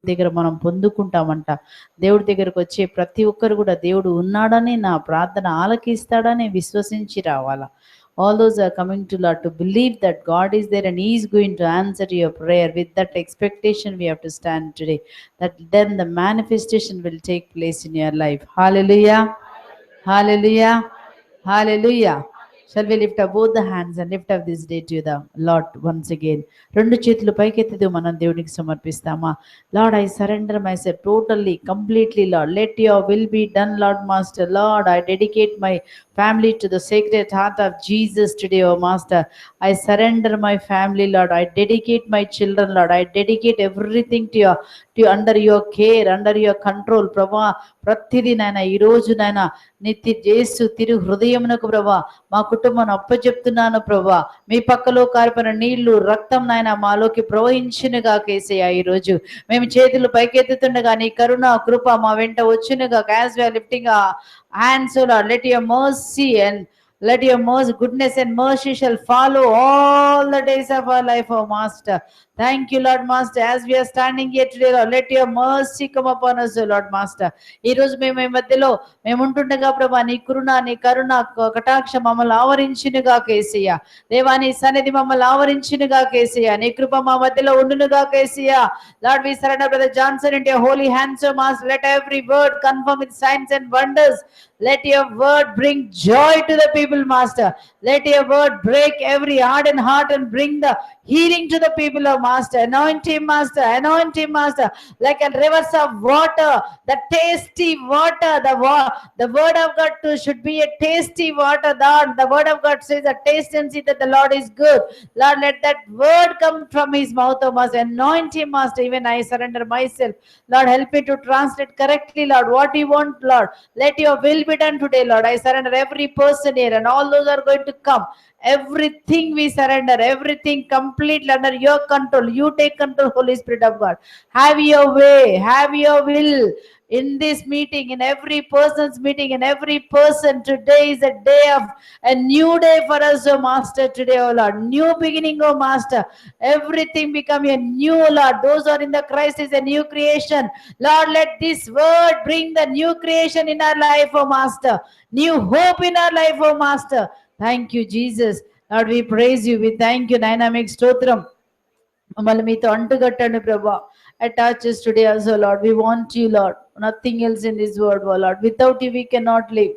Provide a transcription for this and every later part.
దగ్గర మనం పొందుకుంటామంట. దేవుడి దగ్గరకు వచ్చే ప్రతి ఒక్కరు కూడా దేవుడు ఉన్నాడని, నా ప్రార్థన ఆలకిస్తాడని విశ్వసించి రావాలా. All those are coming to Lord to believe that God is there and He is going to answer your prayer. With that expectation, we have to stand today. That then the manifestation will take place in your life. Hallelujah! Hallelujah! Hallelujah! Shall we lift up both the hands and lift up this day to the Lord once again? రెండు చేతులు పైకెత్తితో మనం దేవునికి సమర్పిస్తామా? Lord, I surrender myself totally, completely, Lord. Let your will be done, Lord Master. Lord, I dedicate my family to the sacred heart of Jesus today, oh Master. I surrender my family, Lord. I dedicate my children, Lord. I dedicate everything to under your care, under your control, ప్రభా. ప్రతిదీ నాయన ఈ రోజు నాయన నిత్య చేస్తూ తిరు హృదయమునకు ప్రభా మా కుటుంబాన్ని అప్పచెప్తున్నాను ప్రభా. మీ పక్కలో కారిపోయిన నీళ్లు రక్తం నాయన మాలోకి ప్రవహించునుగా కేసయ్య. ఈ రోజు మేము చేతులు పైకెత్తుతుండగా నీ కరుణ కృప మా వెంట వచ్చునుగా. As we are lifting hands, O Lord, let your mercy and let your mercy, goodness and mercy shall follow all the days of our life, O Master. Thank you, Lord Master. As we are standing here today, Lord, let your mercy come upon us, O Lord Master. ఈ రోజు మేము ఈ మధ్యలో మేము ఉంటుండగా ప్రభా నీ కరుణ కటాక్ష మమ్మల్ని ఆవరించునుగా కేసయ్య. దేవా నీ సన్నిధి మమ్మల్ని ఆవరించునుగా కేసయ్య. నీ కృప మా మధ్యలో ఉండునుగా Kesaiah. Lord, we surrender Brother Johnson into your holy hands, O Master. Let every word confirm with signs and wonders. Let your word bring joy to the people, Master. Let your word break every hardened heart and bring the healing to the people, of Master. Anoint him, Master. Anoint him, Master. Like a rivers of water, the tasty water. The word of God too should be a tasty water. The word of God says, "A taste and see that the Lord is good." Lord, let that word come from his mouth, O Master. Anoint him, Master. Even I surrender myself. Lord, help me to translate correctly, Lord, what you want, Lord. Let your will be done today, Lord. I surrender every person here and all those are going to come. Everything we surrender, everything completely under your control. You take control, Holy Spirit of God. Have your way, have your will in this meeting, in every person's meeting, in every person. Today is a day of a new day for us, oh Master. Today, oh Lord, new beginning, oh Master. Everything become a new, Lord. Those who are in the Christ is a new creation. Lord, let this word bring the new creation in our life, oh Master. New hope in our life, oh Master. Thank you, Jesus. Lord, we praise you. We thank you. Dynamic Stotram. మమ్మల్ని మీతో అంటుగట్టండి ప్రభా. Attach us today also, Lord. We want you, Lord. Nothing else in this world, oh Lord. Without you, we cannot live.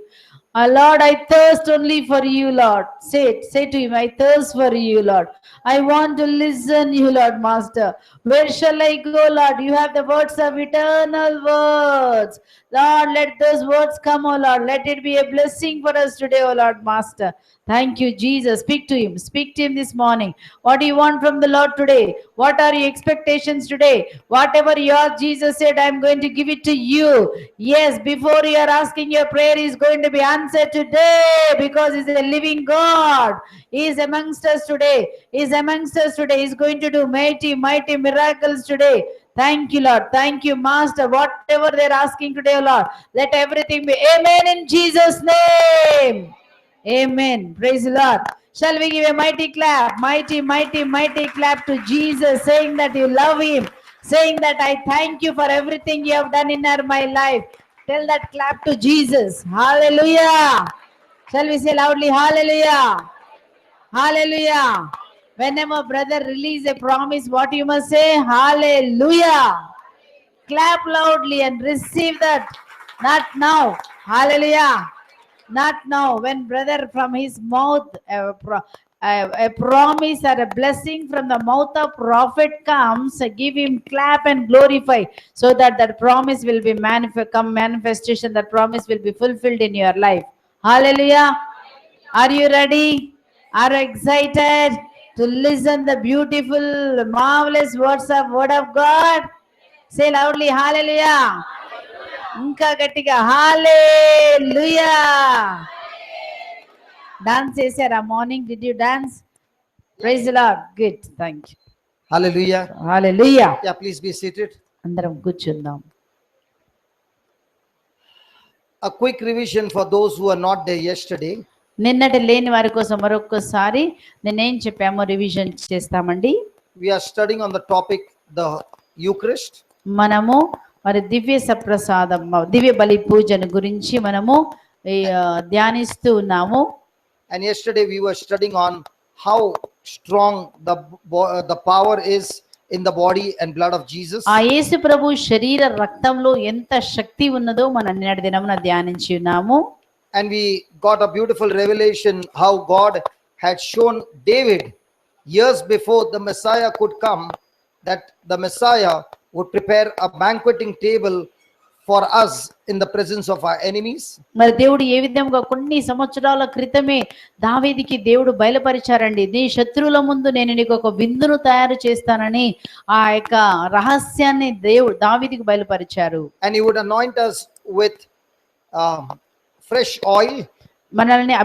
Lord, I thirst only for you, Lord. Say it. Say to him, I thirst for you, Lord. I want to listen you, Lord Master. Where shall I go, Lord? You have the words of eternal words. Lord, let those words come, oh Lord. Let it be a blessing for us today, oh Lord Master. Thank you, Jesus. Speak to him. Speak to him this morning. What do you want from the Lord today? What are your expectations today? Whatever your Jesus said, I'm going to give it to you. Yes, before you are asking, your prayer is going to be answered today because He's a living God. He is amongst us today. He is amongst us today. He's going to do mighty, mighty miracles today. Thank you, Lord. Thank you, Master. Whatever they're asking today, Lord, let everything be amen in Jesus' name. Amen. Praise the Lord. Shall we give a mighty clap? Mighty, mighty, mighty clap to Jesus, saying that you love him, saying that I thank you for everything you have done in my life. Tell that clap to Jesus. Hallelujah. Shall we say loudly, hallelujah? Hallelujah. Whenever brother release a promise, what you must say? Hallelujah. Clap loudly and receive that. Not now. Hallelujah. Not now. When brother from his mouth a promise or a blessing from the mouth of prophet comes, give him clap and glorify, so that that promise will be manifestation. That promise will be fulfilled in your life. Hallelujah. Are you ready? Are you excited to listen the beautiful, marvelous words of word of God? Say loudly, hallelujah. ఇంకా గట్టిగా హల్లెలూయా. Dance చేశారా morning? Did you dance? Praise the lord. Good. Thank you. Hallelujah. Hallelujah. Yeah, please be seated. అందరం కూర్చుందాం. A quick revision for those who are not there yesterday. నిన్నటి లేని వారి కోసం మరొకసారి నేనేం చెప్పామో రివిజన్ చేస్తామండి. We are studying on the topic the Eucharist. మనము మరి దివ్య సప్రసాదం దివ్య బలి పూజను గురించి మనము ఈ, ధ్యానిస్తూ ఉన్నాము. And yesterday we were studying on how strong the power is in the body and blood of Jesus. ఆ యేసు ప్రభు శరీర రక్తంలో ఎంత శక్తి ఉన్నదో మనం నిన్నటి దినమున ధ్యానించి ఉన్నాము. And we got a beautiful revelation how God had shown David years before the Messiah could come, that the Messiah would prepare a banqueting table for us in the presence of our enemies. మరి దేవుడు ఏ విధంగా కొన్ని సంవత్సరాల క్రితమే దావీదుకి దేవుడు బయలుపరిచారండి, నీ శత్రువుల ముందు నేను నీకు ఒక విందును తయారు చేస్తానని ఆ యొక్క రహస్యాన్ని దేవుడు దావీదుకి బయలుపరిచారు. And he would anoint us with fresh oil, మనల్ని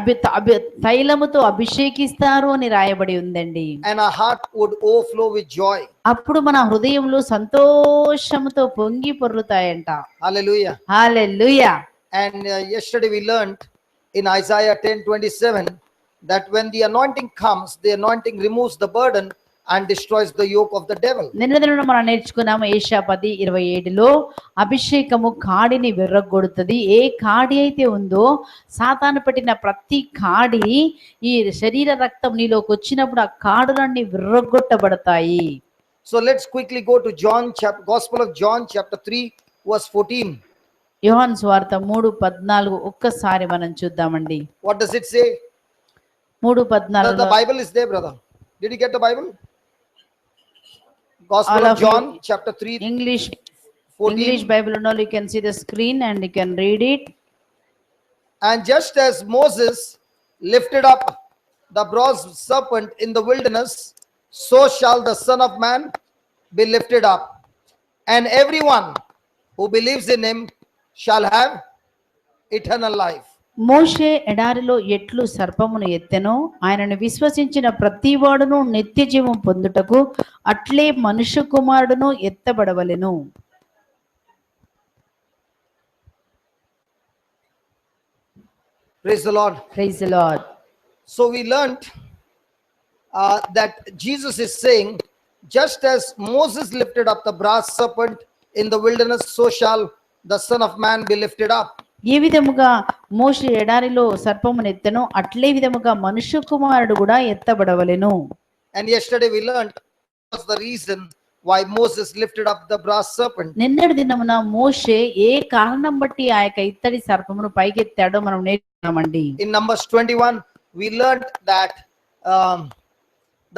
తైలముతో అభిషేకిస్తారు అని రాయబడి ఉందండి. and our heart would overflow with joy. అప్పుడు మన హృదయంలో సంతోషముతో పొంగి పొర్లుతాయంట. Hallelujah. Hallelujah. And yesterday we learned in Isaiah 10:27 that when the anointing comes, the anointing removes the burden and destroys the yoke of the devil. నిన్న దినం మనం నేర్చుకున్నాము యెషయా 10:27లో అభిషేకము కాడిని విర్రగొడుతుంది. ఏ కాడి అయితే ఉందో సాతాను పెట్టిన ప్రతి కాడి ఈ శరీర రక్తం నీలోకి వచ్చినప్పుడు ఆ కాడులన్నీ విర్రగొట్టబడతాయి. So let's quickly go to Gospel of John chapter 3 verse 14. యోహాను సువార్త 3:14 ఒక్కసారి మనం చూద్దామండి. What does it say? 3:14 The Bible is there, brother. Did you get the Bible? Gospel All of of John you- chapter 3 English 14. Bible and all, you can see the screen and you can read it. And just as Moses lifted up the bronze serpent in the wilderness, so shall the Son of Man be lifted up, and everyone who believes in him shall have eternal life. మోషే ఎడారిలో ఎట్లు సర్పమును ఎత్తెనో ఆయనను విశ్వసించిన ప్రతివాడును నిత్య జీవం పొందుటకు అట్లే మనుష్య కుమారుడును ఎత్తబడవలెను. Praise the Lord. Praise the Lord. So we learned that Jesus is saying, just as Moses lifted up the brass serpent in the wilderness, so shall the Son of Man be lifted up. ఏ విధముగా మోషే ఎడారిలో సర్పమును ఎత్తెనో అట్లే విధముగా మనుష్య కుమారుడు కూడా ఎత్తబడవలెను. And yesterday we learned was the reason why Moses lifted up the brass serpent. నిన్నటి దినమున మోషే ఏ కారణం బట్టి ఆ యొక్క ఇత్తడి సర్పమును పైకెత్తాడో మనం నేర్చుకున్నామండి. In Numbers 21 we learned that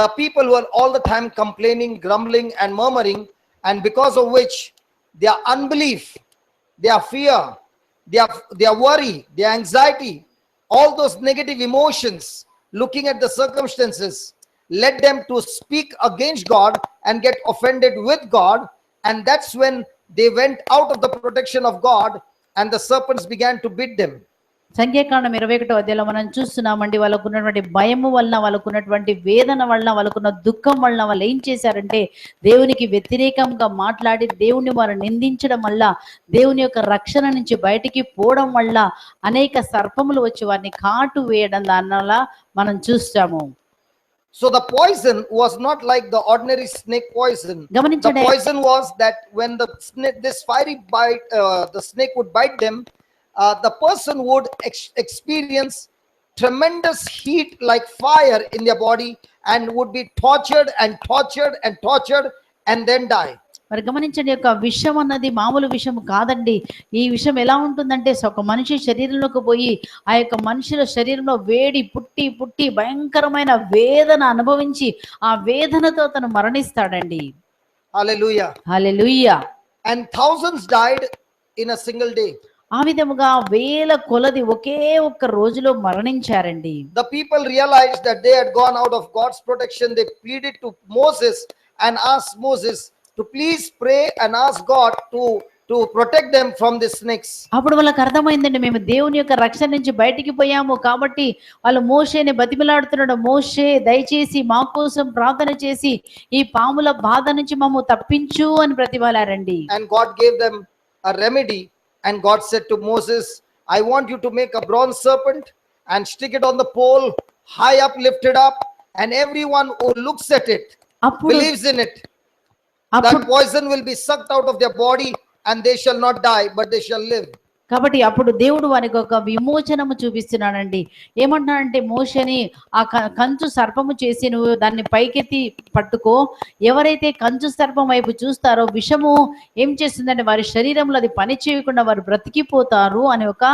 the people were all the time complaining, grumbling and murmuring, and because of which their unbelief, their fear, their worry, their anxiety, all those negative emotions looking at the circumstances led them to speak against God and get offended with God, and that's when they went out of the protection of God and the serpents began to bite them. సంఖ్యాకాండం 21వ అధ్యాయంలో మనం చూస్తున్నామండి, వాళ్ళకున్నటువంటి భయము వలన, వాళ్ళకున్నటువంటి వేదన వలన, వాళ్ళకున్న దుఃఖం వలన వాళ్ళు ఏం చేశారంటే దేవునికి వ్యతిరేకంగా మాట్లాడి దేవుని వారు నిందించడం వల్ల, దేవుని యొక్క రక్షణ నుంచి బయటికి పోవడం వల్ల అనేక సర్పములు వచ్చి వారిని కాటు వేయడం దానివల్ల మనం చూస్తాము. So the poison was not like the ordinary snake poison. The poison was that when this fiery bite, the snake would bite them, the person would experience tremendous heat like fire in their body and would be tortured and tortured and tortured and then die. మరి గమనించండి, యొక్క విషం అన్నది మామూలు విషం కాదండి. ఈ విషం ఎలా ఉంటుందంటే ఒక మనిషి శరీరంలోకి పోయి ఆ యొక్క మనుషుల శరీరంలో వేడి పుట్టి పుట్టి భయంకరమైన వేదన అనుభవించి ఆ వేదనతో తను మరణిస్తాడండి. Hallelujah. Hallelujah. And thousands died in a single day. ఆ విధముగా వేల కొలది ఒకే ఒక్క రోజులో మరణించారండి. The people realized that they had gone out of God's protection. They pleaded to Moses and asked Moses to please pray and ask God to protect them from the snakes. అప్పుడు వాళ్ళకి అర్థమైందండి, మేము దేవుని యొక్క రక్షణ నుంచి బయటికి పోయాము కాబట్టి వాళ్ళు మోషేని బతిమిలాడుతున్నాడు, మోషే దయచేసి మా కోసం ప్రార్థన చేసి ఈ పాముల బాధ నుంచి మమ్ము తప్పించు అని ప్రతివాలారండి. And God gave them a remedy, and God said to Moses, I want you to make a bronze serpent and stick it on the pole, high up, lifted up, and everyone who looks at it believes in it. అప్పుడు poison will be sucked out of their body and they shall not die, but they shall live. కాబట్టి అప్పుడు దేవుడు వారికి ఒక విమోచనము చూపిస్తున్నాడండి. ఏమంటున్నాడంటే మోషేని ఆ కంచు సర్పము చేసి నువ్వు దాన్ని పైకెత్తి పట్టుకో. ఎవరైతే కంచు సర్పం వైపు చూస్తారో విషము ఏం చేస్తుందంటే వారి శరీరంలో అది పని చేయకుండా వారు బ్రతికిపోతారు అని ఒక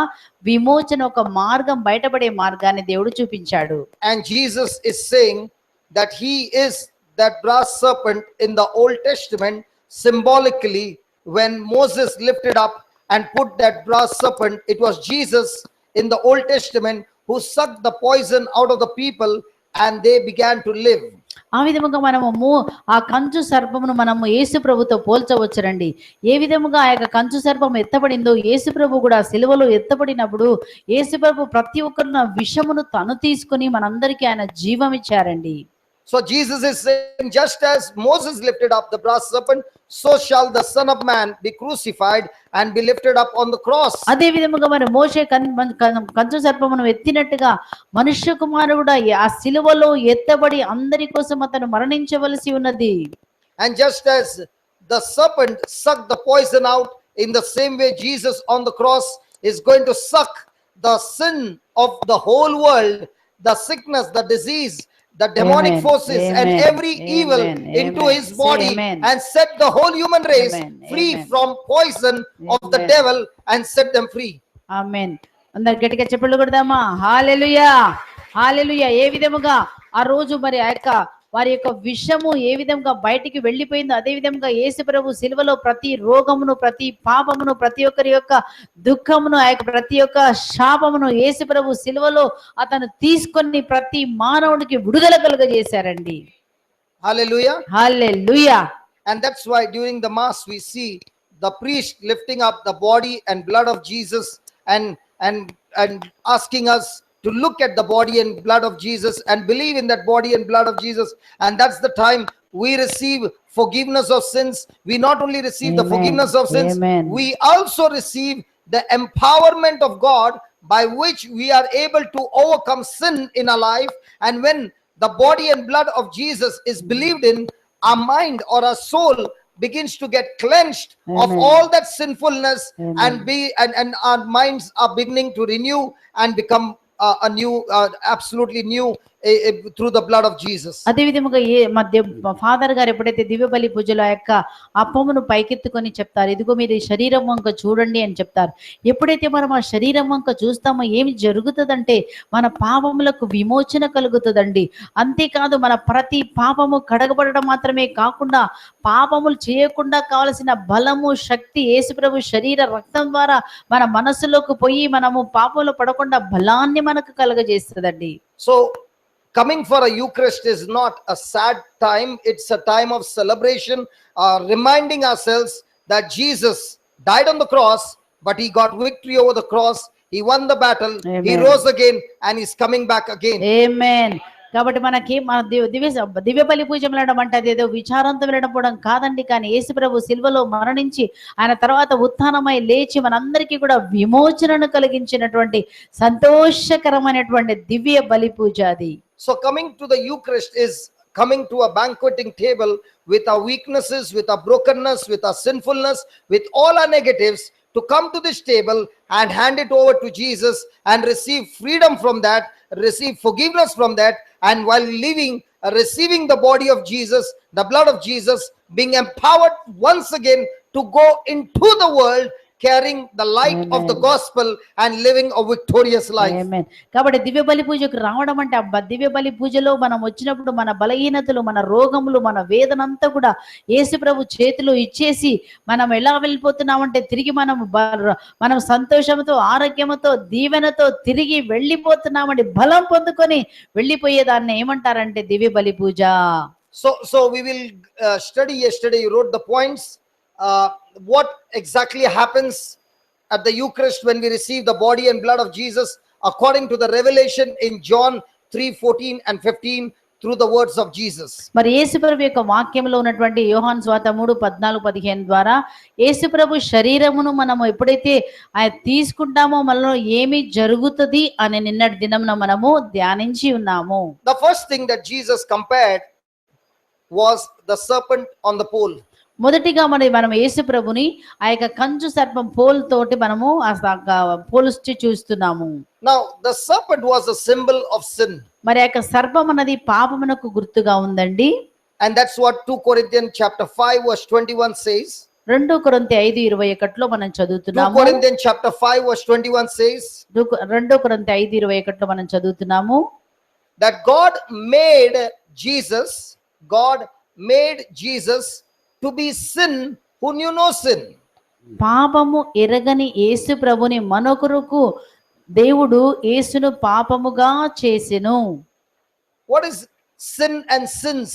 విమోచన, ఒక మార్గం, బయటపడే మార్గాన్ని దేవుడు చూపించాడు. And Jesus is saying that he is that brass serpent in the Old Testament, symbolically when Moses lifted up and put that brass serpent, it was Jesus in the Old Testament who sucked the poison out of the people and they began to live. ఆ విధముగా మనము ఆ కంచు సర్పమును మనము యేసు ప్రభుతో పోల్చవచ్చునండి. ఏ విధముగా ఆ యొక్క కంచు సర్పం ఎత్తబడిందో యేసు ప్రభు కూడా సిలువలో ఎత్తబడినప్పుడు యేసు ప్రభు ప్రతి ఒక్కరు విషమును తను తీసుకొని మనందరికీ ఆయన జీవం ఇచ్చారండి. So Jesus is saying, just as Moses lifted up the brass serpent, so shall the Son of Man be crucified and be lifted up on the cross. అదే విధముగా మరి మోషే కంచు సర్పమును ఎత్తినట్టుగా మనుష్య కుమారుడు కూడా ఆ సిలువలో ఎత్తబడి అందరి కోసం అతను మరణించవలసి ఉన్నది. And just as the serpent sucked the poison out, in the same way Jesus on the cross is going to suck the sin of the whole world, the sickness, the disease, the demonic Amen. forces, Amen. and every evil Amen. into Amen. his Say body, amen. and set the whole human race Amen. free Amen. from poison of the Amen. devil and set them free. ఆమేన్. అందరు గట్టిగా చప్పట్లు కొడదామా? హల్లెలూయా, హల్లెలూయా. ఏ విధముగా ఆ రోజు మరి ఆ యొక్క వారి యొక్క విషము ఏ విధంగా బయటికి వెళ్ళిపోయిందో అదే విధంగా యేసు ప్రభు సిలువలో ప్రతి రోగమును, ప్రతి పాపమును, ప్రతి ఒక్కరి యొక్క దుఃఖమును, ఆ యొక్క ప్రతి ఒక్క శాపమును యేసు ప్రభు సిలువలో అతను తీసుకొని ప్రతి మానవుడికి విడుదల కలుగజేశారండి. Hallelujah. Hallelujah. And that's why during the mass we see the priest lifting up the body and blood of Jesus and asking us to look at the body and blood of Jesus and believe in that body and blood of Jesus. And that's the time we receive forgiveness of sins. We not only receive the Amen. forgiveness of sins, Amen. we also receive the empowerment of God by which we are able to overcome sin in our life. And when the body and blood of Jesus is believed in, our mind or our soul begins to get cleansed of Amen. all that sinfulness. Amen. And our minds are beginning to renew and become a new, absolutely new through the blood of Jesus. అదే విధముగా father గారు ఎప్పుడైతే దివ్య బలి పూజలో ఆ యొక్క అప్పమును పైకెత్తుకొని చెప్తారు, ఇదిగో మీరు ఈ శరీరం వంక చూడండి అని చెప్తారు. ఎప్పుడైతే మనం ఆ శరీరం వంక చూస్తామో ఏమి జరుగుతుందంటే మన పాపములకు విమోచన కలుగుతుందండి. అంతేకాదు మన ప్రతి పాపము కడగబడడం మాత్రమే కాకుండా పాపములు చేయకుండా కావలసిన బలము, శక్తి యేసుప్రభు శరీర రక్తం ద్వారా మన మనసులోకి పోయి మనము పాపంలో పడకుండా బలాన్ని మనకు కలుగజేస్తుందండి. So coming for a Eucharist is not a sad time, it's a time of celebration, reminding ourselves that Jesus died on the cross, but he got victory over the cross, he won the battle. Amen. He rose again and he's coming back again. Amen. కాబట్టి మనకి మన దివ్య బలి పూజ వెళ్ళడం అంటే అదేదో విచారంతో వెళ్ళడం కాదండి. కానీ యేసు ప్రభు సిల్వలో మరణించి ఆయన తర్వాత ఉత్థానమై లేచి మనందరికీ కూడా విమోచనను కలిగించినటువంటి సంతోషకరమైనటువంటి దివ్య బలి పూజ అది. So coming to the Eucharist is coming to a banqueting table with our weaknesses, with our brokenness, with our sinfulness, with all our negatives, to come to this table and hand it over to Jesus and receive freedom from that, receive forgiveness from that, and while living, receiving the body of Jesus, the blood of Jesus, being empowered once again to go into the world carrying the light Amen. Of the gospel and living a victorious life. Amen. కాబట్టి దివ్య బలి పూజకు రావడం అంటే దివ్య బలి పూజలో మనం వచ్చినప్పుడు మన బలహీనతలు, మన రోగములు, మన వేదనంతా కూడా యేసు ప్రభు చేతిలో ఇచ్చేసి మనం ఎలా వెళ్ళిపోతున్నామంటే తిరిగి మనం సంతోషంతో, ఆరోగ్యంతో, దీవెనతో తిరిగి వెళ్ళిపోతున్నామండి. బలం పొందుకొని వెళ్ళిపోయేదాన్ని ఏమంటారంటే దివ్య బలి పూజ. So we will study. Yesterday you wrote the points. What exactly happens at the Eucharist when we receive the body and blood of Jesus according to the revelation in John 3:14 and 15 through the words of Jesus. మరి యేసుప్రభు యొక్క వాక్యంలో ఉన్నటువంటి యోహాను సువార్త 3:14-15 ద్వారా యేసుప్రభు శరీరమును మనము ఎప్పుడైతే తీసుకుంటామో మనలో ఏమి జరుగుతుంది అని నిన్నటి దినంన మనము ధ్యానించి ఉన్నాము. The first thing that Jesus compared was the serpent on the pole. మొదటిగా మనం యేసు ప్రభుని ఆ యొక్క కంచు సర్పం పోలుతోటి మనము పోలుచి చూస్తున్నాము. Now, the serpent was a symbol of sin. మరి ఆ యొక్క సర్పం అన్నది పాపమునకు గుర్తుగా ఉందండి. And that's what 2 Corinthians chapter 5 verse 21 says. 2 కొరింథీ 5:21లో మనం 2 చదువుతున్నాము. Corinthians chapter 5 verse 21 says 2 కొరింథీ 5:21లో మనం చదువుతున్నాము. that God made Jesus to be sin who knew no sin. పాపము ఎరగని యేసు ప్రభుని మనొకరుకు దేవుడు యేసును పాపముగా చేసెను. What is sin and sins?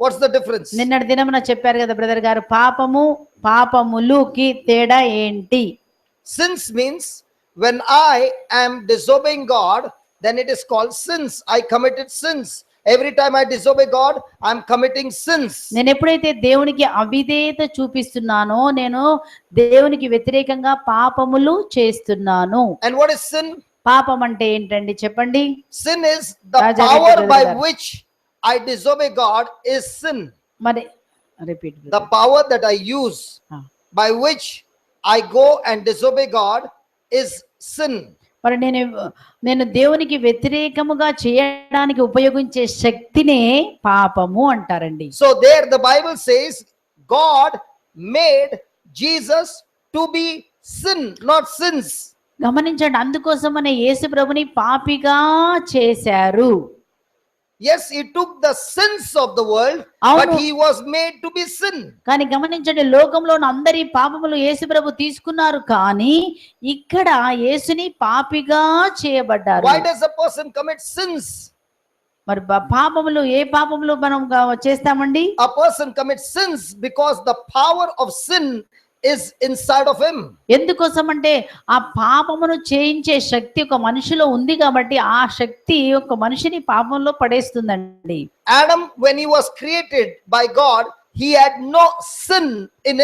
What's the difference? నిన్నటి దినమున చెప్పారు కదా బ్రదర్ గారు, పాపము పాపములుకి తేడా ఏంటి? Sins means when I am disobeying God, then it is called sins. I committed sins. Every time I disobey God, I am committing sins. నేను ఎప్పుడైతే దేవునికి అవిధేయత చూపిస్తున్నానో నేను దేవునికి వ్యతిరేకంగా పాపములు చేస్తున్నాను. And what is sin? పాపం అంటే ఏంటండి చెప్పండి? Sin is the Raja power Reddy by brother. which I disobey God is sin. మరి repeat. The power that I use by which I go and disobey God is sin. మరి నేను దేవునికి వ్యతిరేకముగా చేయడానికి ఉపయోగించే శక్తినే పాపము అంటారండి. So there the Bible says God made Jesus to be sin, not sins. గమనించండి, అందుకోసమనే యేసు ప్రభుని పాపిగా చేశారు. Yes, he took the sins of the world, but he was made to be sin. కానీ గమనించండి, లోకంలో అందరి పాపములు యేసు ప్రభు తీసుకున్నారు, కానీ ఇక్కడ యేసుని పాపిగా చేయబడ్డారు. Why does a person commit sins? మరి పాపములు ఏ పాపములు మనం చేస్తామండి? A person commits sins because the power of sin is inside of him. ఎందుకోసం అంటే ఆ పాపమును చేయించే శక్తి ఒక మనిషిలో ఉంది కాబట్టి ఆ శక్తి ఒక మనిషిని పాపంలో పడేస్తుందండి. Adam, when he was created by God, he had no sin in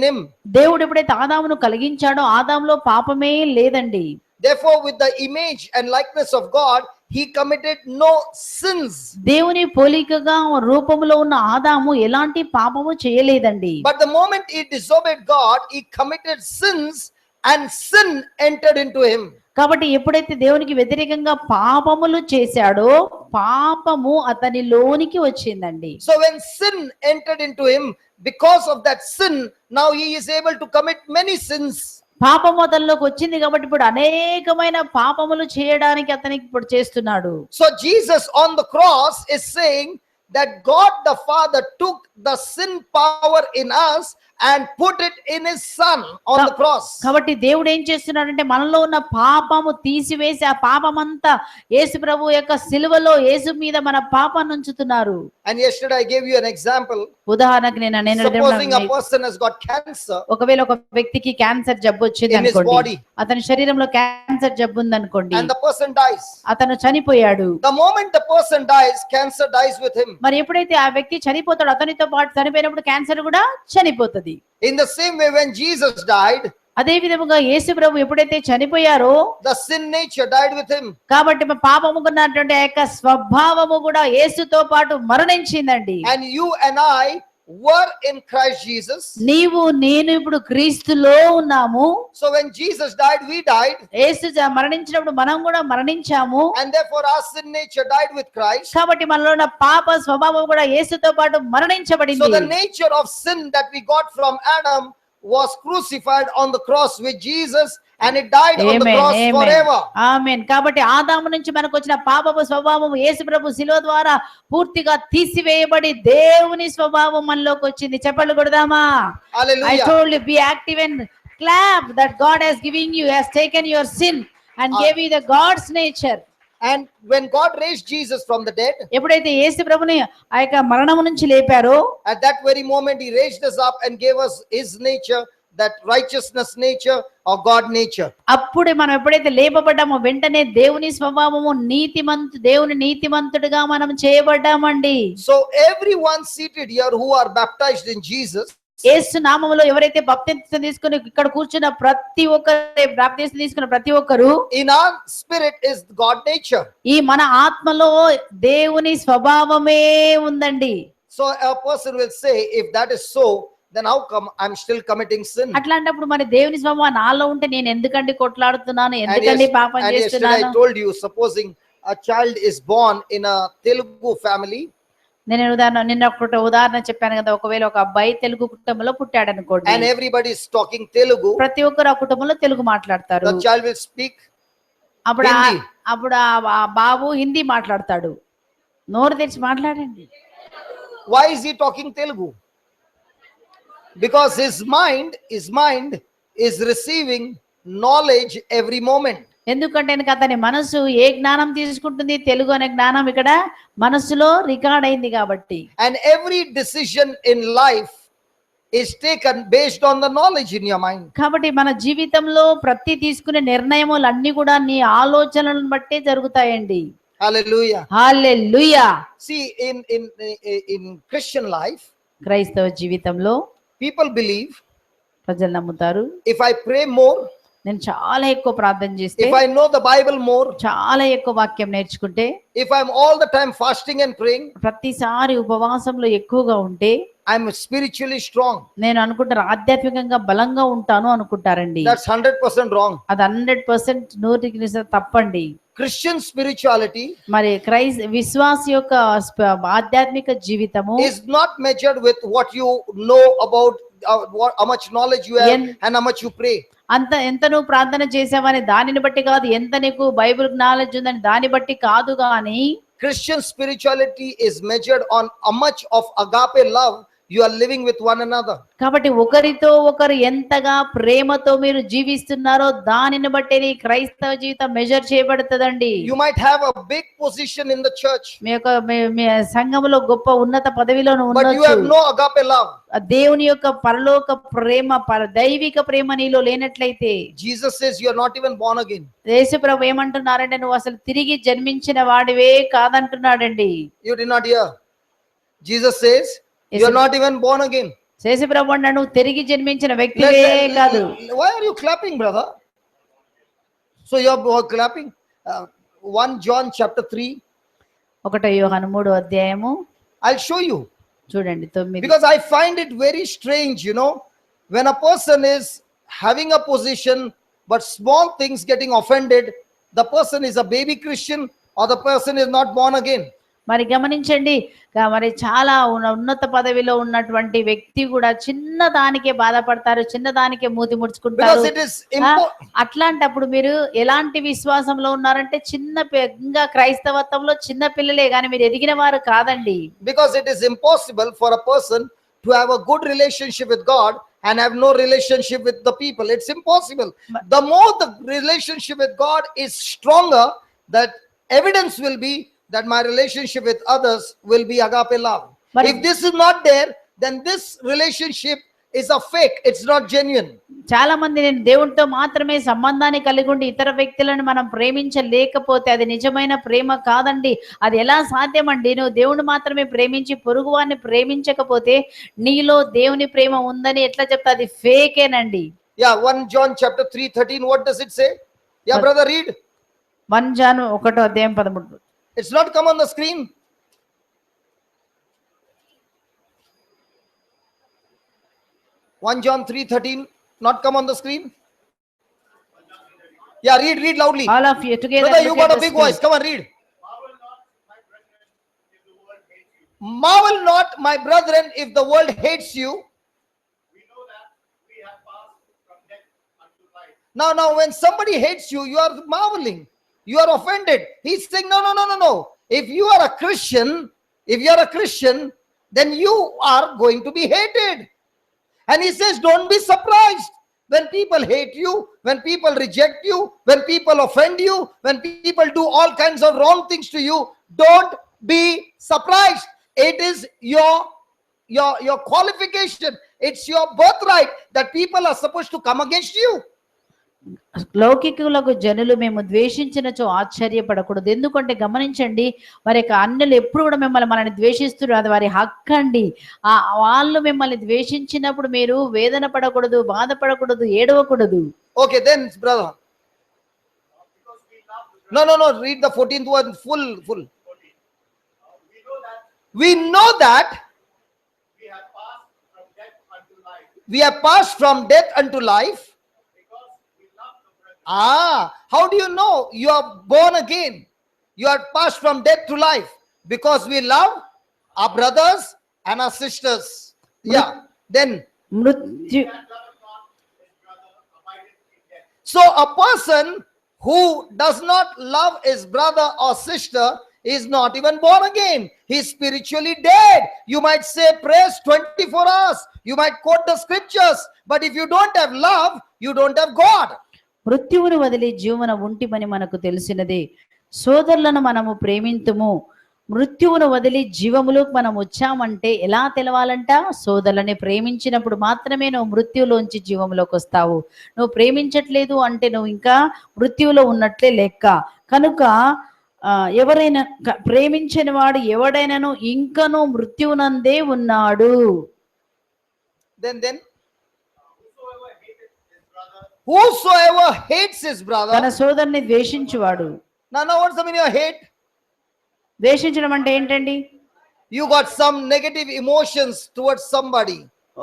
him. దేవుడు ఎప్పుడైతే ఆదామును కలిగించాడో ఆదాములో పాపమే లేదండి. Therefore, with the image and likeness of God, he committed no sins. దేవుని పోలికగా రూపంలో ఉన్న ఆదాము ఎలాంటి పాపము చేయలేదండి. But the moment he disobeyed God, he committed sins and sin entered into him. కాబట్టి ఎప్పుడైతే దేవునికి వ్యతిరేకంగా పాపములు చేశాడో పాపము అతనిలోనికి వచ్చిందండి. So when sin entered into him, because of that sin, now he is able to commit many sins. పాపము అతనిలోకి వచ్చింది కాబట్టి ఇప్పుడు అనేకమైన పాపములు చేయడానికి అతనికి ఇప్పుడు చేస్తున్నాడు. So Jesus on the cross is saying that God the Father took the sin power in us and put it in his son on the cross. కాబట్టి దేవుడు ఏం చేస్తున్నాడంటే మనలో ఉన్న పాపము తీసివేసి ఆ పాపమంతా యేసు ప్రభు యొక్క సిలువలో యేసు మీద మన పాపాన్ని ఉంచుతున్నారు. And yesterday I gave you an example. ఉదాహరణకు Supposing a person has got cancer ఒకవేళ ఒక వ్యక్తికి క్యాన్సర్ జబ్బు వచ్చింది in his అనుకోండి, body, అతని శరీరంలో క్యాన్సర్ జబ్బు ఉంది అనుకోండి, and the person dies. అతను చనిపోయాడు. The moment the person dies, cancer dies with him. మరి ఎప్పుడైతే ఆ వ్యక్తి చనిపోతాడో అతనితో పాటు చనిపోయినప్పుడు క్యాన్సర్ కూడా చనిపోతుంది. In the same way, when Jesus died, అదే విధముగా యేసు ప్రభు ఎప్పుడైతే చనిపోయారో the sin nature died with him. కాబట్టి పాపముకున్నటువంటి ఆ యొక్క స్వభావము కూడా యేసుతో పాటు మరణించిందండి. And you and I were in Christ Jesus. నీవు నేను ఇప్పుడు క్రీస్తులో ఉన్నాము. So when Jesus died, we died. యేసు మరణించినప్పుడు మనం కూడా మరణించాము. And therefore our sin nature died with Christ. కాబట్టి మనలో ఉన్న పాప స్వభావం కూడా యేసుతో పాటు మరణించబడింది. So the nature of sin that we got from Adam was crucified on the cross with Jesus, and it died on the cross forever. ఆమేన్. కాబట్టి ఆదాము నుంచి మనకు వచ్చిన పాపపు స్వభావం యేసు ప్రభు శిలువ ద్వారా పూర్తిగా తీసివేయబడి దేవుని స్వభావం మనలోకి వచ్చింది. చెప్పలు కొడదామా? Hallelujah. I told you, be active and clap that God has given you, has taken your sin and gave you the God's nature. And when God raised Jesus from the dead, ఎప్పుడైతే యేసు ప్రభుని ఆ యొక్క మరణము నుంచి లేపారో at that very moment he raised us up and gave us his nature, that righteousness nature or God nature. అప్పుడే మనం ఎప్పుడైతే లేపబడ్డామో వెంటనే దేవుని స్వభావము దేవుని నీతిమంతుడిగా మనం చేయబడ్డామండి. So everyone seated here who are baptized in Jesus, యేసు నామములో ఎవరైతే బాప్తిసం తీసుకుని ఇక్కడ కూర్చున్న ప్రతి ఒక్కరు, బాప్తిసం తీసుకున్న ప్రతి ఒక్కరు, in our spirit is God nature. ఈ మన ఆత్మలో దేవుని స్వభావమే ఉందండి. So a person will say, if that is so, then how come I'm still committing sin? అట్లాంటప్పుడు మరి దేవుని స్వభావం నాలో ఉంటే నేను ఎందుకండి కొట్లాడుతున్నాను, And, ఎందుకండి పాపం and yesterday I చేస్తున్నాను? told you, supposing a child is born in a Telugu family, నేను నిన్న ఒక ఉదాహరణ చెప్పాను కదా, ఒకవేళ ఒక అబ్బాయి తెలుగు కుటుంబంలో పుట్టాడు అనుకోండి, and everybody is talking Telugu, ప్రతి ఒక్కరు ఆ కుటుంబంలో తెలుగు మాట్లాడతారు. the child will speak అప్పుడు Hindi. అప్పుడు ఆ బాబు హిందీ మాట్లాడతాడు. నోరు తెరిచి మాట్లాడండి. Why is he talking Telugu? Because his mind is receiving knowledge every moment. ఎందుకంటే అతని మనసు ఏ జ్ఞానం తీసుకుంటుంది? తెలుగు అనే జ్ఞానం ఇక్కడ మనసులో రికార్డ్ అయింది కాబట్టి. And every decision in life is taken based on the knowledge in your mind. కాబట్టి మన జీవితంలో ప్రతి తీసుకునే నిర్ణయములు అన్ని కూడా నీ ఆలోచనలను బట్టే జరుగుతాయండి. Hallelujah. Hallelujah. See, in Christian life, క్రైస్తవ జీవితంలో people believe ప్రజలు నమ్ముతారు, if I pray more, నేను చాలా ఎక్కువ ప్రార్థన చేస్తే, if I know the Bible more, చాలా ఎక్కువ వాక్యం నేర్చుకుంటే, if I'm all the time fasting and praying, ప్రతిసారి ఉపవాసంలో ఎక్కువగా ఉంటే, I'm spiritually strong. నేను అనుకుంటారు ఆధ్యాత్మికంగా బలంగా ఉంటాను అనుకుంటారండి. That's 100% wrong. అది 100% 100% తప్పండి. Christian spirituality మరి విశ్వాస యొక్క ఆధ్యాత్మిక జీవితము is not measured with what you know about, how much knowledge you have and how much you pray. ఎంత నువ్వు ప్రార్థన చేసావని దానిని బట్టి కాదు, ఎంత నీకు బైబిల్ నాలెడ్జ్ ఉందని దాన్ని బట్టి కాదు, కానీ Christian spirituality is measured on how much of agape love you are living with one another. కాబట్టి ఒకరితో ఒకరు ఎంతగా ప్రేమతో మీరు జీవిస్తున్నారో దానిని బట్టి నీ క్రైస్తవ జీవితం మెజర్ చేయబడుతుందండి. You might have a big position in the church, మీ సంఘములో గొప్ప ఉన్నత పదవిలో but you have ఉండొచ్చు, no agape love. దేవుని యొక్క పరలోక ప్రేమ దైవిక ప్రేమ నీలో లేనట్లయితే, Jesus says you are not even born again. యేసు ప్రభు ఏమంటున్నారంటే నువ్వు అసలు తిరిగి జన్మించిన వాడివే కాదంటున్నాడండి. You did not hear. Jesus says you are not even born again. యేసు ప్రభు అన్నాడు నువ్వు తిరిగి జన్మించిన వ్యక్తివే కాదు. Why are you clapping, brother? So you are clapping. 1 John chapter 3. 1 యోహాను 3వ అధ్యాయము I'll show you. చూడండి 9. Because I find it very strange, when a person is having a position but small things getting offended, the person is a baby Christian or the person is not born again. మరి గమనించండి, మరి చాలా ఉన్నత పదవిలో ఉన్నటువంటి వ్యక్తి కూడా చిన్న దానికే బాధపడతారు, చిన్న దానికే మూతి ముడుచుకుంటారు. అట్లాంటప్పుడు మీరు ఎలాంటి విశ్వాసంలో ఉన్నారంటే ఇంకా క్రైస్తవత్వంలో చిన్న పిల్లలే గాని మీరు ఎదిగిన వారు కాదండి. Because it is impossible for a person to have a good relationship with God and have no relationship with the people. It's impossible. The more the relationship with God is stronger, that evidence will be that my relationship with others will be agape love. But if this is not there, then this relationship is a fake. It's not genuine. చాలా మంది నేను దేవునితో మాత్రమే సంబంధాన్ని కలిగి ఉండి ఇతర వ్యక్తులను మనం ప్రేమించలేకపోతే అది నిజమైన ప్రేమ కాదండి. అది ఎలా సాధ్యమండి? నువ్వు దేవుని మాత్రమే ప్రేమించి పొరుగువాన్ని ప్రేమించకపోతే నీలో దేవుని ప్రేమ ఉందని ఎట్లా చెప్తా? అది ఫేకేనండి. Yeah, 1 John chapter 3:13. What does it say? Yeah, brother, read. 1 John 1వ అధ్యాయం 13. It's not come on the screen. 1 John 3:13 not come on the screen. Yeah, read loudly. All of you together. Brother, you got a big voice. Come on, read. Marvel not, my brethren, if the world hates you. We know that we have passed from death unto life. Now, when somebody hates you, you are marveling. You are offended. He's saying, no. If you are a Christian, then you are going to be hated. And he says, don't be surprised when people hate you, when people reject you, when people offend you, when people do all kinds of wrong things to you. Don't be surprised. It is your qualification. It's your birthright that people are supposed to come against you. లౌకికులకు జనులు మేము ద్వేషించినచో ఆశ్చర్యపడకూడదు. ఎందుకంటే గమనించండి, మరి అన్యులు ఎప్పుడు కూడా మనల్ని ద్వేషిస్తున్నారు, అది వారి హక్కు అండి. వాళ్ళు మిమ్మల్ని ద్వేషించినప్పుడు మీరు వేదన పడకూడదు, బాధపడకూడదు, ఏడవకూడదు. Okay, then brother. No, read the 14th one full. We know that we have passed from death unto We have passed from death unto life. How do you know you are born again? You are passed from death to life because we love our brothers and our sisters. Yeah. Then, మృత్యు so a person who does not love his brother or sister is not even born again. He is spiritually dead. You might say prayers 24 hours. You might quote the scriptures. But if you don't have love, you don't have God. మృత్యువును వదిలి జీవన ఉంటిమని మనకు తెలిసినదే. సోదరులను మనము ప్రేమింతుము, మృత్యువును వదిలి జీవములోకి మనం వచ్చామంటే ఎలా తెలవాలంట? సోదరులని ప్రేమించినప్పుడు మాత్రమే నువ్వు మృత్యువులోంచి జీవములోకి వస్తావు. నువ్వు ప్రేమించట్లేదు అంటే నువ్వు ఇంకా మృత్యువులో ఉన్నట్లే లెక్క. కనుక ఎవరైనా ప్రేమించని వాడు ఎవడైనాను ఇంకను మృత్యువునందే ఉన్నాడు. Then whosoever hates his brother. తన సోదరుని ద్వేషించువాడు. Now what's the meaning of hate? ద్వేషించడం అంటే ఏంటండి? You got some negative emotions towards somebody.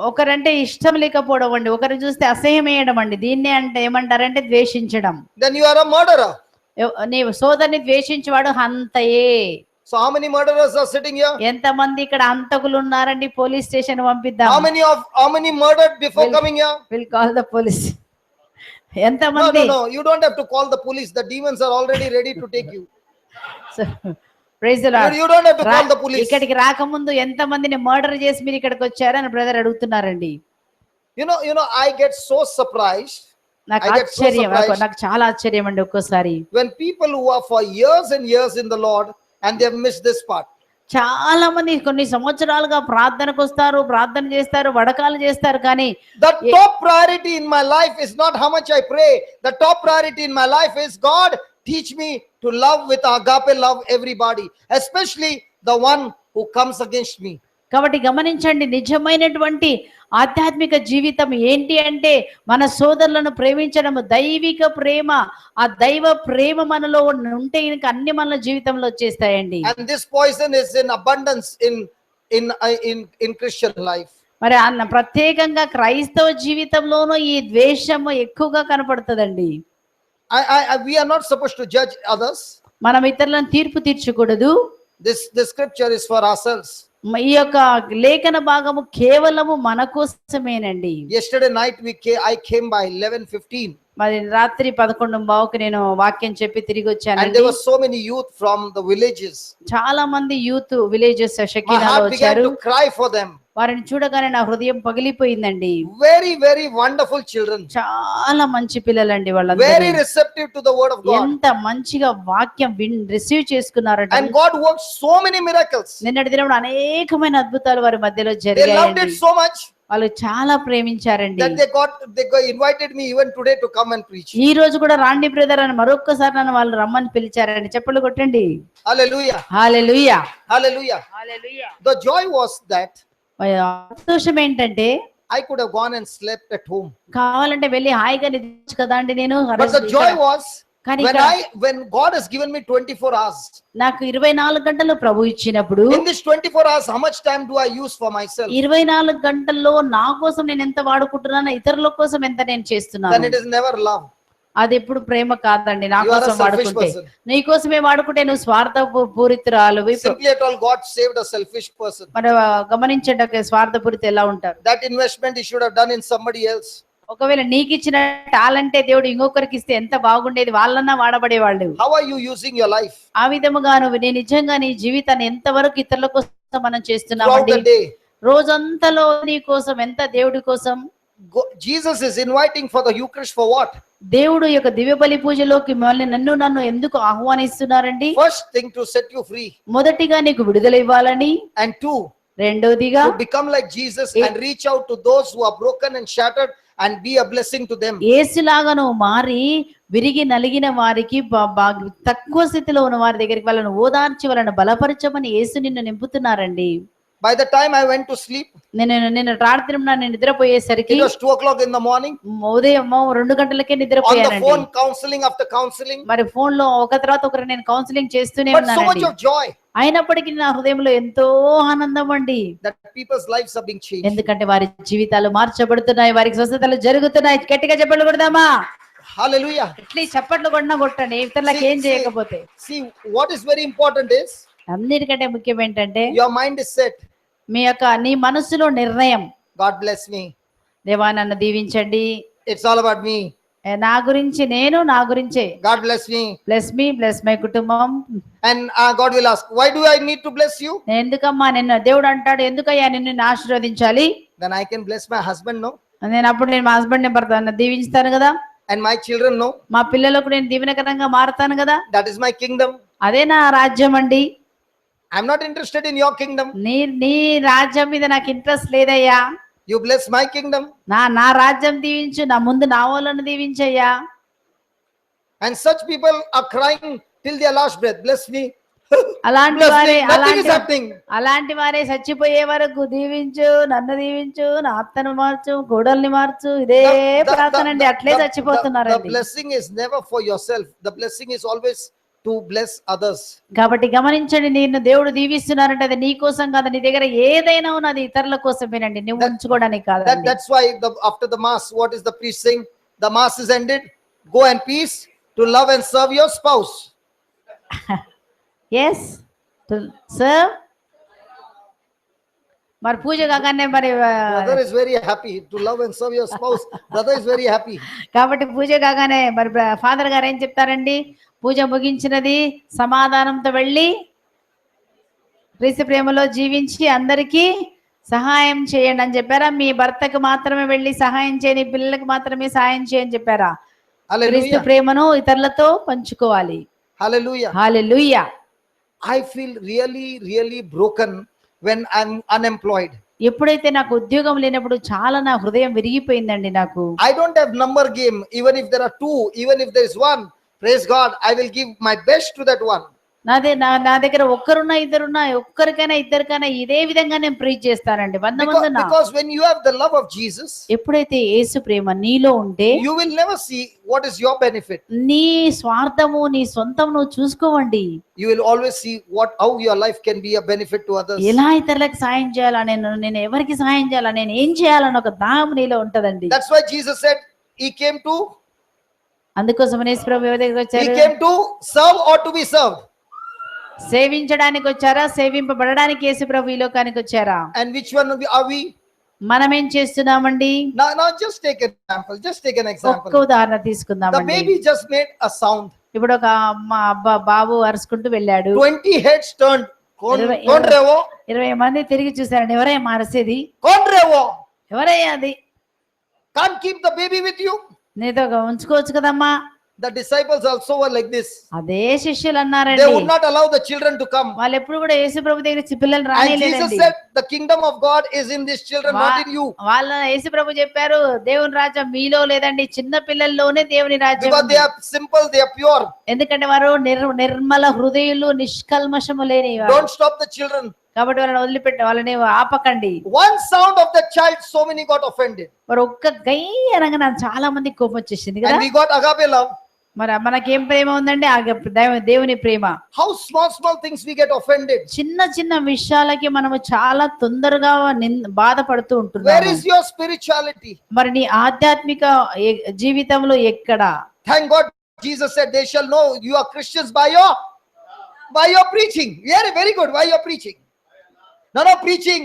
ఒకరంటే ఇష్టం లేకపోవడం అండి, ఒకరిని చూస్తే అసహ్యం వేయడం అండి. దీన్నే అంటే ఏమంటారంటే ద్వేషించడం. Then you are a murderer. నీవు సోదరుని ద్వేషించేవాడు హంతయే. So how many murderers are sitting here? ఎంతమంది ఇక్కడ హంతకులు ఉన్నారండి? పోలీస్ స్టేషన్ పంపిద్దాం. How many murdered before coming here? We'll call the police. No, ఎంతమంది? you don't have to call the police. The demons are already ready to take you. Praise the Lord. You don't have to call the police. ఇక్కడికి రాకముందు ఎంతమందిని murder చేసి మీరు ఇక్కడికి వచ్చారని brother అడుగుతున్నారండి. You know, I get so surprised. నాకు నాకు చాలా ఆశ్చర్యం అండి ఒక్కోసారి. When people who are for years and years in the Lord and they have missed this part. చాలా మంది కొన్ని సంవత్సరాలుగా ప్రార్థనకు వస్తారు, ప్రార్థన చేస్తారు, వడకాలు చేస్తారు, కానీ the top priority in my life is not how much I pray. The top priority in my life is God, teach me to love with agape love everybody, especially the one who comes against me. కాబట్టి గమనించండి, నిజమైనటువంటి ఆధ్యాత్మిక జీవితం ఏంటి అంటే మన సోదరులను ప్రేమించడం, దైవిక ప్రేమ. ఆ దైవ ప్రేమ మనలో ఉంటే ఇంకా అన్ని మన జీవితంలో వచ్చేస్తాయండి. And this poison is in abundance in Christian life. మరి ప్రత్యేకంగా క్రైస్తవ జీవితంలోనూ ఈ ద్వేషము ఎక్కువగా కనపడుతుందండి. We are not supposed to judge others. మనం ఇతరులను తీర్పు తీర్చకూడదు. This scripture is for ourselves. ఈ యొక్క లేఖన భాగము కేవలము మన కోసమేనండి. Yesterday night I came by 11:15. మరి రాత్రి 11:15కి నేను వాక్యం చెప్పి తిరిగి వచ్చాను. And there were so many youth from the villages. చాలా మంది youth villages My షకీనాలో heart began వచ్చారు. to cry for them. వారిని చూడగానే నా హృదయం పగిలిపోయిందండి. Very, very wonderful children. చాలా మంచి పిల్లలండి వాళ్ళందరూ. Very receptive to the word of God. ఎంత మంచిగా వాక్యం రిసీవ్ చేసుకున్నారంటే. And God worked so many miracles. నిన్నటి దినం అనేకమైన అద్భుతాలు వారి మధ్యలో They loved జరిగాయండి. it so much వాళ్ళు చాలా ప్రేమించారండి. that they invited me even today to come and preach. ఈ రోజు కూడా రాండి బ్రదర్ అని మరొక్కసారి నన్ను వాళ్ళు రమ్మని పిలిచారండి. చెప్పలు కొట్టండి. Hallelujah. Hallelujah. Hallelujah. Hallelujah. The joy was that సంతోషం ఏంటంటే I could have gone and slept at home. కావాలంటే వెళ్ళి హాయిగా నిద్రించు కదా అండి నేను. But the joy was కానీ when God has given me 24 hours. నాకు 24 గంటలు ప్రభు ఇచ్చినప్పుడు In this 24 hours, how much time do I use for myself? 24 గంటల్లో నా కోసం నేను ఎంత వాడుకుంటున్నాను, ఇతరుల కోసం ఎంత నేను Then చేస్తున్నాను. it is never love. అది ఎప్పుడు ప్రేమ కాదండి. నా You are a కోసం selfish వాడుకుంటే, person. నీ కోసమే వాడుకుంటే నువ్వు స్వార్థ పూరితురాలు. Simply at all, God saved a selfish person. మరి గమనించండి, స్వార్థపూరిత ఎలా ఉంటారు. That investment He should have done in somebody else. ఒకవేళ నీకు ఇచ్చిన టాలెంటే దేవుడు ఇంకొకరికి ఇస్తే ఎంత బాగుండేది, వాళ్ళన్నా వాడబడేవాళ్ళు. How are you using your life? ఆ విధముగా నువ్వు నీ నిజంగా నీ జీవితాన్ని ఎంతవరకు ఇతరుల కోసం మనం Throughout చేస్తున్నామండి. the day. రోజంతలో నీ కోసం ఎంత, దేవుడి కోసం. Jesus is inviting for the Eucharist for what? దేవుడు యొక్క దివ్య బలి పూజలోకి నన్ను ఎందుకు ఆహ్వానిస్తున్నారండి? First thing, to set you free. మొదటిగా నీకు విడుదల ఇవ్వాలని. And two, రెండోదిగా to become like Jesus and reach out to those who are broken and shattered and be a blessing to them. యేసులాగా నువ్వు మారి విరిగి నలిగిన వారికి, తక్కువ స్థితిలో ఉన్న వారి దగ్గరికి వాళ్ళను ఓదార్చి వాళ్ళను బలపరచమని యేసు నిన్ను నింపుతున్నారండి. By the time I went to sleep, నేను రాత్రి నేను నిద్రపోయేసరికి it was 2 o'clock in the morning. ఉదయం 2 గంటలకే On the నిద్రపోయానండి. phone, counseling after counseling. మరి ఫోన్ లో ఒక తర్వాత ఒకరు నేను కౌన్సిలింగ్ చేస్తూనే But so much ఉన్నానండి. of joy అయినప్పటికీ నా హృదయంలో ఎంతో ఆనందం అండి. that people's lives are being changed. ఎందుకంటే వారి జీవితాలు మార్చబడుతున్నాయి, వారికి స్వస్థతలు జరుగుతున్నాయి. గట్టిగా చెప్పట్లు కొడదామా? Hallelujah. ఇట్లా చప్పట్లు కొట్టండి ఇతరులకు ఏం చేయకపోతే. See, what is very important is అన్నిటికంటే ముఖ్యం ఏంటంటే your mind is set. నీ మనసులో నిర్ణయం. God bless me. దేవా నన్ను దీవించండి. It's all about me. నా గురించి నా గురించే. God bless me. Bless me, bless my కుటుంబం. And God will ask, why do I need to bless you? ఎందుకమ్మా నిన్ను దేవుడు అంటాడు, ఎందుకయ్యా నిన్ను ఆశీర్వదించాలి? Then I can bless my husband, no? అప్పుడు నేను మా హస్బెండ్ భర్త దీవించుతాను కదా. And my children, no? మా పిల్లలకు నేను దీవెనకరంగా మారుతాను కదా. That is my kingdom. అదే నా రాజ్యం అండి. I'm not interested in your kingdom. నీ రాజ్యం మీద నాకు ఇంట్రెస్ట్ లేదయ్యా. You bless my kingdom. నా రాజ్యం దీవించు, నా ముందు నా వాళ్ళను దీవించయ్యా. And such people are crying till their last breath, bless me. అలాంటి happening. అలాంటి వారే చచ్చిపోయే వరకు దీవించు, నన్ను దీవించు, నా అత్తను మార్చు, కోడల్ని మార్చు, ఇదే ప్రార్థన అండి. అట్లే చచ్చిపోతున్నారు. The blessing is never for yourself. The blessing is always to bless others. కాబట్టి గమనించండి, నిన్ను దేవుడు దీవిస్తున్నారంటే అది నీ కోసం కాదు. నీ దగ్గర ఏదైనా ఉన్నది ఇతరుల కోసమేనండి, నువ్వు ఉంచుకోవడానికి కాదు. That's why after the mass, what is the priest saying? The mass is ended. Go in peace to love and serve your spouse. Yes, to serve. మరి పూజ కాగానే మరి brother is very happy to love and serve your spouse. Brother is very happy. కాబట్టి పూజ కాగానే మరి father గారు ఏం చెప్తారండి? పూజ ముగించినది సమాధానంతో వెళ్ళి క్రీస్తు ప్రేమలో జీవించి అందరికీ సహాయం చేయండి అని చెప్పారా? మీ భర్తకు మాత్రమే వెళ్ళి సహాయం చేయని, పిల్లలకు మాత్రమే సహాయం చేయని చెప్పారా? క్రీస్తు ప్రేమను ఇతరులతో పంచుకోవాలి. Hallelujah. Hallelujah. I feel really, really broken when I'm unemployed. ఎప్పుడైతే నాకు ఉద్యోగం లేనప్పుడు చాలా నా హృదయం విరిగిపోయిందండి. నాకు I don't have number game. Even if there are 2, even if there is 1, praise God, I will give my best to that one. నా దగ్గర ఒక్కరున్నా ఇద్దరున్నా, ఒక్కరికైనా ఇద్దరికైనా ఇదే విధంగా నేను ప్రీచ్ చేస్తానండి. Because when you have the love of Jesus, ఎప్పుడైతే యేసు ప్రేమ నీలో ఉంటే you will never see what is your benefit. నీ స్వార్థము, నీ సొంతం నువ్వు చూసుకోవండి. You will always see how your life can be a benefit to others. ఎలా ఇతరులకు సాయం చేయాలా, నేను ఎవరికి సాయం చేయాలా, నేను ఏం చేయాలని ఒక దాహం నీలో ఉంటదండి. That's why Jesus said he came to, అందుకోసం యేసు ప్రభు ఎవరి దగ్గరికి వచ్చారు? he came to serve or to be served. సేవించడానికి వచ్చారా, సేవింపబడడానికి యేసు ప్రభు ఈ లోకానికి వచ్చారా? And which one are we? మనం ఏం చేస్తున్నామండి? Now just take an example. Just take an example. ఒక్క ఉదాహరణ The తీసుకుందామండి. baby just made a sound. ఇప్పుడు ఒక బాబు అరుచుకుంటూ వెళ్ళాడు. 20 heads turned. 20 మంది తిరిగి చూసారండి. ఎవరయ్యా మారసేది? ఎవరయ్యా అది? Can't keep the baby with you. నీతో ఉంచుకోవచ్చు కదమ్మా. The disciples also were like this. అదే శిష్యులు అన్నారండి. They would not allow the children to come. వాళ్ళు ఎప్పుడు కూడా యేసు ప్రభు దగ్గరికి పిల్లలు And రానిలేదండి. Jesus said, the kingdom of God is in these children, not in you. వాళ్ళ యేసు ప్రభు చెప్పారు, దేవుని రాజ్యం మీలో లేదండి, చిన్న పిల్లల్లోనే దేవుని రాజ్యం. Because they are simple, they are pure. ఎందుకంటే వారు నిర్మల హృదయులు, నిష్కల్మషము లేని. Don't stop the children. కాబట్టి వాళ్ళని వాళ్ళని ఆపకండి. One sound of the child, so many got offended. మరి ఒక్క గై అనగా నాకు చాలా మంది కోపం వచ్చేసింది కదా. And we got agape love. మరి మనకేం ప్రేమ ఉందండి? దేవుని ప్రేమ. How small things we get offended. చిన్న విషయాలకి మనము చాలా తొందరగా బాధపడుతూ ఉంటున్నాము. Where is your spirituality? మరి నీ ఆధ్యాత్మిక జీవితంలో ఎక్కడ? Thank God Jesus said they shall know you are Christians by your preaching. Yeah, very good. By your preaching. No, preaching.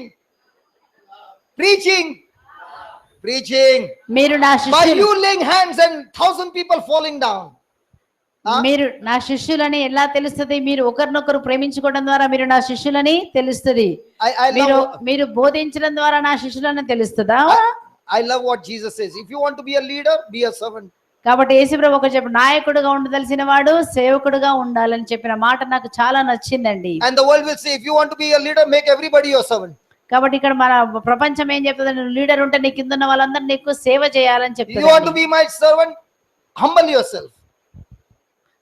మీరు నా By శిష్యులు, you laying hands and 1,000 people falling down. మీరు నా శిష్యులని ఎలా తెలుస్తుంది? మీరు ఒకరినొకరు ప్రేమించుకోవడం ద్వారా మీరు నా శిష్యులని తెలుస్తుంది. మీరు బోధించడం ద్వారా నా శిష్యులని తెలుస్తుందా? I love what Jesus says. If you want to be a leader, be a servant. కాబట్టి యేసుప్రభు ఒక చెప్పు, నాయకుడుగా ఉండదలసిన వాడు సేవకుడుగా ఉండాలని చెప్పిన మాట నాకు చాలా నచ్చిందండి. And the world will say, if you want to be a leader, make everybody your servant. కాబట్టి ఇక్కడ మన ప్రపంచం ఏం చెప్తుంది? నువ్వు లీడర్ ఉంటే నీ కింద ఉన్న వాళ్ళందరూ నీకు సేవ చేయాలని చెప్తుంది. You want to be my servant, humble yourself.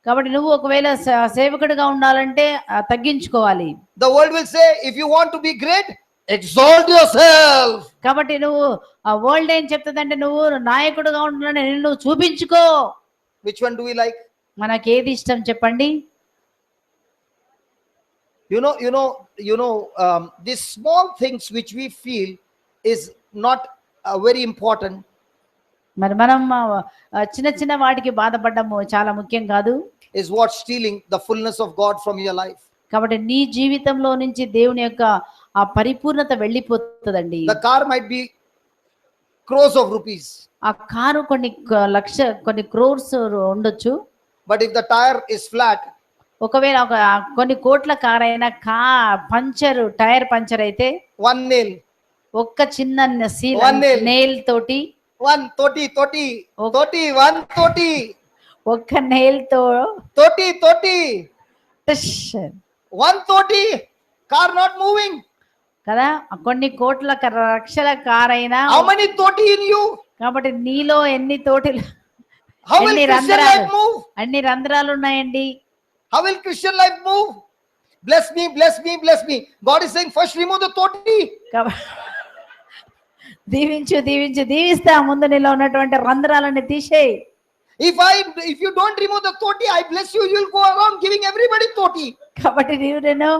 కాబట్టి నువ్వు ఒకవేళ సేవకుడిగా ఉండాలంటే తగ్గించుకోవాలి. The world will say, if you want to be great, exalt yourself. కాబట్టి నువ్వు ఆ వరల్డ్ ఏం చెప్తుందంటే నువ్వు నాయకుడుగా ఉంటున్నా నిన్ను నువ్వు చూపించుకో. Which one do we like? మనకేది ఇష్టం చెప్పండి? These small things which we feel is not very important మరి మనం చిన్న చిన్న వాటికి బాధపడము చాలా ముఖ్యం కాదు. is what stealing the fullness of God from your life. కాబట్టి నీ జీవితంలో నుంచి దేవుని యొక్క ఆ పరిపూర్ణత వెళ్ళిపోతుందండి. The car might be crores of rupees, ఆ కారు కొన్ని క్రోర్స్ ఉండొచ్చు. but if the tire is flat, ఒకవేళ కొన్ని కోట్ల కార్ అయినా టైర్ పంచర్ అయితే one nail, ఒక్క చిన్న నెయిల్ తోటి 130, ఒక్క నెయిల్ తో 30, 130, car not moving. కదా కొన్ని కోట్ల లక్షల కార్ అయినా How many 30 in you? కాబట్టి నీలో ఎన్ని తోటిలు How will Christian life move? అన్ని రంధ్రాలు ఉన్నాయండి. How will Christian life move? Bless me, bless me, bless me. God is saying, first remove the 30. దీవిస్తా, ముందు నీలో ఉన్నటువంటి రంధ్రాలని తీసేయి. If you don't remove the 30, I bless you, you'll go around giving everybody 30. కాబట్టి నేను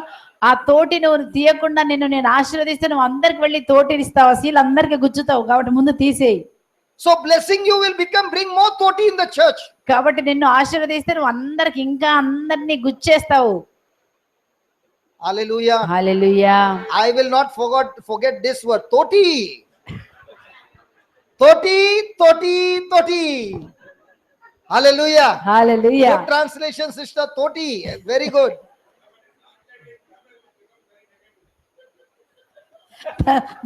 ఆ తోటి నువ్వు తీయకుండా నేను ఆశీర్వదిస్తే నువ్వు అందరికి వెళ్ళి తోటిని ఇస్తావు, అసలు అందరికి గుచ్చుతావు. కాబట్టి ముందు తీసేయి. So blessing you will bring more 30 in the church. కాబట్టి నిన్ను ఆశీర్వదిస్తే నువ్వు అందరికి ఇంకా అందరినీ గుచ్చేస్తావు. Hallelujah. Hallelujah. I will not forget this word 30. 30. Hallelujah. Hallelujah. Good translation, sister. 30. Very good.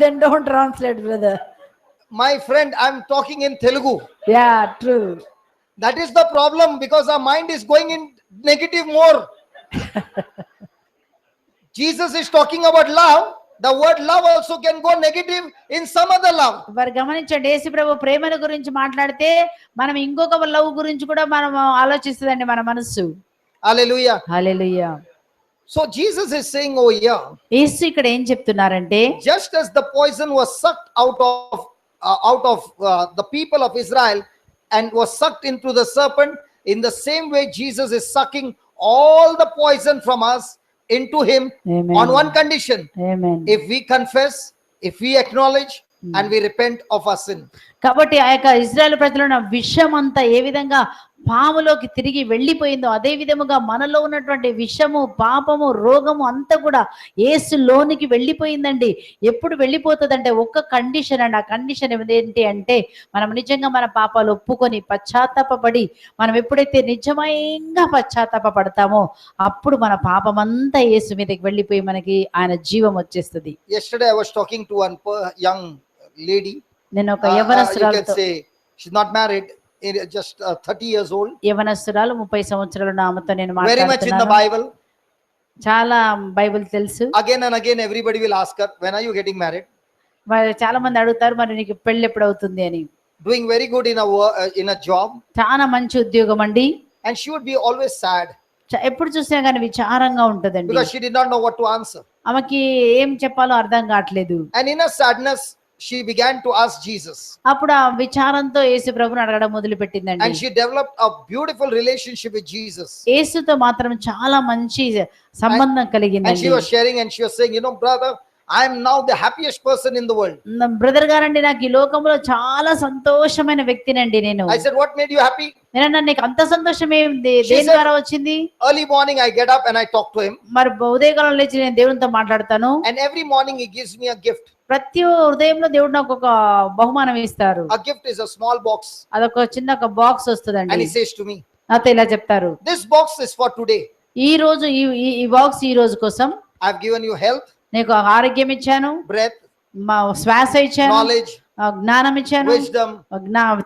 Then don't translate, brother. My friend, I'm talking in Telugu. Yeah, true. That is the problem, because our mind is going in negative more. Jesus is talking about love. The word love also can go negative in some other love. మరి గమనించండి, యేసు ప్రభు ప్రేమను గురించి మాట్లాడితే మనం ఇంకొక love గురించి కూడా మనం ఆలోచిస్తుందండి మన మనస్సు. Hallelujah. Hallelujah. So Jesus is saying over here, యేసు ఇక్కడ ఏం చెప్తున్నారంటే, just as the poison was sucked out of the people of Israel and was sucked into the serpent, in the same way Jesus is sucking all the poison from us into him. Amen. On one condition. Amen. If we confess, if we acknowledge, and we repent of our sin. కాబట్టి ఆ యొక్క ఇశ్రాయేలు ప్రజల విషం అంతా ఏ విధంగా పాములోకి తిరిగి వెళ్ళిపోయిందో అదే విధముగా మనలో ఉన్నటువంటి విషము, పాపము, రోగము అంతా కూడా యేసులోనికి వెళ్ళిపోయిందండి. ఎప్పుడు వెళ్ళిపోతుందంటే ఒక్క కండిషన్ అండి. ఆ కండిషన్ ఏంటి అంటే మనం నిజంగా మన పాపాలు ఒప్పుకొని పశ్చాత్తాపపడి మనం ఎప్పుడైతే నిజంగా పశ్చాత్తాపడతామో అప్పుడు మన పాపం అంతా యేసు మీదకి వెళ్ళిపోయి మనకి ఆయన జీవం వచ్చేస్తుంది. Yesterday I was talking to one young lady. నేను ఒక యవనస్తురాలతో, she's not married, just 30 years old, యవనస్తురాలు 30 సంవత్సరాల ఆమెతో నేను very much in the Bible, చాలా బైబిల్ తెలుసు. again and again everybody will ask her, when are you getting married? మరి చాలా మంది అడుగుతారు, మరి నీకు పెళ్లి ఎప్పుడు అవుతుంది అని. Doing very good in a job, చాలా మంచి ఉద్యోగం అండి. and she would be always sad, ఎప్పుడు చూసినా కానీ విచారంగా ఉంటదండి, because she did not know what to answer. ఆమెకి ఏం చెప్పాలో అర్థం కావట్లేదు. And in her sadness she began to ask Jesus, అప్పుడు ఆ విచారంతో యేసు ప్రభువుని అడగడం మొదలు పెట్టిందండి. and she developed a beautiful relationship with Jesus. యేసుతో మాత్రం చాలా మంచి సంబంధం కలిగిందండి. And she was sharing and she was saying, brother, I am now the happiest person in the world. Brother గారండి, నాకు ఈ లోకంలో చాలా సంతోషమైన వ్యక్తినండి నేను. I said, what made you happy? నేను నీకు అంత సంతోషం ఏంది, దేని ద్వారా వచ్చింది? Early morning I get up and I talk to him. మరి ఉదయకాలం లేచి నేను దేవునితో మాట్లాడతాను. And every morning he gives me a gift. ప్రతి ఉదయంలో దేవుడు నాకు ఒక బహుమానం ఇస్తారు. A gift is a small box. అదొక చిన్న ఒక బాక్స్ వస్తుందండి. And he says to me, నాతో ఇలా చెప్తారు, this box is for today. ఈ రోజు ఈ బాక్స్ ఈ రోజు కోసం. I've given you health, నీకు ఆరోగ్యం ఇచ్చాను, breath, శ్వాస ఇచ్చాను, knowledge, జ్ఞానం ఇచ్చాను, wisdom,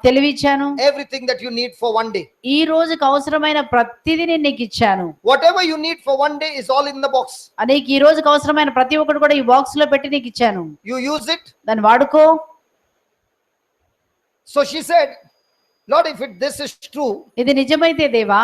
తెలివి ఇచ్చాను. everything that you need for one day. ఈ రోజుకి అవసరమైన ప్రతిదీ నేను నీకు ఇచ్చాను. Whatever you need for one day is all in the box. నీకు ఈ రోజుకి అవసరమైన ప్రతి ఒక్కటి కూడా ఈ బాక్స్ లో పెట్టి నీకు ఇచ్చాను. You use it. దాన్ని వాడుకో. So she said, Lord, if this is true, ఇది నిజమైతే దేవా,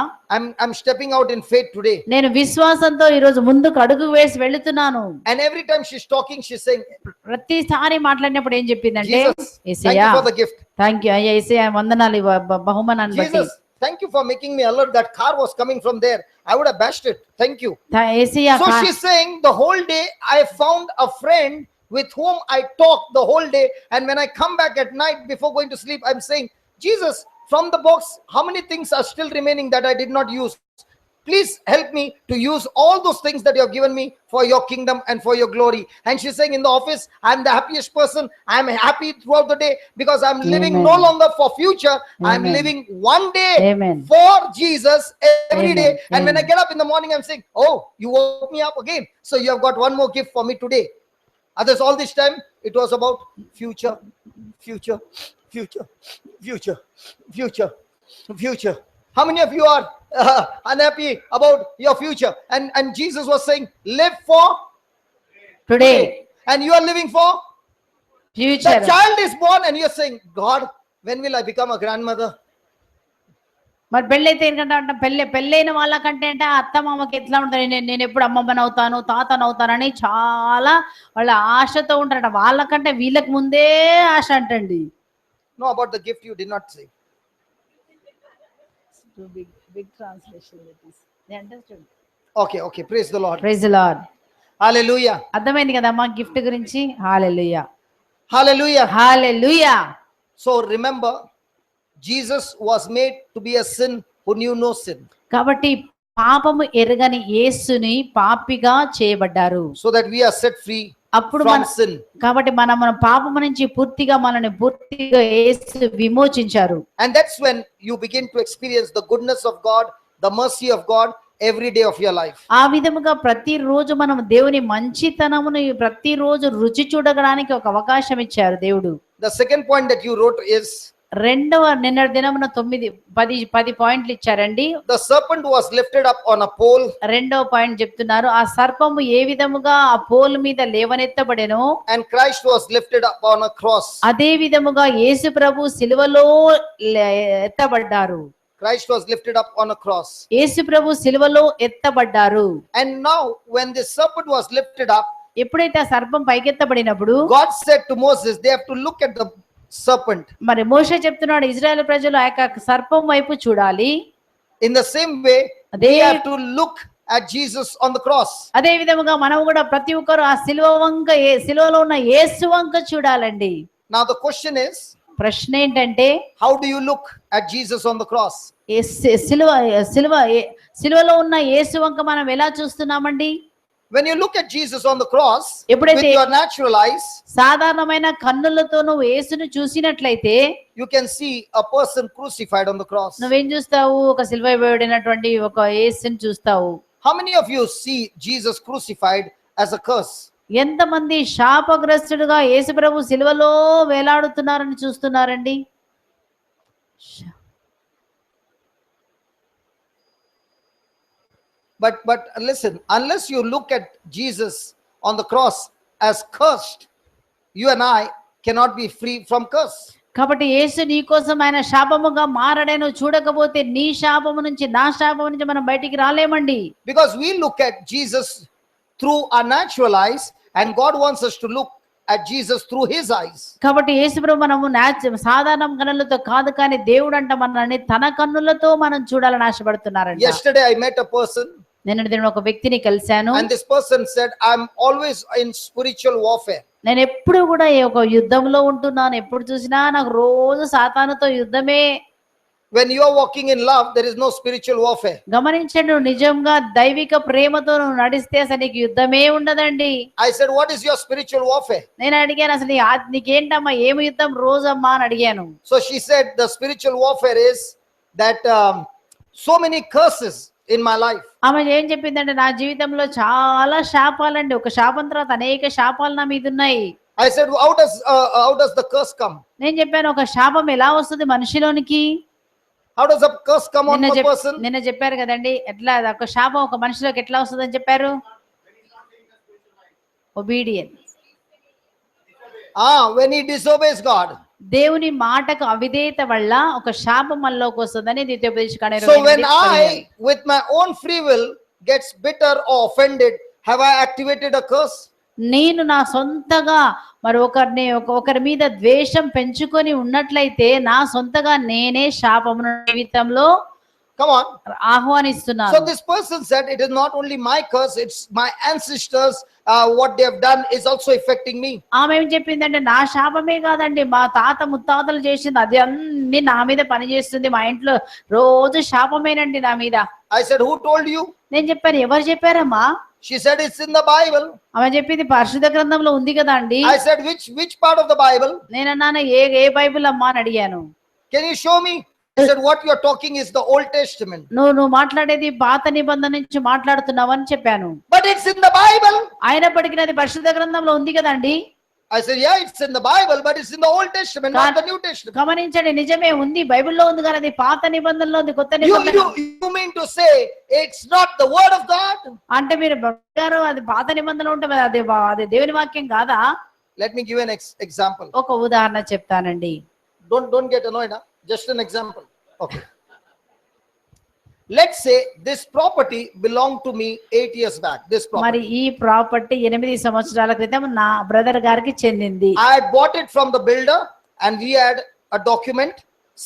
I'm stepping out in faith today. నేను విశ్వాసంతో ఈ రోజు ముందుకు అడుగు వేసి వెళుతున్నాను. And every time she's talking, she's saying, ప్రతిసారి మాట్లాడినప్పుడు ఏం చెప్పిందంటే, Jesus, thank Yesayya you for the gift. Thank you అయ్యా, యేసయ్యా వందనాలు ఈ బహుమానాన్ని బట్టి. Jesus, thank you for making me alert. That car was coming from there. I would have bashed it. Thank you. Yesayya So she's saying, the whole day I found a friend with whom I talked the whole day. And when I come back at night before going to sleep, I'm saying, Jesus, from the box, how many things are still remaining that I did not use? Please help me to use all those things that you have given me for your kingdom and for your glory. And she's saying, in the office, I'm the happiest person. I'm happy throughout the day because I'm living Amen. no longer for future. I'm Amen. living one day Amen. for Jesus every Amen. day. And when I Amen. get up in the morning, I'm saying, oh, you woke me up again. So you have got one more gift for me today. Others, all this time, it was about future, future, future, future, future, future. How many of you are unhappy about your future? And Jesus was saying, live for today and you are living for. The future. child is born and you're saying, God, when will I become a grandmother? మరి పెళ్ళైతే ఏంటంటే అంటే పెళ్ళైన వాళ్ళకంటే అంటే అత్త మామకి ఎట్లా ఉంటుంది, నేను ఎప్పుడు అమ్మమ్మని అవుతాను, తాతను అవుతానని చాలా వాళ్ళ ఆశతో ఉంటారట. వాళ్ళకంటే వీళ్ళకి ముందే ఆశ అంటండి. No, about the gift you did not say. Big translation. Okay, praise the Lord. Praise the Lord. Hallelujah. అర్థమైంది కదమ్మా గిఫ్ట్ గురించి. హల్లెలూయా, Hallelujah. Hallelujah. So remember, Jesus was made to be a sin who knew no sin, కాబట్టి పాపము ఎరగని యేసుని పాపిగా చేయబడ్డారు. so that we are set free అప్పుడు from మన sin. కాబట్టి మన పాపము నుంచి మనల్ని పూర్తిగా యేసు విమోచించారు. And that's when you begin to experience the goodness of God, the mercy of God every day of your life. ఆ విధముగా ప్రతిరోజు మనం దేవుని మంచితనమును ప్రతిరోజు రుచి చూడడానికి ఒక అవకాశం ఇచ్చారు దేవుడు. The second point that you wrote is, నిన్నటి దినమున 10 పాయింట్లు ఇచ్చారండి. the serpent was lifted up on a pole. రెండవ పాయింట్ చెప్తున్నారు, ఆ సర్పము ఏ విధముగా ఆ పోల్ మీద లేవనెత్తబడెను, And Christ was lifted up on a cross. అదే విధముగా యేసు ప్రభు సిలువలో ఎత్తబడ్డారు. Christ was lifted up on a cross. యేసు ప్రభు సిలువలో ఎత్తబడ్డారు. And now when the serpent was lifted up, ఎప్పుడైతే ఆ సర్పం పైకెత్తబడినప్పుడు God said to Moses, they have to look at the serpent. మరి మోషే చెప్తున్నాడు, Israel ప్రజలు ఆ యొక్క సర్పం వైపు చూడాలి. In the same way, అదే we have to look at Jesus on the cross. అదే విధముగా మనం కూడా ప్రతి ఒక్కరు ఆ సిలువలో ఉన్న యేసు వంక చూడాలండి. Now the question is, ప్రశ్న ఏంటంటే, how do you look at Jesus on the cross? సిలువలో ఉన్న యేసు వంక మనం ఎలా చూస్తున్నామండి? When you look at Jesus on the cross with ఎప్పుడైతే your natural eyes, సాధారణమైన కన్నులతో నువ్వు యేసును చూసినట్లయితే you can see a person crucified on the cross. నువ్వేం చూస్తావు? ఒక సిలువ వేయబడినటువంటి ఒక యేసుని చూస్తావు. How many of you see Jesus crucified as a curse? ఎంతమంది శాపగ్రస్తుడుగా యేసు ప్రభు సిలువలో వేలాడుతున్నారని చూస్తున్నారండి? But listen, unless you look at Jesus on the cross as cursed, you and I cannot be free from curse. కాబట్టి యేసు నీ కోసం ఆయన శాపముగా మారడేను చూడకపోతే నీ శాపము నుంచి నా శాపము నుంచి మనం బయటికి రాలేమండి. Because we look at Jesus through our natural eyes and God wants us to look at Jesus through his eyes. కాబట్టి యేసుప్రభు మనము సాధారణ కన్నులతో కాదు, కానీ దేవుడు అంట మనల్ని తన కన్నులతో మనం చూడాలని ఆశపడుతున్నారంట. Yesterday I met a person నేను ఒక వ్యక్తిని కలిశాను. and this person said, I'm always in spiritual warfare. నేను ఎప్పుడు కూడా ఒక యుద్ధంలో ఉంటున్నాను, ఎప్పుడు చూసినా నాకు రోజు సాతానుతో యుద్ధమే. When you are walking in love, there is no spiritual warfare. గమనించండి, నువ్వు నిజంగా దైవిక ప్రేమతో నువ్వు నడిస్తే అసలు నీకు యుద్ధమే ఉండదండి. I said, what is your spiritual warfare? నేను అడిగాను, అసలు నీకేంటమ్మా, ఏమి యుద్ధం రోజమ్మా అని అడిగాను. So she said, the spiritual warfare is that so many curses in my life. ఆమె ఏం చెప్పిందంటే, నా జీవితంలో చాలా శాపాలండి, ఒక శాపం తర్వాత అనేక శాపాలు నా మీద ఉన్నాయి. I said, how does the curse come? నేను చెప్పాను, ఒక శాపం ఎలా వస్తుంది మనిషిలోనికి? How does a curse come on a person? నిన్న చెప్పారు కదండి, ఎట్లా ఒక శాపం ఒక మనిషిలోకి ఎట్లా వస్తుంది అని చెప్పారు. Obedience. When he disobeys God. దేవుని మాటకు అవిధేయత వల్ల ఒక శాపం మనలోకి వస్తుందని ద్వితీయోపదేశకాండం So 28 when 15. I, with my own free will, gets bitter or offended, have I activated a curse? నేను నా సొంతగా మరి ఒకరి మీద ద్వేషం పెంచుకొని ఉన్నట్లయితే నా సొంతగా నేనే శాపమును జీవితంలో Come on. ఆహ్వానిస్తున్నాను. So this person said, it is not only my curse, it's my ancestors, what they have done is also affecting me. ఆమె ఏం చెప్పిందంటే నా శాపమే కాదండి, మా తాత ముత్తాతలు చేసింది అది అన్ని నా మీద పనిచేస్తుంది, మా ఇంట్లో రోజు శాపమేనండి నా మీద. I said, who told you? నేను చెప్పాను, ఎవరు చెప్పారమ్మా? She said, it's in the Bible. ఆమె చెప్పింది పరిశుద్ధ గ్రంథంలో ఉంది కదా అండి. I said, which part of the Bible? నేనన్నాను ఏ బైబిల్ అమ్మా అని అడిగాను. Can you show me? I said, what you're talking is the Old Testament. నువ్వు మాట్లాడేది పాత నిబంధన నుంచి మాట్లాడుతున్నావు అని చెప్పాను. But it's in the Bible. అయినప్పటికీ అది పరిశుద్ధ గ్రంథంలో ఉంది కదండి. I said, yeah, it's in the Bible, but it's in the Old Testament, not the New Testament. గమనించండి, నిజమే ఉంది, బైబిల్లో ఉంది కానీ అది పాత నిబంధనలో ఉంది, కొత్త నిబంధన. You mean to say it's not the word of God? అంటే మీరు గారు అది పాత నిబంధనలో ఉంటే అది దేవుని వాక్యం కాదా? Let me give you an example. ఒక ఉదాహరణ చెప్తానండి. Don't get annoyed, huh? Just an example. Okay. Let's say this property belonged to me 8 years back. This మరి property. ఈ ప్రాపర్టీ 8 సంవత్సరాల క్రితం నా బ్రదర్ గారికి చెందింది. I had bought it from the builder and we had a document,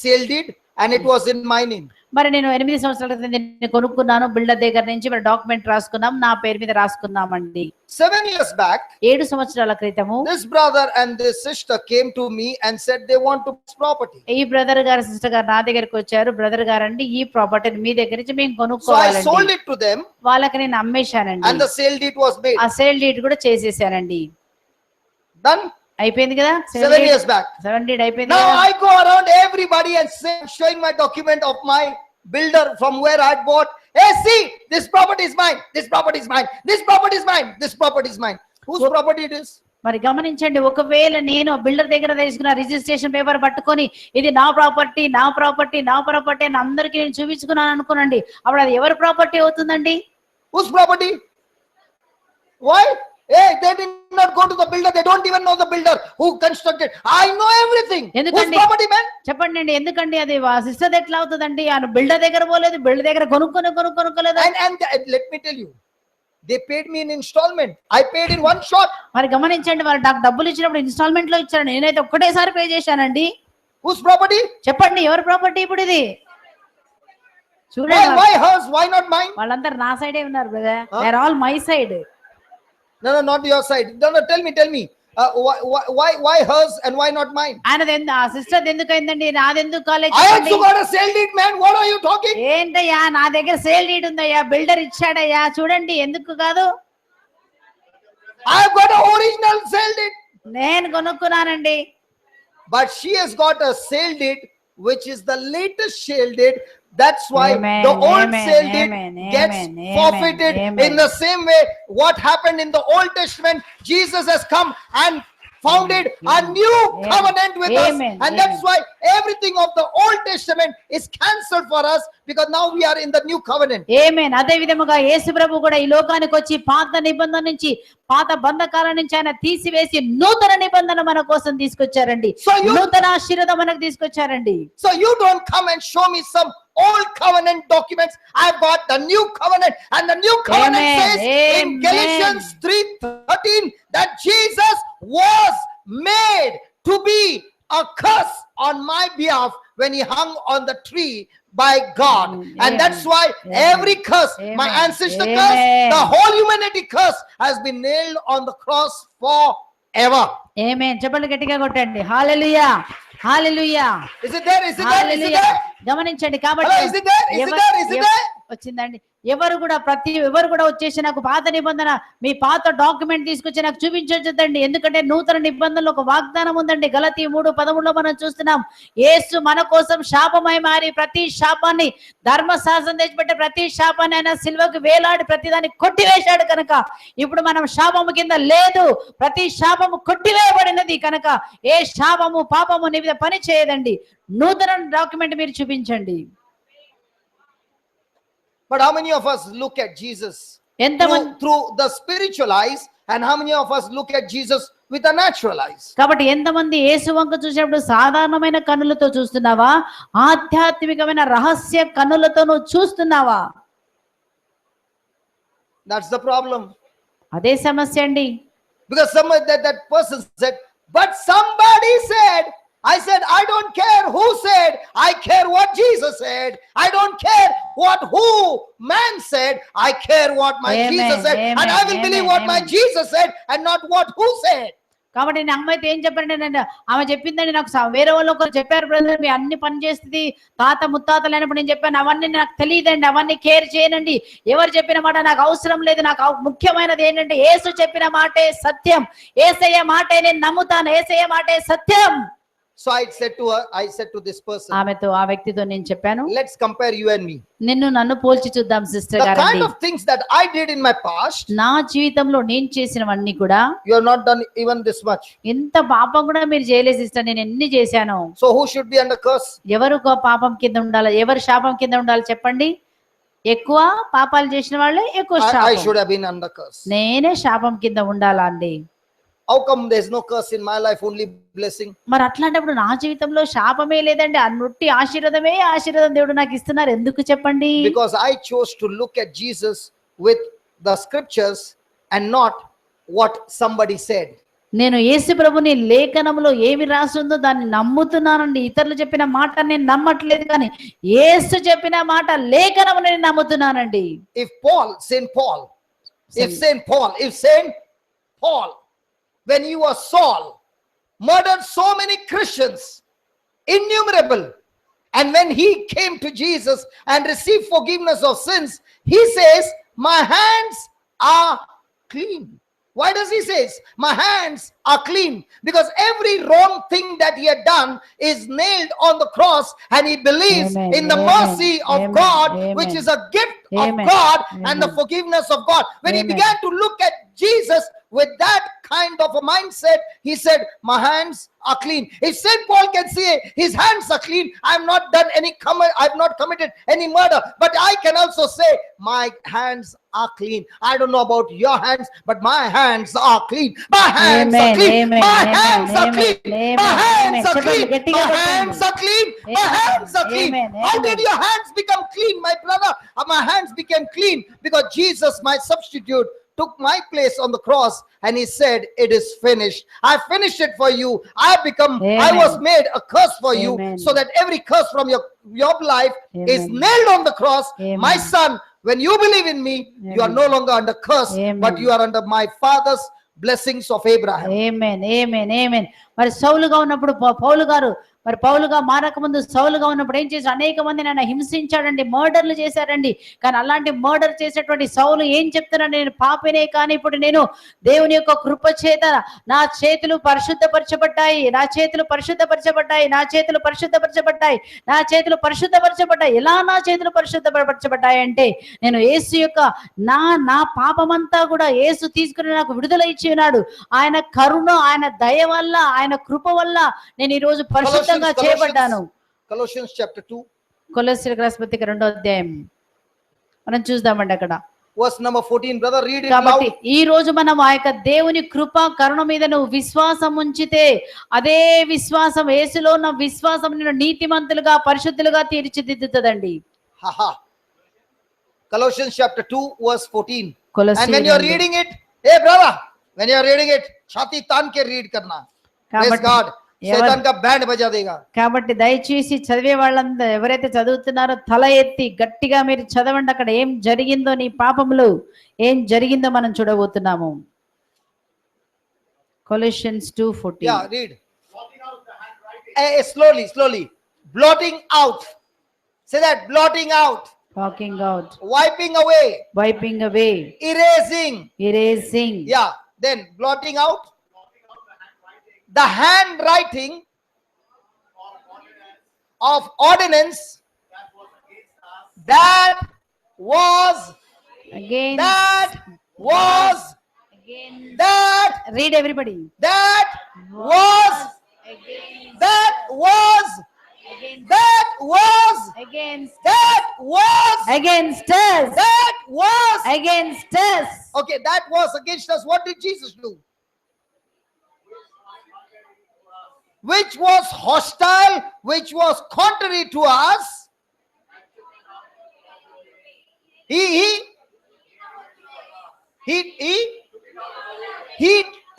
sale deed, and it was in my name. మరి నేను 8 సంవత్సరాల క్రితం దీన్ని కొనుక్కున్నాను, బిల్డర్ దగ్గర నుంచి మరి డాక్యుమెంట్ రాసుకున్నాం, నా పేరు మీద రాసుకున్నామండి. 7 years back, 7 సంవత్సరాల క్రితము this brother and this sister came to me and said they want to buy this property. ఈ బ్రదర్ గారు సిస్టర్ గారు నా దగ్గరికి వచ్చారు. బ్రదర్ గారు అండి, ఈ ప్రాపర్టీని మీ దగ్గర నుంచి మేము So I కొనుక్కోవాలండి. sold it to them వాళ్ళకి నేను అమ్మేశానండి. and the sale deed was made. ఆ సేల్ డీడ్ కూడా చేసేసానండి. Done? అయిపోయింది కదా. 7 years back. 7 డీడ్ అయిపోయింది Now కదా. I go around everybody and say, showing my document of my builder from where I bought. Hey, see, this property is mine. This property is mine. This property is mine. This property is mine. Whose property it is? మరి గమనించండి, ఒకవేళ నేను builder దగ్గర తీసుకున్న registration paper పట్టుకొని ఇది నా property నా ప్రాపర్టీ నా ప్రాపర్టీ అని అందరికీ నేను చూపించుకున్నాను అనుకోనండి, అప్పుడు అది ఎవరి ప్రాపర్టీ అవుతుందండి? Whose property? Why? Hey, they did not go to the builder. They don't even know the builder who constructed. I know everything. Whose ఎందుకండి? property, man? చెప్పండి అండి, ఎందుకండి అది సిస్టర్ ఎట్లా అవుతుందండి? ఆయన బిల్డర్ దగ్గర పోలేదు, బిల్డర్ దగ్గర కొనుక్కోలేదు. And let me tell you, they paid me in installment. I paid in one shot. మరి గమనించండి, వాళ్ళు నాకు డబ్బులు ఇచ్చినప్పుడు ఇన్స్టాల్మెంట్ లో ఇచ్చారు, నేనైతే ఒక్కటేసారి పే చేశానండి. Whose property? చెప్పండి ఎవరి ప్రాపర్టీ ఇప్పుడు ఇది? చూడండి, Why hers? Why not mine? వాళ్ళందరూ నా సైడే ఉన్నారు brother. They are all my side. No, not your side. No, tell me. Why hers and why not mine? ఆయనది ఆ సిస్టర్ ఎందుకు అయిందండి, నాది ఎందుకు కాలేదు? I also got a sale deed, man. What are you talking? ఏంటయ్యా, నా దగ్గర సేల్ డీడ్ ఉందయ్యా, బిల్డర్ ఇచ్చాడయ్యా, చూడండి ఎందుకు కాదు? I've got an original sale deed. నేను కొనుక్కున్నానండి. But she has got a sale deed which is the latest sale deed. That's why Amen, the old amen, sale deed amen, gets amen, forfeited. amen. In the same way, what happened in the Old Testament, Jesus has come and founded a new covenant with us, Amen, and that's why everything of the Old Testament is cancelled for us, because now we are in the new covenant. ఆమేన్. అదే విధముగా యేసు ప్రభు కూడా ఈ లోకానికి వచ్చి పాత నిబంధన నుంచి, పాత బంధకాల నుంచి ఆయన తీసివేసి నూతన నిబంధన మన కోసం తీసుకొచ్చారండి. నూతన ఆశీర్వాదం మనకు తీసుకొచ్చారండి. So you don't come and show me some old covenant documents. I've got the new covenant, and the new covenant Amen, says in amen. Galatians 3:13 that Jesus was made to be a curse on my behalf when he hung on the tree by God. And that's why every curse, my ancestor curse, the whole humanity curse, has been nailed on the cross forever. ఆమేన్. చెప్పండి గట్టిగా కొట్టండి. హల్లెలూయా, హల్లెలూయా, Is it there? Is it there? Is it hallelujah. there? గమనించండి, కాబట్టి Hello, is it there? Is it there? Is it there? వచ్చిందండి. ఎవరు కూడా వచ్చేసి నాకు పాత నిబంధన, మీ పాత డాక్యుమెంట్ తీసుకొచ్చి నాకు చూపించొద్దండి, ఎందుకంటే నూతన నిబంధనలో ఒక వాగ్దానం ఉందండి. గలతీ 3:13లో మనం చూస్తున్నాం, యేసు మన కోసం శాపమై మారి ప్రతి శాపాన్ని, ధర్మశాస్త్రం తెచ్చిపెట్టే ప్రతి శాపాన్ని ఆయన సిలువకు వేలాడి ప్రతిదాన్ని కొట్టివేశాడు కనుక ఇప్పుడు మనం శాపము కింద లేదు, ప్రతి శాపము కొట్టివేయబడినది కనుక ఏ శాపము పాపము నీ మీద పని చేయదండి. నూతన డాక్యుమెంట్ మీరు చూపించండి. But how many of us look at Jesus ఎంతమంది through the spiritual eyes, and how many of us look at Jesus with a natural eyes? కాబట్టి ఎంతమంది యేసు వంక చూసినప్పుడు సాధారణమైన కన్నులతో చూస్తున్నావా, ఆధ్యాత్మికమైన రహస్య కన్నులతో నువ్వు చూస్తున్నావా? That's the problem. అదే సమస్య అండి. Because that person said, but somebody said, I said, I don't care who said, I care what Jesus said. I don't care who man said, I care what my Amen, Jesus said. And amen, I will believe amen, what my amen. Jesus said and not what who said. కాబట్టి నేను అమ్మాయితో ఏం చెప్పండి, ఆమె చెప్పిందండి నాకు వేరే వాళ్ళు ఒకరు చెప్పారు బ్రదర్, మీ అన్ని పని చేస్తుంది తాత ముత్తాత లేనప్పుడు నేను చెప్పాను, అవన్నీ నాకు తెలియదండి, అవన్నీ కేర్ చేయనండి, ఎవరు చెప్పిన మాట నాకు అవసరం లేదు, నాకు ముఖ్యమైనది ఏంటంటే యేసు చెప్పిన మాటే సత్యం, యేసయ్య మాటే నేను నమ్ముతాను, యేసయ్య మాటే సత్యం. So I said to this person, ఆమెతో ఆ వ్యక్తితో నేను చెప్పాను, let's compare you and me. నన్ను పోల్చి చూద్దాం సిస్టర్ The kind గారు. of things that I did in my past, నా జీవితంలో నేను చేసినవన్నీ కూడా you have not done even this much. ఎంత పాపం కూడా మీరు చేయలేదు సిస్టర్, నేను ఎన్ని చేశాను. So who should be under curse? ఎవరు పాపం కింద ఉండాలి, ఎవరు శాపం కింద ఉండాలి చెప్పండి? ఎక్కువ పాపాలు చేసిన వాళ్ళే ఎక్కువ I శాపం. should have been under curse. నేనే శాపం కింద ఉండాలా అండి? How come there's no curse in my life, only blessing? మరి అట్లాంటప్పుడు నా జీవితంలో శాపమే లేదండి, అన్నుట్టి ఆశీర్వాదం దేవుడు నాకు ఇస్తున్నారు, ఎందుకు చెప్పండి? Because I chose to look at Jesus with the scriptures and not what somebody said. నేను యేసు ప్రభుని లేఖనంలో ఏమి రాసిందో దాన్ని నమ్ముతున్నానండి, ఇతరులు చెప్పిన మాట నేను నమ్మట్లేదు, కానీ యేసు చెప్పిన మాట లేఖనము నేను నమ్ముతున్నానండి. If Saint Paul, when he was Saul, murdered so many Christians, innumerable, and when he came to Jesus and received forgiveness of sins, he says, my hands are clean. Why does he say my hands are clean? Because every wrong thing that he had done is nailed on the cross, and he believes Amen, in the amen, mercy of amen, God, amen. which is a gift Amen, of God and the amen. forgiveness of God. When Amen. he began to look at Jesus with that kind of a mindset, he said, my hands are clean. If Saint Paul can say his hands are clean, I've not committed any murder, but I can also say my hands are clean. I don't know about your hands, but my hands are clean. My hands are Amen, clean. amen, My amen, hands are amen, clean. amen, My hands amen. are clean. చెప్పండి, గట్టిగా My చెప్పండి. hands are clean. My Amen, hands are clean. amen, How amen. did your hands become clean, my brother? My hands became clean because Jesus, my substitute, took my place on the cross and he said, it is finished. I finished it for you. I Amen. was made a curse for you, Amen. so that every curse from your life is Amen. nailed on the cross. Amen. My son, when you believe in me, you are Amen. no longer under curse, Amen. but you are under my father's blessings of Abraham. ఆమేన్. మరి సౌలుగా ఉన్నప్పుడు పౌలు గారు, మరి పౌలుగా మారక ముందు సౌలుగా ఉన్నప్పుడు ఏం చేసి అనేక మందిని ఆయన హింసించాడండి, మర్డర్లు చేశారండి. కానీ అలాంటి మర్డర్ చేసేటువంటి సౌలు ఏం చెప్తున్నాడు, నేను పాపినే, కానీ ఇప్పుడు నేను దేవుని యొక్క కృప చేత నా చేతులు పరిశుద్ధపరచబడ్డాయి, నా చేతులు పరిశుద్ధపరచబడ్డాయి, నా చేతులు పరిశుద్ధపరచబడ్డాయి, నా చేతులు పరిశుద్ధపరచబడ్డాయి. ఎలా నా చేతులు పరిశుద్ధపరచబడ్డాయి అంటే, నేను యేసు యొక్క నా పాపమంతా కూడా యేసు తీసుకుని నాకు విడుదల ఇచ్చి ఉన్నాడు. ఆయన కరుణ, ఆయన దయ వల్ల, ఆయన కృప వల్ల నేను ఈ రోజు పరిశుద్ధంగా చేయబడ్డాను. Colossians chapter 2, కొలొస్సీయులకు రాసిన పత్రిక 2వ అధ్యాయం మనం చూద్దామండి. అక్కడ verse number 14. Brother, read it కాబట్టి loud. ఈ రోజు మనం ఆ యొక్క దేవుని కృప కరుణ మీద నువ్వు విశ్వాసం ఉంచితే, అదే విశ్వాసం, యేసులో ఉన్న విశ్వాసం నిన్ను నీతిమంతులుగా పరిశుద్ధులుగా తీర్చిదిద్దుతుందండి. Colossians chapter 2, verse 14. కొలొస్సీయులు And when you are reading it, hey brother, when you are reading it, छाती तान के read करना. Praise కాబట్టి God. शैतान का बैंड बजा देगा. కాబట్టి దయచేసి చదివే వాళ్ళందరూ ఎవరైతే చదువుతున్నారో తల ఎత్తి గట్టిగా మీరు చదవండి. అక్కడ ఏం జరిగిందో, నీ పాపములు ఏం జరిగిందో మనం చూడబోతున్నాము. Colossians 2:14. Yeah, read. Slowly. Blotting out. Say that, blotting out. Walking out, Wiping away. wiping away, Erasing. erasing. Yeah, then blotting out. The handwriting of ordinance that was Again, read everybody. that was Against, that was against, that was against, that was against us, that was against us. okay, that was against us. What did Jesus do? which was hostile, which was contrary to us, he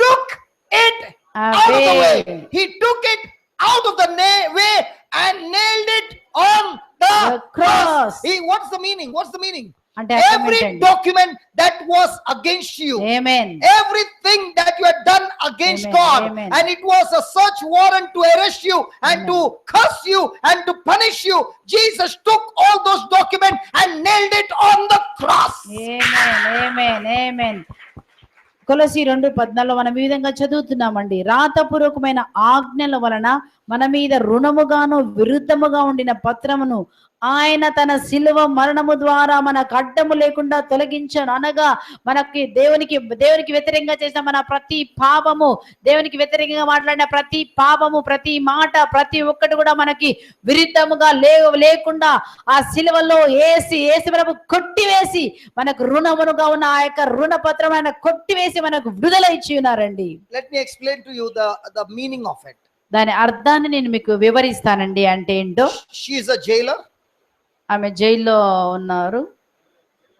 took it out of the way. He took it out of the way and nailed it on the cross. What's the meaning? What's the meaning? Every document that was against you, Amen. everything that you had done against Amen. God, Amen. and it was a search warrant to arrest you and to curse you and to punish you. Jesus took all those documents and nailed it on the cross. Amen. Amen. Amen. కొలసి 2:14 మనం ఈ విధంగా చదువుతున్నామండి. రాతపూర్వకమైన ఆజ్ఞల వలన మన మీద రుణముగాను విరుద్ధముగా ఉండిన పత్రమును ఆయన తన శిలువ మరణము ద్వారా మనకు అడ్డము లేకుండా తొలగించను. అనగా మనకి దేవునికి వ్యతిరేకంగా చేసిన మన ప్రతి పాపము, దేవునికి వ్యతిరేకంగా మాట్లాడిన ప్రతి పాపము, ప్రతి మాట, ప్రతి ఒక్కటి కూడా మనకి విరుద్ధముగా లేకుండా ఆ శిలువలో యేసు ప్రభు కొట్టివేసి మనకు రుణముగా ఉన్న ఆ యొక్క రుణ పత్రం ఆయన కొట్టివేసి మనకు విడుదల ఇచ్చి ఉన్నారండి. Let me explain to you the meaning of it. దాని అర్థాన్ని నేను మీకు వివరిస్తానండి. అంటే ఏంటో, she is a jailer. ఆమె జైల్లో ఉన్నారు.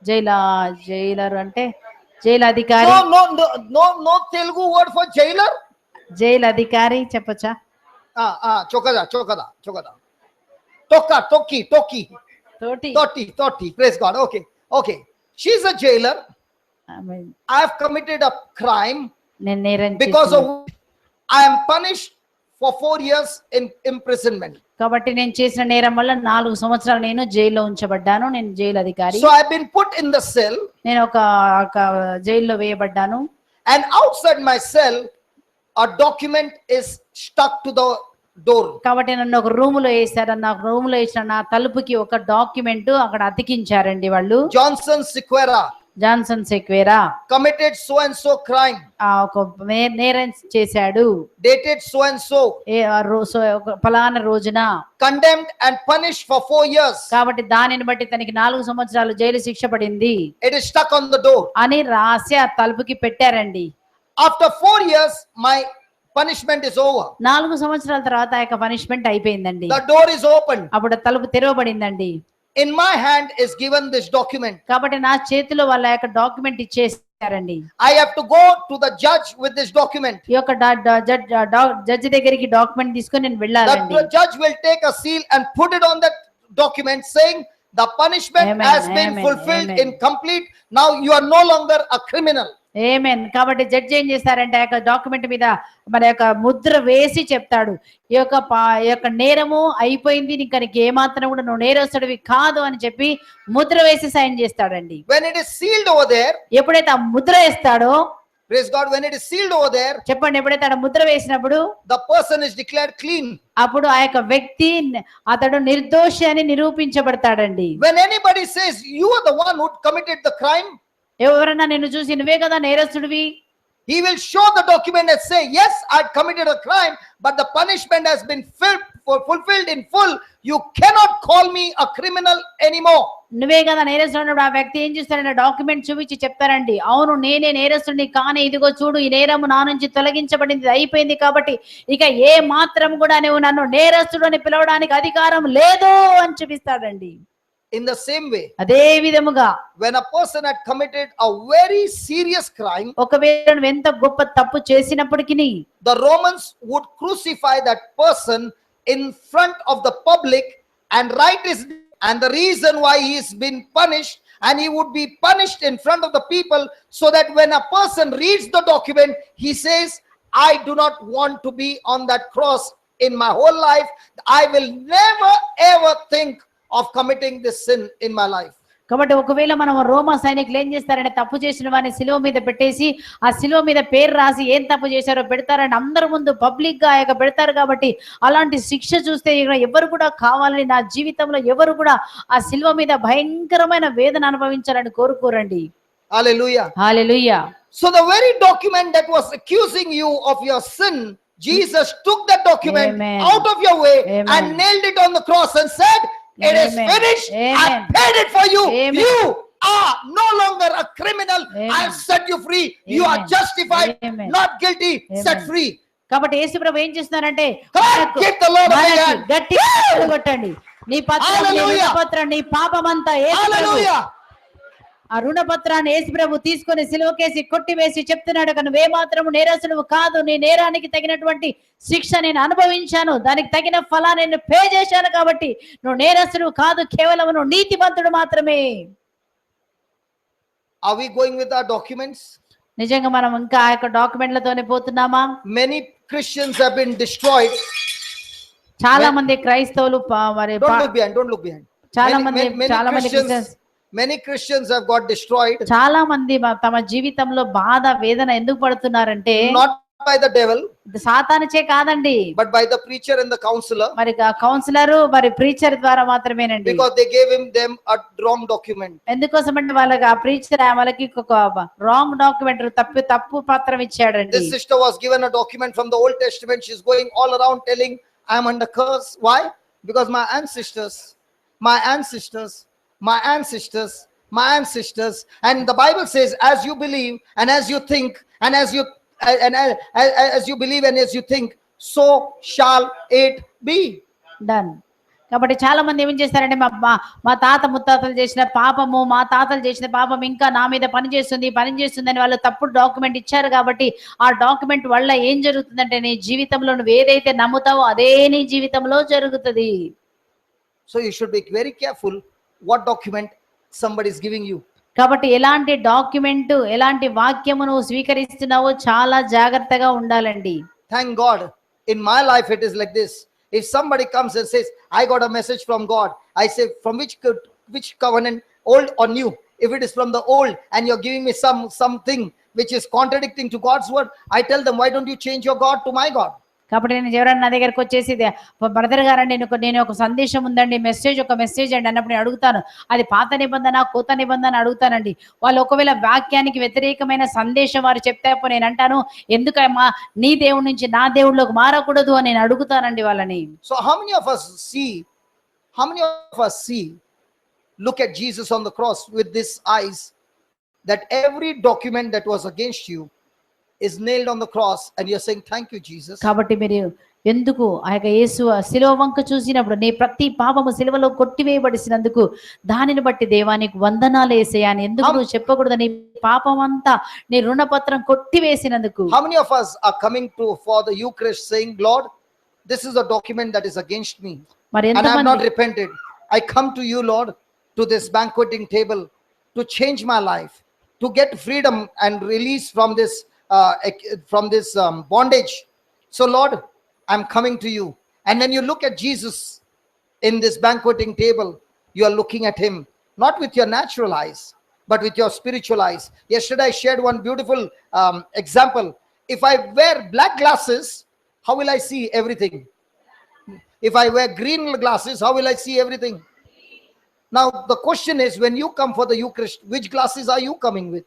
జైలర్ అంటే జైలు అధికారి. No Telugu word for jailer. Jail అధికారి చెప్పొచ్చా? చొకదా తోటి praise God. Okay, she is a jailer. I have committed a crime because of I am punished for 4 years in imprisonment. కాబట్టి నేను చేసిన నేరం వల్ల 4 సంవత్సరాలు నేను జైల్లో ఉంచబడ్డాను. నేను జైలు అధికారి. So I have been put in the cell. నేను ఒక జైల్లో వేయబడ్డాను. And outside my cell a document is stuck to the door. కాబట్టి నన్ను ఒక రూమ్ లో వేశారు. నా రూమ్ లో వేసిన నా తలుపుకి ఒక డాక్యుమెంట్ అక్కడ అతికించారండి వాళ్ళు. Johnson Sequeira committed so and so crime. ఒక నేరం చేశాడు. dated so and so. ఫలానా రోజున. condemned and punished for 4 years. కాబట్టి దానిని బట్టి తనకి 4 సంవత్సరాలు జైలు శిక్ష పడింది. it is stuck on the door అని రాసి ఆ తలుపుకి పెట్టారండి. after 4 years my punishment is over. 4 సంవత్సరాల తర్వాత ఆ యొక్క పనిష్మెంట్ అయిపోయిందండి. the door is open. అప్పుడు తలుపు తెరవబడిందండి. in my hand is given this document. కాబట్టి నా చేతిలో వాళ్ళ యొక్క document ఇచ్చేసారండి. I have to go to the judge with this document. ఈ యొక్క జడ్జి దగ్గరికి డాక్యుమెంట్ తీసుకొని నేను వెళ్ళాలండి. the judge will take a seal and put it on that document saying the punishment Amen. has been fulfilled Amen. in complete. Now you are no longer a criminal. ఆమేన్. కాబట్టి judge ఏం చేస్తారంటే ఆ యొక్క document మీద మన యొక్క ముద్ర వేసి చెప్తాడు, ఈ యొక్క నేరము అయిపోయింది, నీకు ఏమాత్రం కూడా నువ్వు నేరస్తుడివి కాదు అని చెప్పి ముద్ర వేసి సైన్ చేస్తాడండి. when it is sealed over there, ఎప్పుడైతే ఆ Mudra వేస్తాడో, praise God, when it is sealed over there, చెప్పండి, ఎప్పుడైతే ఆ ముద్ర వేసినప్పుడు the person is declared clean. అప్పుడు ఆ యొక్క వ్యక్తి అతడు నిర్దోషి అని నిరూపించబడతాడండి. when anybody says you are the one who committed the crime, ఎవరన్నా నిన్ను చూసి నువ్వే కదా నేరస్తుడివి, he will show the document and say yes, I committed a crime but the punishment has been fulfilled in full. You cannot call me a criminal anymore. నువ్వే కదా నేరస్తుడు. ఆ వ్యక్తి ఏం చేస్తాడంటే డాక్యుమెంట్ చూపించి చెప్తారండి, అవును నేనే నేరస్తుడిని, కానీ ఇదిగో చూడు ఈ నేరము నా నుంచి తొలగించబడింది, అయిపోయింది, కాబట్టి ఇక ఏ మాత్రం కూడా నువ్వు నన్ను నేరస్తుడు అని పిలవడానికి అధికారం లేదు అని చూపిస్తాడండి. in the same way, అదే విధముగా when a person had committed a very serious crime, ఒకవేళ నువ్వు ఎంత గొప్ప తప్పు చేసినప్పటికీ the Romans would crucify that person in front of the public and write his, and the reason why he has been punished, and he would be punished in front of the people, so that when a person reads the document he says, I do not want to be on that cross in my whole life. I will never ever think of committing this sin in my life. కాబట్టి ఒకవేళ మనం రోమా సైనికులు ఏం చేస్తారంటే తప్పు చేసిన వారిని శిలువ మీద పెట్టేసి ఆ శిలువ మీద పేరు రాసి ఏం తప్పు చేశారో పెడతారని అందరి ముందు పబ్లిక్ గా పెడతారు. కాబట్టి అలాంటి శిక్ష చూస్తే ఎవరు కూడా కావాలని, నా జీవితంలో ఎవరు కూడా ఆ శిలువ మీద భయంకరమైన వేదన అనుభవించాలని కోరుకోరండి. Hallelujah. Hallelujah. So the very document that was accusing you of your sin, Jesus took that document Amen. out of your way Amen. and nailed it on the cross and said, it is Amen. finished. Amen. I paid it for you. Amen. You are no longer a criminal. Amen. I have set you free. You are Amen. justified, Amen. not guilty, set Amen. free. కాబట్టి యేసు ప్రభు ఏం చేస్తున్నారంటే Come on, మనకు- give the Lord a big మనకి hand. గట్టిగా కొట్టండి. నీ పత్రం, నీ Hallelujah. రుణపత్రం, నీ పాపమంతా యేసు ప్రభు Hallelujah. ఆ రుణపత్రాన్ని యేసు ప్రభు తీసుకొని సిలువకేసి కొట్టివేసి చెప్తున్నాడు, నువ్వే మాత్రము నేరస్తుడు కాదు, నీ నేరానికి తగినటువంటి శిక్ష నేను అనుభవించాను, దానికి తగిన ఫలాన్ని నేను పే చేశాను, కాబట్టి నువ్వు నేరస్తుడు కాదు, కేవలం నువ్వు నీతిమంతుడు మాత్రమే. Are we going with our documents? నిజంగా మనం ఇంకా ఆ యొక్క డాక్యుమెంట్లతోనే పోతున్నామా? Many Christians have been destroyed. చాలా మంది క్రైస్తవులు మరి Don't look behind. Don't look behind. చాలా Many- మంది many చాలా మంది Christians, many Christians have got destroyed, చాలా మంది తమ జీవితంలో బాధ వేదన ఎందుకు పడుతున్నారంటే not by the devil, సాతానుచే కాదండి, but by the preacher and the counselor, మరి కౌన్సిలర్ మరి ప్రీచర్ ద్వారా మాత్రమేనండి. because they gave them a wrong document. ఎందుకోసం అంటే వాళ్ళకి ఆ ప్రీచర్ వాళ్ళకి ఒక రాంగ్ డాక్యుమెంట్ తప్పు పత్రం ఇచ్చాడండి. This sister was given a document from the Old Testament. She's going all around telling, I'm under curse. Why? Because my ancestors, my ancestors, my ancestors, my ancestors. And the Bible says, as you believe and as you think and as you believe and as you think, so shall it be. Done. కాబట్టి చాలా మంది ఏం చేస్తారంటే మా తాత ముత్తాతలు చేసిన పాపము, మా తాతలు చేసిన పాపం ఇంకా నా మీద పనిచేస్తుంది అని వాళ్ళు తప్పుడు డాక్యుమెంట్ ఇచ్చారు. కాబట్టి ఆ డాక్యుమెంట్ వల్ల ఏం జరుగుతుందంటే నీ జీవితంలో నువ్వు ఏదైతే నమ్ముతావో అదే నీ జీవితంలో జరుగుతుంది. So you should be very careful what document somebody is giving you. కాబట్టి ఎలాంటి డాక్యుమెంట్, ఎలాంటి వాక్యము నువ్వు స్వీకరిస్తున్నావో చాలా జాగ్రత్తగా ఉండాలండి. Thank God, in my life it is like this. If somebody comes and says, I got a message from God, I say, from which covenant, old or new? If it is from the old and you're giving me something which is contradicting to God's word, I tell them, why don't you change your God to my God? కాబట్టి నేను ఎవరైనా నా దగ్గరకు వచ్చేసి brother గారండి నేను ఒక సందేశం ఉందండి, ఒక మెసేజ్ అండి అన్నప్పుడు నేను అడుగుతాను, అది పాత నిబంధన కొత్త నిబంధన అడుగుతానండి. వాళ్ళు ఒకవేళ వాక్యానికి వ్యతిరేకమైన సందేశం వారు చెప్తే నేను అంటాను, ఎందుకమ్మా నీ దేవుడి నుంచి నా దేవుడిలోకి మారకూడదు అని నేను అడుగుతానండి వాళ్ళని. So how many of us see, look at Jesus on the cross with this eyes, that every document that was against you is nailed on the cross, and you're saying, thank you, Jesus. కాబట్టి మీరు ఎందుకు ఆ యొక్క యేసు శిలువ వంక చూసినప్పుడు నీ ప్రతి పాపము శిలువలో కొట్టివేయబడిసినందుకు దానిని బట్టి దేవానికి వందనాలు యేసయ్యా అని ఎందుకు నువ్వు చెప్పకూడదు? నీ పాపం అంతా నీ రుణపత్రం కొట్టివేసినందుకు. How many of us are coming for the Eucharist saying, Lord, this is a document that is against me, మరి and I have not ఎంతమంది repented. I come to you, Lord, to this banqueting table to change my life, to get freedom and release from this bondage. So Lord, I'm coming to you. And when you look at Jesus in this banqueting table, you are looking at him not with your natural eyes, but with your spiritual eyes. Yesterday I shared one beautiful example. If I wear black glasses, how will I see everything? If I wear green glasses, how will I see everything? Now the question is, when you come for the Eucharist, which glasses are you coming with?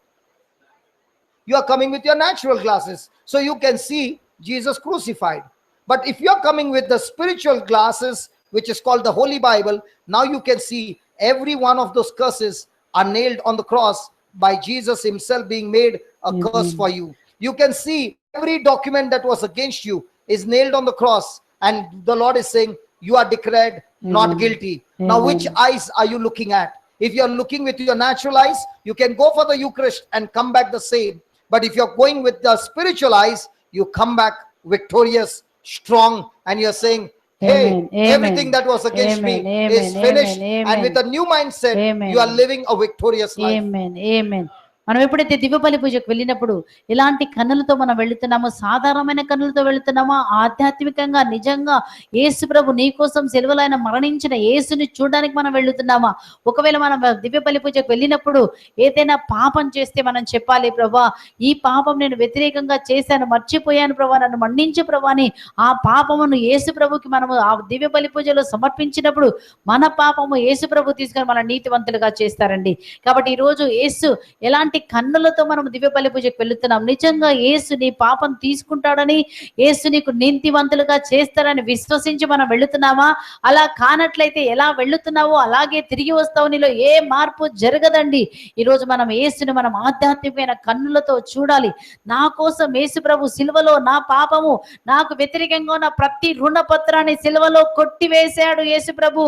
You are coming with your natural glasses, so you can see Jesus crucified. But if you are coming with the spiritual glasses, which is called the Holy Bible, now you can see every one of those curses are nailed on the cross by Jesus himself being made a curse for you. You can see every document that was against you is nailed on the cross, and the Lord is saying, you are declared not guilty. Now which eyes are you looking at? If you are looking with your natural eyes, you can go for the Eucharist and come back the same. But if you're going with the spiritual eyes, you come back victorious, strong, and you're saying, hey, everything that was against me is finished. And with a new mindset, you are living a victorious life. Amen. మనం ఎప్పుడైతే దివ్యబలి పూజకు వెళ్ళినప్పుడు ఎలాంటి కన్నులతో మనం వెళుతున్నామో, సాధారణమైన కన్నులతో వెళుతున్నామా, ఆధ్యాత్మికంగా నిజంగా యేసు ప్రభు నీ కోసం సిలువలో ఆయన మరణించిన యేసుని చూడడానికి మనం వెళుతున్నామా? ఒకవేళ మనం దివ్యబలి పూజకు వెళ్ళినప్పుడు ఏదైనా పాపం చేస్తే మనం చెప్పాలి, ప్రభా ఈ పాపం నేను వ్యతిరేకంగా చేశాను, మర్చిపోయాను ప్రభా, నన్ను మన్నించు ప్రభా అని ఆ పాపమును యేసు ప్రభుకి మనము ఆ దివ్యబలి పూజలో సమర్పించినప్పుడు మన పాపము యేసు ప్రభు తీసుకొని మన నీతివంతులుగా చేస్తారండి. కాబట్టి ఈ రోజు యేసు ఎలాంటి ఎలాంటి కన్నులతో మనం దివ్య బలి పూజకు వెళుతున్నాం? నిజంగా యేసు నీ పాపం తీసుకుంటాడని, యేసు నీకు నీతివంతులుగా చేస్తాడని విశ్వసించి మనం వెళుతున్నామా? అలా కానట్లయితే ఎలా వెళుతున్నావో అలాగే తిరిగి వస్తావు, నీలో ఏ మార్పు జరగదండి. ఈరోజు మనం యేసుని మనం ఆధ్యాత్మికమైన కన్నులతో చూడాలి. నా కోసం యేసు ప్రభు సిలువలో నా పాపము, నాకు వ్యతిరేకంగా ఉన్న ప్రతి రుణపత్రాన్ని సిలువలో కొట్టివేశాడు యేసు ప్రభు.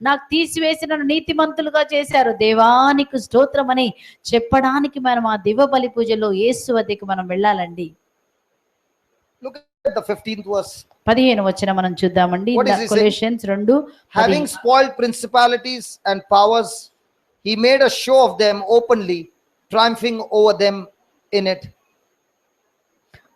నాకు తీసివేసి నన్ను నీతిమంతులుగా చేశారు. దేవానికి స్తోత్రం అని చెప్పడానికి మనం ఆ దివ్య బలి పూజలో యేసు వద్దకు మనం వెళ్ళాలండి. Look at the 15th verse. 15 వచనం మనం చూద్దామండి. What is he saying? కొలెషన్స్ 2 Having spoiled principalities and powers, he made a show of them openly, triumphing over them in it.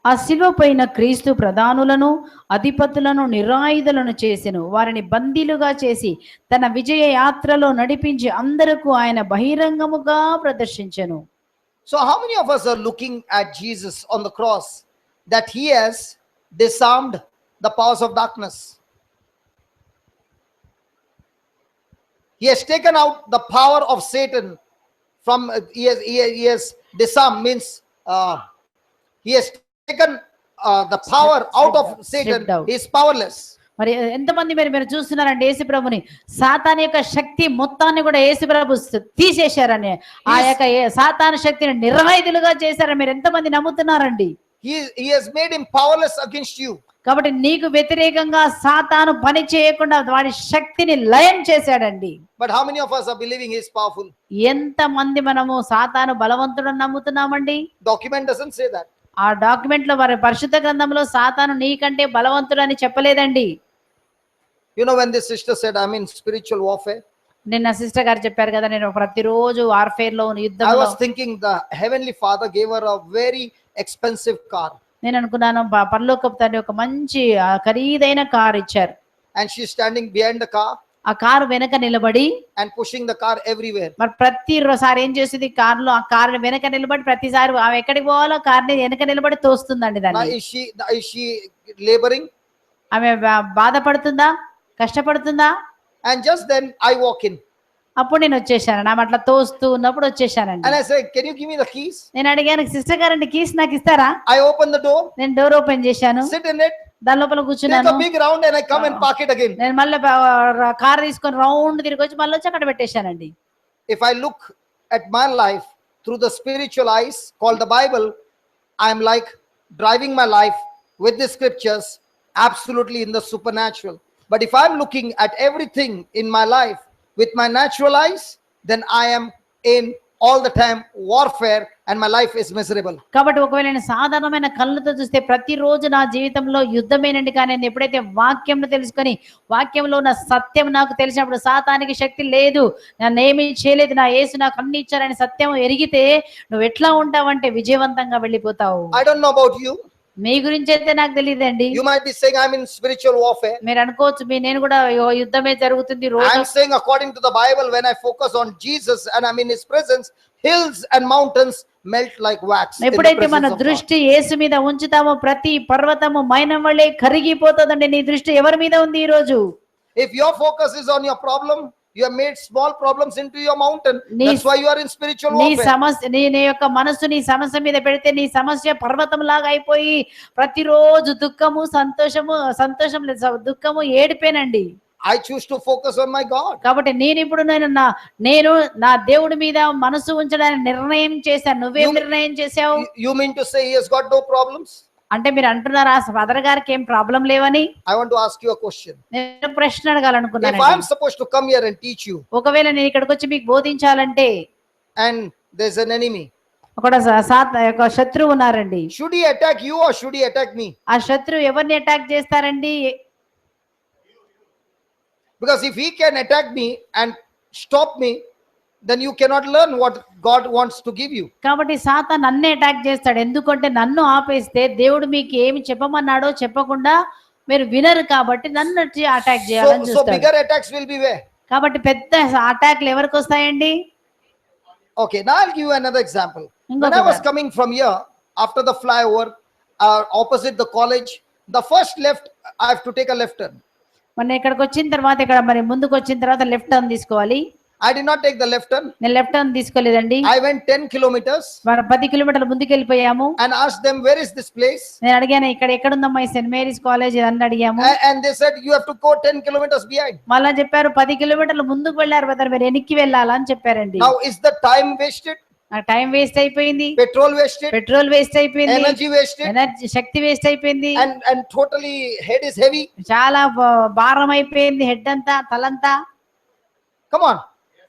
ఆ శిలువ పైన క్రీస్తు ప్రధానులను అధిపతులను నిరాయుధులను చేసెను, వారిని బందీలుగా చేసి తన విజయ యాత్రలో నడిపించి అందరకు ఆయన బహిరంగముగా ప్రదర్శించెను. So, how many of us are looking at Jesus on the cross that he has disarmed the powers of darkness? He has taken out the power of Satan from, he has disarmed, means he has taken the power out of Satan. Stripped out. He is powerless. మరి ఎంతమంది మీరు చూస్తున్నారండి యేసు ప్రభుని? సాతాను యొక్క శక్తి మొత్తాన్ని కూడా యేసు ప్రభు తీసేశారని, ఆ యొక్క సాతాను శక్తిని నిరాయుధులుగా చేశారని మీరు ఎంతమంది నమ్ముతున్నారండి? He has made him powerless against you. కాబట్టి నీకు వ్యతిరేకంగా సాతాను పని చేయకుండా వాడి శక్తిని లయం చేశాడండి. But how many of us are believing he is powerful? ఎంతమంది మనము సాతాను బలవంతుడని నమ్ముతున్నామండి? Document doesn't say that. ఆ డాక్యుమెంట్ లో వారి పరిశుద్ధ గ్రంథంలో సాతాను నీకంటే బలవంతుడని చెప్పలేదండి. You know, when this sister said, I'm in spiritual warfare, నిన్న సిస్టర్ గారు చెప్పారు కదా, నేను ప్రతిరోజు వార్ఫేర్ లో I యుద్ధంలో, was thinking the heavenly father gave her a very expensive car నేను అనుకున్నాను పరలోకపు తండ్రి ఒక మంచి ఖరీదైన కారు ఇచ్చారు. and she's standing behind the car ఆ కారు వెనక నిలబడి and pushing the car everywhere. మరి ప్రతిసారి ఏం చేస్తుంది, కారులో ఆ కారు వెనక నిలబడి ప్రతిసారి ఆమె ఎక్కడికి పోవాలో కార్ని వెనక నిలబడి తోస్తుందండి Now, దాన్ని. is she laboring? ఆమె బాధపడుతుందా, కష్టపడుతుందా? And just then I walk in అప్పుడు నేను వచ్చేసాను, ఆమె అట్లా తోస్తూ ఉన్నప్పుడు వచ్చేసానండి. and I say, can you give me the keys? నేను అడిగాను, సిస్టర్ గారండి కీస్ నాకు ఇస్తారా? I open the door, నేను డోర్ ఓపెన్ చేశాను, sit in it, దాని లోపల take కూర్చున్నాను. a big round and I come and park it again. నేను మళ్ళీ కార్ తీసుకొని రౌండ్ తిరిగి వచ్చి మళ్ళీ వచ్చి అక్కడ పెట్టేశానండి. If I look at my life through the spiritual eyes called the Bible, I am like driving my life with the scriptures absolutely in the supernatural. But if I'm looking at everything in my life with my natural eyes, then I am in all the time warfare and my life is miserable. కాబట్టి ఒకవేళ నేను సాధారణమైన కళ్ళతో చూస్తే ప్రతిరోజు నా జీవితంలో యుద్ధమేనండి. కానీ నేను ఎప్పుడైతే వాక్యంను తెలుసుకొని వాక్యంలో ఉన్న సత్యం నాకు తెలిసినప్పుడు సాతానికి శక్తి లేదు, నన్ను ఏమీ చేయలేదు, నా యేసు నాకు అన్ని ఇచ్చారని సత్యం ఎరిగితే నువ్వు ఎట్లా ఉంటావంటే విజయవంతంగా వెళ్ళిపోతావు. I don't know about you. మీ గురించి అయితే నాకు తెలియదండి. You might be saying I'm in spiritual warfare. మీరు అనుకోవచ్చు నేను కూడా యుద్ధమే జరుగుతుంది రోజు. I'm saying according to the Bible, when I focus on Jesus and I'm in his presence, hills and mountains melt like wax. in the ఎప్పుడైతే మన presence of God. దృష్టి యేసు మీద ఉంచుతామో ప్రతి పర్వతము మైనం వల్లే కరిగిపోతుందండి. నీ దృష్టి ఎవరి మీద ఉంది ఈ రోజు? If your focus is on your problem, you have made small problems into your mountain. That's why you are in spiritual నీ warfare. సమస్య నీ యొక్క మనసు నీ సమస్య మీద పెడితే నీ సమస్య పర్వతం లాగా అయిపోయి ప్రతిరోజు దుఃఖము సంతోషం లేదు, దుఃఖము ఏడిపోయినండి. I choose to focus on my God. కాబట్టి నేను నా దేవుడి మీద మనసు ఉంచడానికి నిర్ణయం చేశాను. నువ్వేం నిర్ణయం చేశావు? You mean to say he has got no problems? అంటే మీరు అంటున్నారా ఫాదర్ గారికి ఏం ప్రాబ్లం లేవని? I want to ask you a question. నేను ప్రశ్న అడగాలనుకున్నాను. If I am supposed to come here and teach you ఒకవేళ నేను ఇక్కడికి వచ్చి మీకు బోధించాలంటే and there's an enemy, ఒక శత్రువు ఉన్నారండి, should he attack you or should he attack me? ఆ శత్రువు ఎవరిని అటాక్ చేస్తారండి? Because if he can attack me and stop me, then you cannot learn what God wants to give you. కాబట్టి సాతాను నన్నే అటాక్ చేస్తాడు. ఎందుకంటే నన్ను ఆపేస్తే దేవుడు మీకు ఏమి చెప్పమన్నాడో చెప్పకుండా మీరు వినరు, కాబట్టి నన్ను అటాక్ చేయాలని So చూస్తాడు. bigger attacks will be where? కాబట్టి పెద్ద అటాక్లు ఎవరికి వస్తాయండి? Okay, now I'll give you another example. When ఇంకొక I was coming from here, after the flyover, opposite the college, the first left, I have to take a left turn. మన ఇక్కడికి వచ్చిన తర్వాత ఇక్కడ మరి ముందుకు వచ్చిన తర్వాత లెఫ్ట్ టర్న్ తీసుకోవాలి. I did not take the left turn. నేను left turn తీసుకోలేదండి. I went 10 kilometers మనం 10 కిలోమీటర్ల ముందుకెళ్ళిపోయాము. and asked them, where is this place? నేను అడిగాను, ఇక్కడ ఎక్కడుందమ్మా ఈ సెయింట్ మేరీస్ కాలేజ్ అని అడిగాము. And they said, you have to go 10 kilometers behind. మళ్ళా చెప్పారు 10 కిలోమీటర్లు ముందుకు వెళ్ళారు బ్రదర్, మీరు వెనక్కి వెళ్ళాలా అని చెప్పారండి. Now, is the time wasted? నాకు టైం వేస్ట్ అయిపోయింది, Petrol wasted? పెట్రోల్ వేస్ట్ అయిపోయింది, Energy wasted? ఎనర్జీ శక్తి వేస్ట్ అయిపోయింది, And totally head is heavy? చాలా భారం అయిపోయింది, హెడ్ అంతా తలంతా. Come on.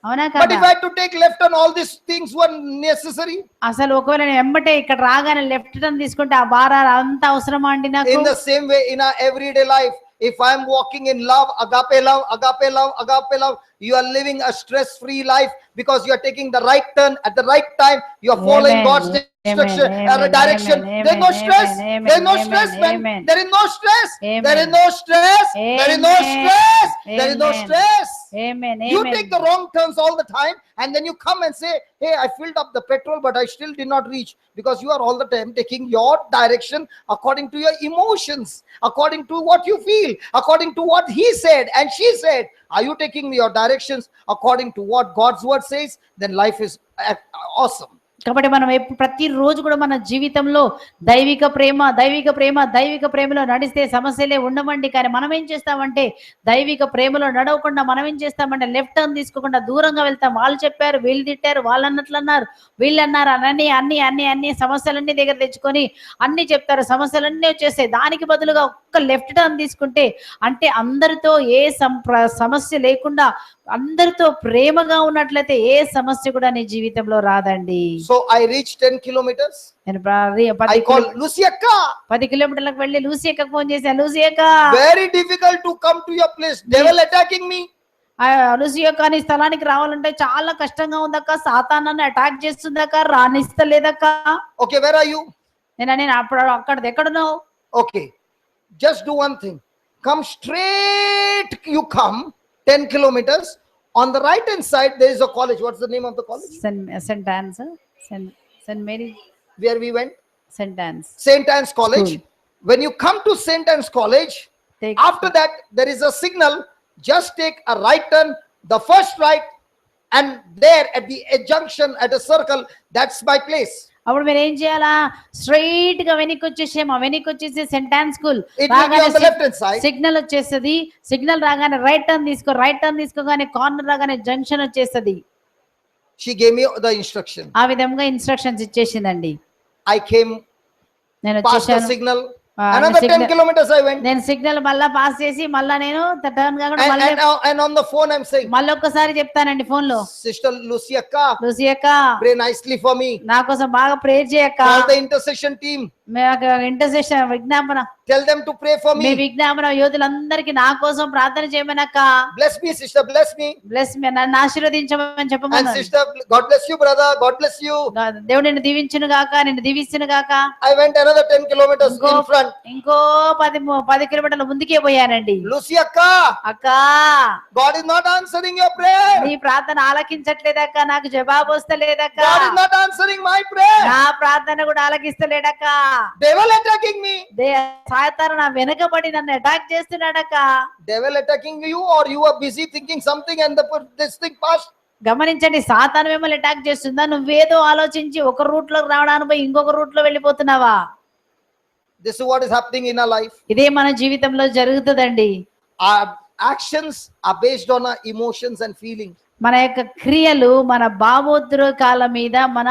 అవునా But కదా? if I had to take left turn, all these things were necessary. అసలు ఒకవేళ నేను వెంబటే ఇక్కడ రాగానే లెఫ్ట్ టర్న్ తీసుకుంటే ఆ భారాలు అంత అవసరమా అండి నాకు? In the same way, in our everyday life, if I'm walking in love, agape love, agape love, agape love, you are living a stress-free life because you are taking the right turn at the right time. You are following Amen. God's instruction Amen. or direction. Amen. There's no stress. Amen. There's no Amen. stress, man. Amen. There is no stress. Amen. There is no stress. There is no Amen. stress. There is no Amen. stress. Amen. You Amen. take the wrong turns all the time, and then you come and say, hey, I filled up the petrol, but I still did not reach, because you are all the time taking your direction according to your emotions, according to what you feel, according to what he said and she said. Are you taking your directions according to what God's word says? Then life is awesome. కాబట్టి మనం ప్రతిరోజు కూడా మన జీవితంలో దైవిక ప్రేమ దైవిక ప్రేమ దైవిక ప్రేమలో నడిస్తే సమస్యలే ఉండమండి. కానీ మనం ఏం చేస్తామంటే దైవిక ప్రేమలో నడవకుండా మనం ఏం చేస్తామంటే లెఫ్ట్ టర్న్ తీసుకోకుండా దూరంగా వెళ్తాం. వాళ్ళు చెప్పారు, వీళ్ళు తిట్టారు, వాళ్ళు అన్నట్లు అన్నారు, వీళ్ళు అన్నారు అని అన్ని అన్ని అన్ని సమస్యలన్నీ దగ్గర తెచ్చుకొని అన్ని చెప్తారు, సమస్యలన్నీ వచ్చేస్తాయి. దానికి బదులుగా ఒక్క లెఫ్ట్ టర్న్ తీసుకుంటే, అంటే అందరితో ఏ సమస్య లేకుండా అందరితో ప్రేమగా ఉన్నట్లయితే ఏ సమస్య కూడా నీ జీవితంలో రాదండి. So I reached 10 kilometers. నేను I called Lucy akka. 10 కిలోమీటర్లకు వెళ్ళి లూసీ అక్కకు ఫోన్ చేశాను. లూసీ అక్క, very difficult to come to your place. Devil attacking me. Lucy అక్క, నీ స్థలానికి రావాలంటే చాలా కష్టంగా ఉందక్క, సాతాన్ నన్ను attack చేస్తుందక్క, రానిస్తలేదక్క. Okay, where are you? నేను అప్పుడు ఎక్కడున్నావు? Okay, just do one thing. Come straight, you come 10 kilometers. On the right hand side, there is a college. What's the name of the college? St. Anne's, St. Mary. Where we went? St. Anne's. St. Anne's College. School. When you come to St. Anne's College, after that, there is a signal. Just take a right turn, the first right, and there at the junction, at a circle, that's my place. అప్పుడు మీరు ఏం చేయాలా? Straight గా వెనక్కి వచ్చేసి cent on school signal వచ్చేస్తుంది. Signal రాగానే right turn తీసుకోగానే కార్నర్ రాగానే జంక్షన్ వచ్చేస్తుంది. She gave me the instruction. ఆ విధంగా ఇన్స్ట్రక్షన్స్ ఇచ్చేసిందండి. I came, నేను passed the signal. Another 10 kilometers I went. నేను సిగ్నల్ మళ్ళా పాస్ చేసి మళ్ళా నేను టర్న్ కాకుండా and on the phone I'm saying, మళ్ళీ ఒక్కసారి చెప్తానండి ఫోన్ లో, Sister Lucy akka, pray nicely for me. నా కోసం బాగా ప్రేయర్ చేయక్క. Call the intercession team. Intercession విజ్ఞాపన, tell them to pray for me. మీ విజ్ఞాపన యోధులందరికీ నా కోసం ప్రార్థన చేయమనక్క. Bless me sister, bless me. నన్ను ఆశీర్వదించమని చెప్పమను. And sister, God bless you brother, God bless you. దేవుడు నిన్ను దీవించును గాక, నిన్ను దీవించును గాక. I went another 10 kilometers in front. ఇంకో 10 కిలోమీటర్ల ముందుకే పోయానండి. Lucy akka, God is not answering your prayer. నీ ప్రార్థన ఆలకించట్లేదక్క, నాకు జవాబు వస్తలేదక్క. God is not answering my prayer. నా ప్రార్థన కూడా ఆలకిస్తలేడక్క. Devil attacking me. సాతాను నా వెనకబడి నన్ను attack చేస్తున్నాడక్క. Devil attacking you, or you are busy thinking something and this thing passed. గమనించండి, సాతాను మిమ్మల్ని అటాక్ చేస్తుందా? నువ్వేదో ఆలోచించి ఒక రూట్ లోకి రావడానికి పోయి ఇంకొక రూట్ లో వెళ్ళిపోతున్నావా? This is what is happening in our life. ఇదే మన జీవితంలో జరుగుతుందండి. Our actions are based on our emotions and feelings. మన యొక్క క్రియలు మన భావోద్రేకాల మీద, మన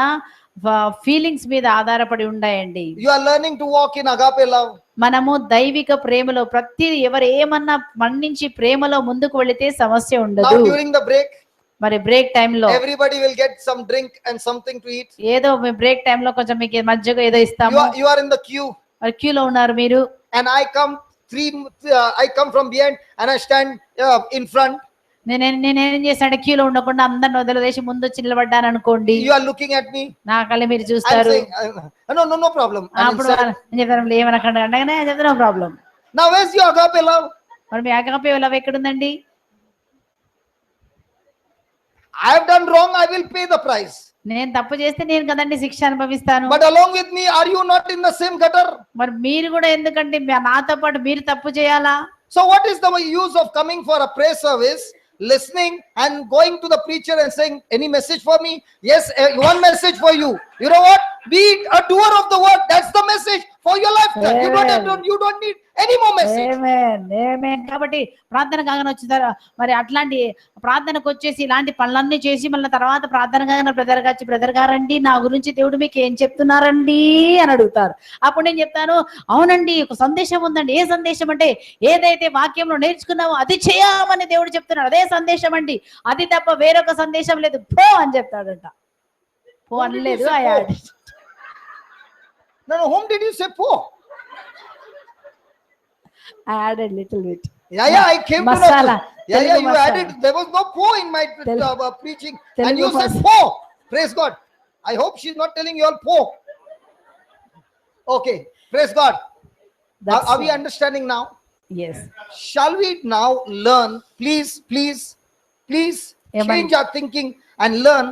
ఫీలింగ్స్ మీద ఆధారపడి ఉంటాయండి. You are learning to walk in agape love. మనము దైవిక ప్రేమలో ప్రతి ఎవరు ఏమన్నా మన్నించి ప్రేమలో ముందుకు వెళితే సమస్య ఉండదు. Now during the break, మరి బ్రేక్ టైం లో everybody will get some drink and something to eat. ఏదో బ్రేక్ టైం లో కొంచెం మీకు మజ్జిగ ఏదో ఇస్తాము. You are in the queue. మరి క్యూలో ఉన్నారు మీరు. And I come from behind and I stand in front. నేనేం చేశాను, క్యూలో ఉండకుండా అందరిని వదిలేసి ముందు వచ్చి నిలబడ్డాను అనుకోండి. You are looking at me. నా కళ్ళ మీరు చూస్తారు. No problem. అప్పుడు నేను చెప్తాను, ఏమనకండి అనగానే చెప్తాను, no problem. Now where's your agape love? మరి మీ agape love ఎక్కడుందండి? I have done wrong, I will pay the price. నేను తప్పు చేస్తే నేను కదండి శిక్ష అనుభవిస్తాను. But along with me, are you not in the same gutter? మరి మీరు కూడా ఎందుకంటే నాతో పాటు మీరు తప్పు చేయాలా? So what is the use of coming for a prayer service listening and going to the preacher and saying, any message for me? Yes, one message for you. You know what? Be a doer of the word. That's the message for your lifetime. You don't need any more message. ఆమేన్. కాబట్టి ప్రార్థన కాగానే వచ్చిందా మరి అట్లాంటి ప్రార్థనకు వచ్చేసి ఇలాంటి పనులన్నీ చేసి మళ్ళీ తర్వాత ప్రార్థన కాగానే బ్రదర్ గారండి నా గురించి దేవుడు మీకు ఏం చెప్తున్నారండి అని అడుగుతారు. అప్పుడు నేను చెప్తాను, అవునండి ఒక సందేశం ఉందండి. ఏ సందేశం అంటే ఏదైతే వాక్యంలో నేర్చుకున్నావో అది చేయమని దేవుడు చెప్తున్నాడు. అదే సందేశం అండి, అది తప్ప వేరొక సందేశం లేదు, పో అని చెప్తాడంట. పో అనలేదు, No, whom did you say po? I added little bit. Yeah, I came masala. to know. Yeah, you masala. added. There was no po in my preaching, and you said masala. po. Praise God. I hope she's not telling you all po. Okay, praise God. Are we understanding now? Yes. Shall we now learn? Please Amen. change our thinking and learn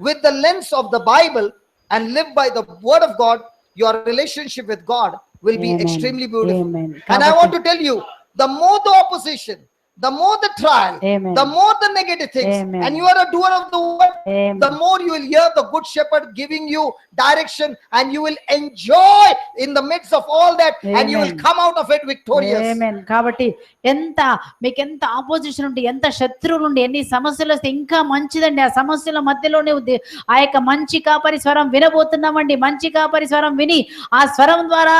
with the lens of the Bible and live by the word of God. Your relationship with God will be Amen. extremely beautiful. Amen. And I want to tell you, the more the opposition, the more the trial, Amen. the more the negative things, Amen. and you are a doer of the word, Amen. the more you will hear the good shepherd giving you direction, and you will enjoy in the midst of all that, and you will Amen. come out of it victorious. ఆమేన్. కాబట్టి మీకెంత opposition ఉంటే, ఎంత శత్రువులు ఉండి, ఎన్ని సమస్యలు వస్తే ఇంకా మంచిదండి. ఆ సమస్యల మధ్యలోనే ఆ యొక్క మంచి కాపరి స్వరం వినబోతున్నామండి. మంచి కాపరి స్వరం విని ఆ స్వరం ద్వారా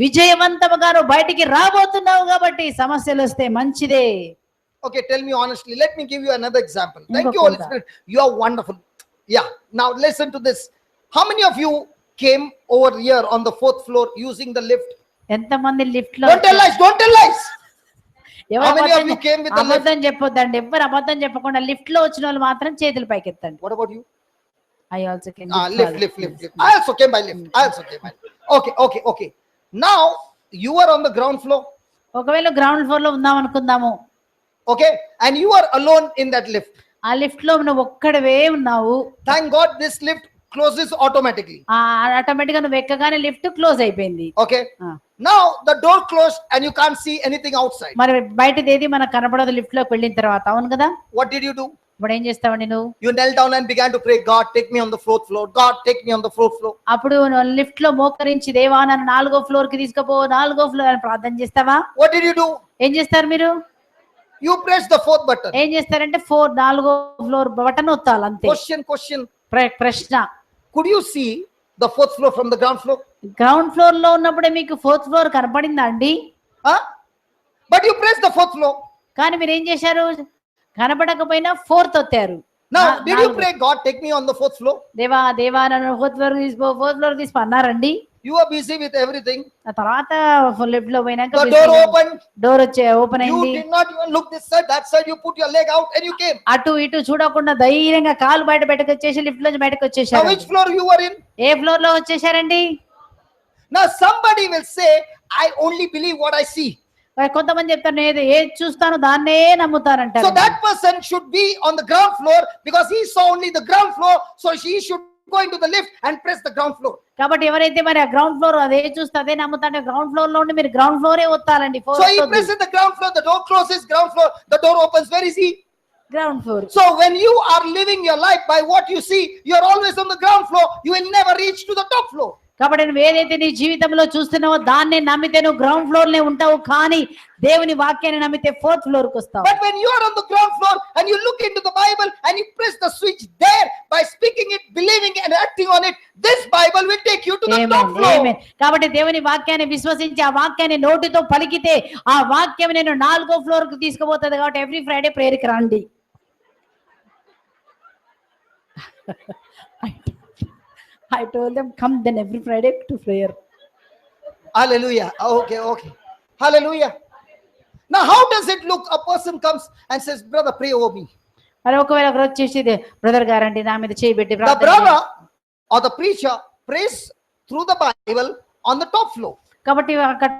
విజయవంతముగా బయటికి రాబోతున్నావు. కాబట్టి సమస్యలు వస్తే మంచిదే. Okay, tell me honestly. Let me give you another example. Thank you, Holy Spirit. You are wonderful. Yeah. Now listen to this. How many of you came over here on the 4th floor using the lift? ఎంతమంది lift లో Don't tell lies. Don't tell lies. ఎవరు How many of you came with the lift? అబద్ధం చెప్పొద్దండి. ఎవరు అబద్ధం చెప్పకుండా lift లో వచ్చిన వాళ్ళు మాత్రం చేతులు పైకెత్తండి. What about you? I also came. Lift. I also came by lift. Okay. Now you are on the ground floor. ఒకవేళ గ్రౌండ్ ఫ్లోర్ లో ఉందాం అనుకుందాము. Okay, and you are alone in that lift. ఆ లిఫ్ట్ లో నువ్వు ఒక్కడవే ఉన్నావు. Thank God this lift closes automatically. Automatic గా నువ్వు ఎక్కగానే లిఫ్ట్ క్లోజ్ అయిపోయింది. Okay. Now the door closed and you can't see anything outside. మరి బయటది ఏది మనకు కనపడదు లిఫ్ట్ లోకి వెళ్ళిన తర్వాత. అవును కదా? What did you do? ఇప్పుడు ఏం చేస్తావండి నువ్వు? You knelt down and began to pray, God take me on the 4th floor. God take me on the 4th floor. అప్పుడు లిఫ్ట్ లో మోకరించి, దేవా నన్ను 4వ ఫ్లోర్ కి తీసుకుపో, 4వ ఫ్లోర్ అని ప్రార్థన చేస్తావా? What did you do? ఏం చేస్తారు మీరు? You press the 4th button. ఏం చేస్తారంటే 4వ ఫ్లోర్ బటన్ ఒత్తాలి అంతే. Question. ప్రశ్న. Could you see the 4th floor from the ground floor? Ground floor లో ఉన్నప్పుడే మీకు 4th ఫ్లోర్ కనపడిందా అండి? But you pressed the 4th floor. కానీ మీరు ఏం చేశారు? కనపడకపోయినా 4th ఒత్తారు. Now did you pray, God take me on the 4th floor? దేవా నన్ను 4th ఫ్లోర్ తీసుకో అన్నారండి? You are busy with everything. ఆ తర్వాత లిఫ్ట్ లో పోయినాక The door opened. Door open You అయింది. did not even look this side, that side. You put your leg out and you came. అటు ఇటు చూడకుండా ధైర్యంగా కాలు బయటకు వచ్చేసి లిఫ్ట్ లోంచి బయటకు Now వచ్చేసారు. which floor you were in? A floor లో వచ్చేసారండి? Now somebody will say, I only believe what I see. కొంతమంది చెప్తారు, నేను ఏది చూస్తాను దాన్నే నమ్ముతానంటారు. So that person should be on the ground floor because he saw only the ground floor. So he should go into the lift and press the ground floor. కాబట్టి ఎవరైతే మరి ఆ గ్రౌండ్ ఫ్లోర్ అదే చూస్తే అదే నమ్ముతాంటే గ్రౌండ్ ఫ్లోర్ లో ఉండి మీరు గ్రౌండ్ ఫ్లోరే వస్తారండి. So he presses the ground floor, the door closes, ground floor, the door opens. Where is he? Ground floor. So when you are living your life by what you see, you are always on the ground floor. You will never reach to the top floor. కాబట్టి నువ్వు ఏదైతే నీ జీవితంలో చూస్తున్నావో దాన్నే నమ్మితే నువ్వు ground floor లే ఉంటావు. కానీ దేవుని వాక్యాన్ని నమ్మితే 4th ఫ్లోర్ కు వస్తావు. But when you are on the ground floor and you look into the Bible and you press the switch there by speaking it, believing and acting on it, this Bible will take you to the top floor. కాబట్టి దేవుని వాక్యాన్ని విశ్వసించి ఆ వాక్యాన్ని నోటితో పలికితే ఆ వాక్యం నేను 4వ ఫ్లోర్ కు తీసుకుపోతుంది. కాబట్టి ఎవ్రీ ఫ్రైడే ప్రేయర్ కి రండి. I told them, come then every Friday to prayer. Hallelujah. Okay. Hallelujah. Now how does it look? A person comes and says, brother, pray over me. మరి ఒకవేళ ఒకరు వచ్చేసి బ్రదర్ గారండి నా మీద చేయబెట్టి The brother or the preacher prays through the Bible on the top floor. కాబట్టి అక్కడ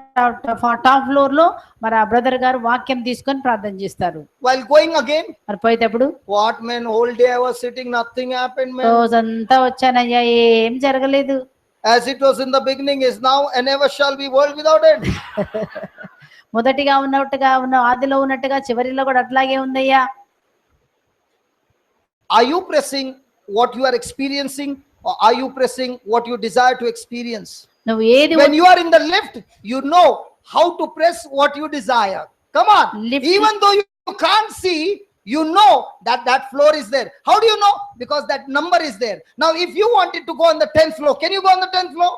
top floor లో మరి ఆ బ్రదర్ గారు వాక్యం తీసుకొని ప్రార్థన చేస్తారు. While going again, మరి పోయేటప్పుడు what man, whole day I was sitting, nothing happened, man. రోజంతా వచ్చానయ్యా ఏం జరగలేదు. As it was in the beginning, is now, and ever shall be, world without end. మొదటిగా ఉన్నట్టుగా ఆదిలో ఉన్నట్టుగా చివరిలో కూడా అట్లాగే ఉందయ్యా. Are you pressing what you are experiencing, or are you pressing what you desire to experience? నువ్వు ఏది When you are in the lift, you know how to press what you desire. Come on. Lift. Even though you can't see, you know that that floor is there. How do you know? Because that number is there. Now, if you wanted to go on the 10th floor, can you go on the 10th floor?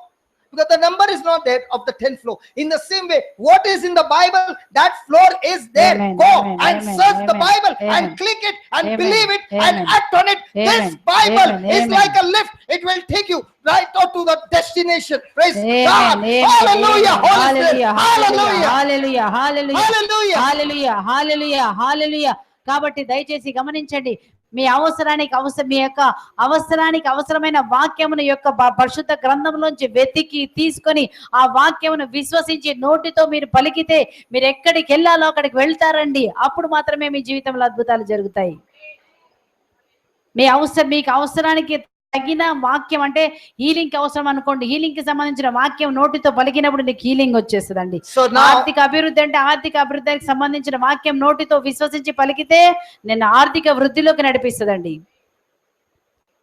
Because the number is not there of the 10th floor. In the same way, what is in the Bible, that floor is there. Amen, Go amen, and amen, search the amen, Bible amen. and click it and Amen, believe it amen, and act on it. This amen, Bible amen, is amen. like a lift. It will take you right out to the destination. Praise Amen, God. amen, Hallelujah. amen. Holy Spirit. Hallelujah, Hallelujah. hallelujah, hallelujah, Hallelujah. హల్లెలూయా హల్లెలూయా హల్లెలూయా. కాబట్టి దయచేసి గమనించండి, మీ మీ యొక్క అవసరానికి అవసరమైన వాక్యమును యొక్క పరిశుద్ధ గ్రంథంలోంచి వెతికి తీసుకొని ఆ వాక్యమును విశ్వసించి నోటితో మీరు పలికితే మీరు ఎక్కడికి వెళ్ళాలో అక్కడికి వెళ్తారండి. అప్పుడు మాత్రమే మీ జీవితంలో అద్భుతాలు జరుగుతాయి. మీకు అవసరానికి తగిన వాక్యం, అంటే హీలింగ్ కి అవసరం అనుకోండి, హీలింగ్ కి సంబంధించిన వాక్యం నోటితో పలికినప్పుడు నీకు హీలింగ్ వచ్చేస్తుందండి. ఆర్థిక అభివృద్ధి అంటే ఆర్థిక అభివృద్ధికి సంబంధించిన వాక్యం నోటితో విశ్వసించి పలికితే నిన్ను ఆర్థిక వృద్ధిలోకి నడిపిస్తుందండి.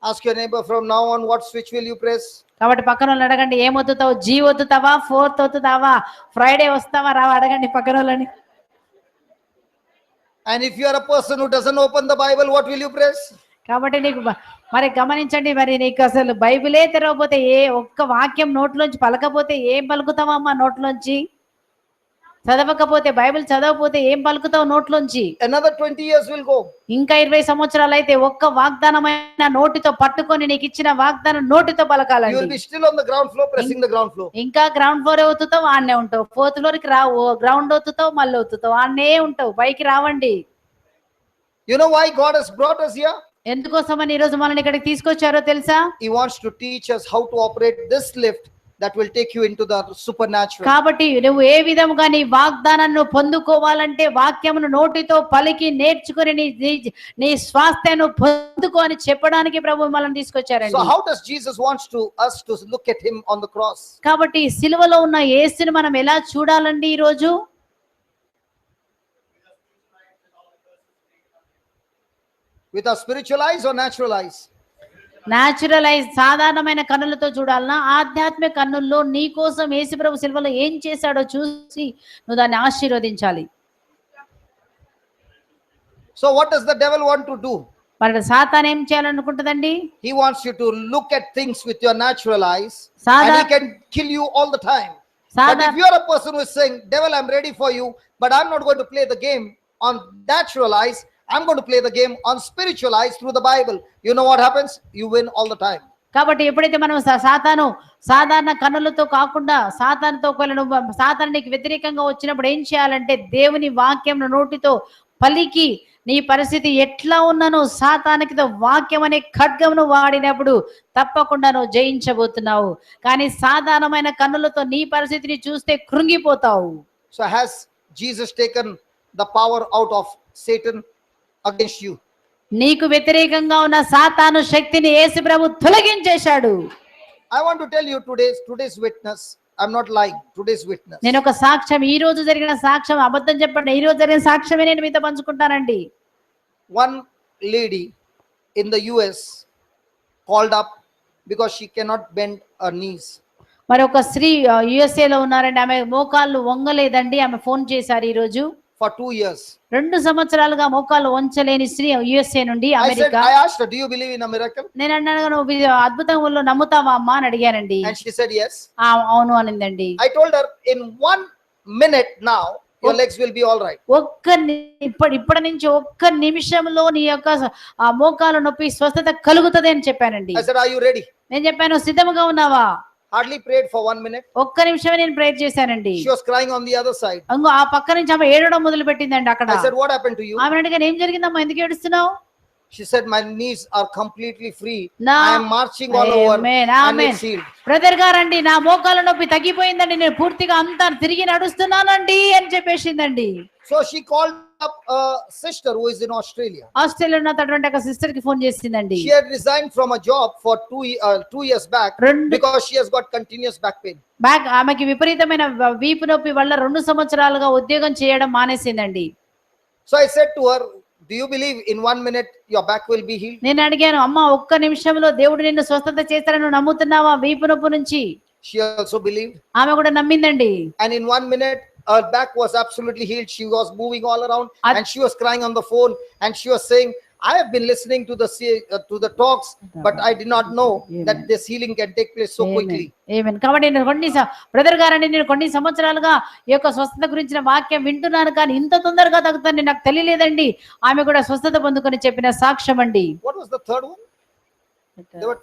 Ask your neighbor, from now on, what switch will you press? కాబట్టి పక్కన వాళ్ళని అడగండి, ఏమొద్దుతావు? జీ వద్దుతావా, ఫోర్త్ వద్దుతావా, ఫ్రైడే వస్తావా రావా అడగండి పక్కన వాళ్ళని. And if you are a person who doesn't open the Bible, what will you press? కాబట్టి నీకు మరి గమనించండి, మరి నీకు అసలు బైబిలే తెరవకపోతే, ఏ ఒక్క వాక్యం నోట్లోంచి పలకపోతే ఏం పలుకుతావమ్మా నోట్లోంచి? చదవకపోతే, బైబిల్ చదవకపోతే ఏం పలుకుతావు నోట్లోంచి? Another 20 years will go. ఇంకా 20 సంవత్సరాలు అయితే ఒక్క వాగ్దానమైన నోటితో పట్టుకొని నీకు ఇచ్చిన వాగ్దానం నోటితో You will పలకాలండి. be still on the ground floor, pressing the ground floor. ఇంకా గ్రౌండ్ ఫ్లోర్ అవుతావు, ఆడనే ఉంటావు. 4th ఫ్లోర్కి రావు, గ్రౌండ్ అవుతావు, మళ్ళీ అవుతావు, ఆడనే ఉంటావు, పైకి రావండి. You know why God has brought us here? ఎందుకోసమని ఈ రోజు మనల్ని ఇక్కడికి తీసుకొచ్చారో తెలుసా? He wants to teach us how to operate this lift that will take you into the supernatural. కాబట్టి నువ్వు ఏ విధముగా నీ వాగ్దానాన్ని పొందుకోవాలంటే వాక్యమును నోటితో పలికి నేర్చుకుని నీ స్వాస్థ్యాన్ని పొందుకో అని చెప్పడానికి ప్రభు మనల్ని తీసుకొచ్చారండి. So how does Jesus wants us to look at him on the cross? కాబట్టి సిలువలో ఉన్న యేసుని మనం ఎలా చూడాలండి ఈ రోజు? With our spiritual eyes or natural eyes? Natural ice, సాధారణమైన కన్నులతో చూడాలన్నా, ఆధ్యాత్మిక కన్నుల్లో నీ కోసం యేసు ప్రభు సిలువలో ఏం చేశాడో చూసి నువ్వు దాన్ని ఆశీర్వదించాలి. So what does the devil want to do? మరి సాతాను ఏం చేయాలనుకుంటుందండి? He wants you to look at things with your natural eyes, and Sadha- he can kill you all the time. But Sadha- if you are a person who is saying, devil, I'm ready for you, but I'm not going to play the game on natural eyes, I'm going to play the game on spiritual eyes through the Bible. You know what happens? You win all the time. కాబట్టి ఎప్పుడైతే మనం సాతాను సాధారణ కన్నులతో కాకుండా సాతానుతో సాతాను నీకు వ్యతిరేకంగా వచ్చినప్పుడు ఏం చేయాలంటే దేవుని వాక్యం నోటితో పలికి నీ పరిస్థితి ఎట్లా ఉన్నానో సాతానికి వాక్యం అనే ఖడ్గమును వాడినప్పుడు తప్పకుండా నువ్వు జయించబోతున్నావు. కానీ సాధారణమైన కన్నులతో నీ పరిస్థితిని చూస్తే కృంగిపోతావు. So has Jesus taken the power out of Satan against you? నీకు వ్యతిరేకంగా ఉన్న సాతాను శక్తిని యేసు ప్రభు తొలగించేశాడు. I want to tell you today's witness. I'm not lying. Today's witness. నేను ఒక సాక్ష్యం, ఈ రోజు జరిగిన సాక్ష్యం, అబద్ధం చెప్పండి, ఈ రోజు జరిగిన సాక్ష్యమే నేను మీతో పంచుకుంటానండి. One lady in the US called up because she cannot bend her knees. మరి ఒక స్త్రీ USA లో ఉన్నారండి, ఆమె మోకాళ్ళు వంగలేదండి. ఆమె ఫోన్ చేశారు ఈ రోజు. For 2 years. 2 సంవత్సరాలుగా మోకాళ్ళు వంచలేని స్త్రీ USA నుండి America. I asked her, do you believe in a miracle? నేను అన్నాను, నువ్వు అద్భుతంలో నమ్ముతావా అమ్మా అని అడిగానండి. And she said yes. అవును అనిందండి. I told her, in 1 minute now your legs will be all right. ఇప్పటి నుంచి ఒక్క నిమిషంలో నీ యొక్క మోకాలు నొప్పి స్వస్థత కలుగుతుంది అని చెప్పానండి. I said, are you ready? నేను చెప్పాను, సిద్ధంగా ఉన్నావా? Hardly prayed for 1 minute. ఒక్క నిమిషమే నేను ప్రేయర్ చేశానండి. She was crying on the other side. ఆ పక్క నుంచి ఆమె ఏడవడం మొదలు పెట్టిందండి అక్కడ. I said, what happened to you? ఆమె అడిగాను, ఏం జరిగిందమ్మా, ఎందుకు ఏడుస్తున్నావు? She said, my knees are completely free. No. I am marching all over and it's healed. Brother గారండి, నా మోకాల నొప్పి తగ్గిపోయిందండి, నేను పూర్తిగా అంతా తిరిగి నడుస్తున్నానండి అని చెప్పేసిందండి. So she called up a sister who is in Australia. Australia ఉన్నటువంటి ఒక సిస్టర్ కి ఫోన్ చేసిందండి. She had resigned from a job for 2 years back because she has got continuous back pain. ఆమెకి విపరీతమైన వీపు నొప్పి వల్ల 2 సంవత్సరాలుగా ఉద్యోగం చేయడం మానేసిందండి. So I said to her, Do you believe in 1 minute your back will be healed? నేను అడిగాను, అమ్మ ఒక్క నిమిషంలో దేవుడు నిన్ను స్వస్థత చేస్తారని నువ్వు నమ్ముతున్నావా వీపు నొప్పి నుంచి? She also believed. ఆమె కూడా నమ్మిందండి. And in 1 minute, her back was absolutely healed. She was moving all around and she was crying on the phone and she was saying, I have been listening to the talks, but I did not know that this healing can take place so quickly. ఆమేన్. కాబట్టి నేను brother గారండి, నేను కొన్ని సంవత్సరాలుగా ఈ యొక్క స్వస్థత గురించిన వాక్యం వింటున్నాను, కానీ ఇంత తొందరగా తగ్గుతుందని నాకు తెలియలేదండి. ఆమె కూడా స్వస్థత పొందుకొని చెప్పిన సాక్ష్యం అండి. What was the third one? They were...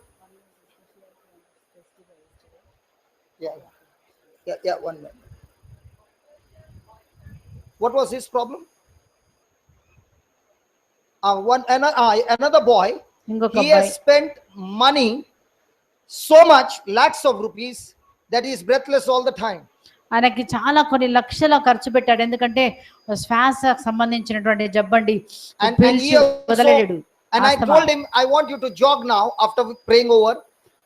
Yeah, 1 minute. What was his problem? Another boy, ఇంకొక he has spent money, so much, lakhs of rupees, that he is breathless all the time. ఆయనకి చాలా కొన్ని లక్షల ఖర్చు పెట్టాడు, ఎందుకంటే శ్వాసకు సంబంధించినటువంటి జబ్బండి. And I told him, I want you to jog now after praying over.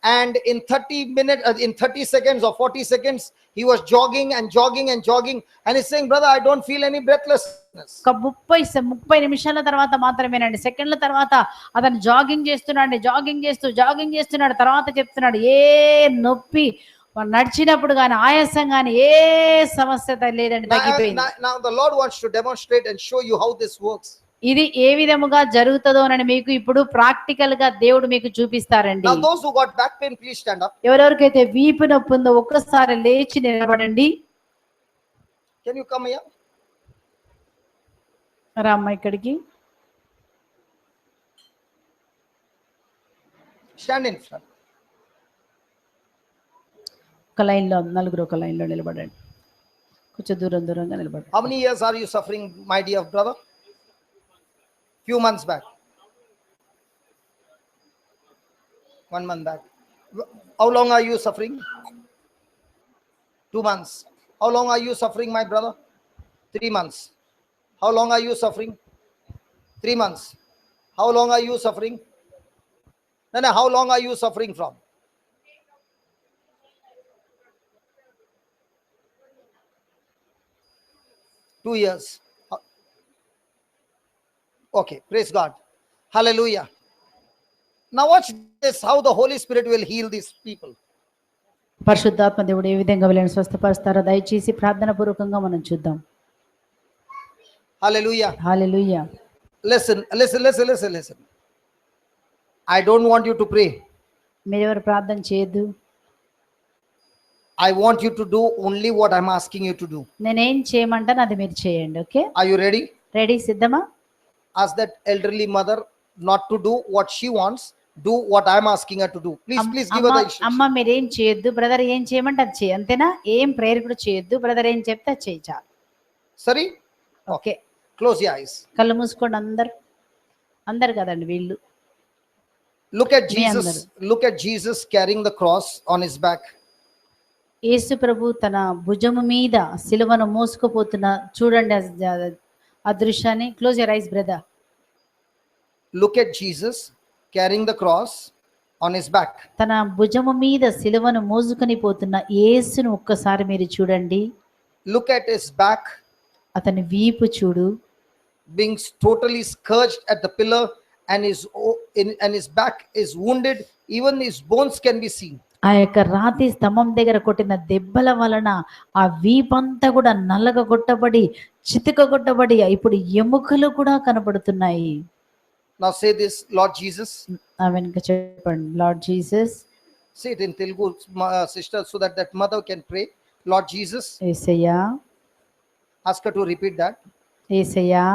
And in 30 seconds or 40 seconds, he was jogging and jogging and jogging. And he's saying, brother, I don't feel any breathlessness. 30 నిమిషాల తర్వాత మాత్రమేనండి, సెకండ్ల తర్వాత అతను jogging చేస్తున్నాడు. తర్వాత చెప్తున్నాడు, ఏ నొప్పి నడిచినప్పుడు గాని ఆయాసం గాని ఏ సమస్య లేదండి, తగ్గిపోయింది. Now the Lord wants to demonstrate and show you how this works. ఇది ఏ విధముగా జరుగుతుందోనని మీకు ఇప్పుడు ప్రాక్టికల్ గా దేవుడు మీకు చూపిస్తారండి. Now those who got back pain, please stand up. ఎవరెవరికైతే వీపు నొప్పి ఉందో ఒక్కసారి లేచి నిలబడండి. Can you come here? రామ్మ ఇక్కడికి. Stand in front. ఒక లైన్ లో నలుగురు ఒక లైన్ లో నిలబడండి. కొంచెం దూరంగా నిలబడండి. How many years are you suffering, my dear brother? Few months back. 1 month back. How long are you suffering? 2 months. How long are you suffering, my brother? 3 months. How long are you suffering? 3 months. How long are you suffering? No, how long are you suffering from? Two years. Okay, praise God. Hallelujah. Now watch this, how the Holy Spirit will heal these people. పరిశుద్ధాత్మ దేవుడు ఏ విధంగా వీళ్ళని స్వస్థపరుస్తారో దయచేసి ప్రార్థన పూర్వకంగా మనం చూద్దాం. Hallelujah. Hallelujah. Listen. I don't want you to pray. మీరెవరు ప్రార్థన చేయొద్దు. I want you to do only what I'm asking you to do. నేనేం చేయమంటాను అది మీరు చేయండి. Okay? Are you ready? Ready, సిద్ధమా? Ask that elderly mother not to do what she wants, do what I'm asking her to do. Please give her the instruction. అమ్మ మీరేం చేయొద్దు, brother ఏం చేయమంటే అది చేయి, అంతేనా? ఏం ప్రేయర్ కూడా చేయొద్దు, బ్రదర్ ఏం చెప్తే అది చేయి చాలు. Sorry? Okay. Close your eyes. కళ్ళు మూసుకోండి అందరు కదండి వీళ్ళు. Look at Jesus carrying the cross on his back. యేసు ప్రభు తన భుజము మీద సిలువను మోసుకుపోతున్న చూడండి ఆ దృశ్యాన్ని. Close your eyes brother. Look at Jesus carrying the cross on his back. తన భుజము మీద సిలువను మోసుకొని పోతున్న యేసును ఒక్కసారి మీరు చూడండి. Look at his back. అతని వీపు చూడు. Being totally scourged at the pillar, and his back is wounded. Even his bones can be seen. ఆ యొక్క రాతి స్తంభం దగ్గర కొట్టిన దెబ్బల వలన ఆ వీపంతా కూడా నల్లగా కొట్టబడి చితకగొట్టబడి ఇప్పుడు ఎముకలు కూడా కనబడుతున్నాయి. Now say this, Lord Jesus. వెనక చెప్పండి, Lord Jesus. Say it in Telugu, sister, so that mother can pray. Lord Jesus. Yesayya. Ask her to repeat that. Yesayya.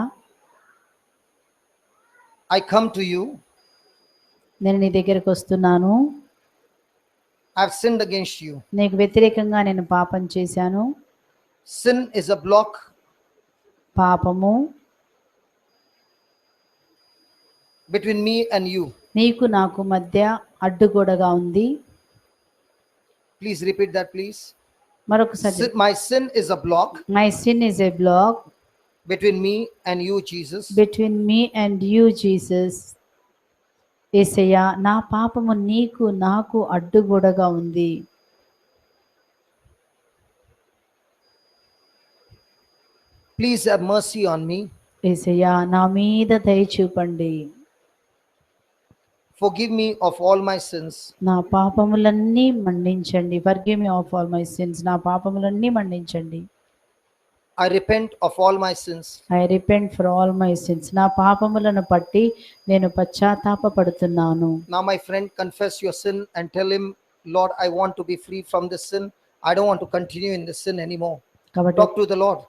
I come to you. నేను నీ దగ్గరకు వస్తున్నాను. I have sinned against you. నీకు వ్యతిరేకంగా నేను పాపం చేశాను. Sin is a block. పాపము between me and you. నీకు నాకు మధ్య అడ్డుగోడగా ఉంది. Please repeat that, please. మరొకసారి. My sin is a block. My sin is a block between me and you, Jesus. Between me and you, Jesus. యేసయ్యా, నా పాపము నీకు నాకు అడ్డుగోడగా ఉంది. Please have mercy on me. యేసయ్యా నా మీద దయ చూపండి, Forgive me of all my sins. నా పాపములన్నీ మన్నించండి. Forgive me of all my since, నా పాపములన్నీ మన్నించండి. I repent of all my sins. I repent for all my since, నా పాపములను బట్టి నేను పశ్చాత్తాపపడుతున్నాను. Now, my friend, confess your sin and tell him, Lord, I want to be free from this sin. I don't want to continue in this sin anymore. కాబట్టి Talk to the Lord.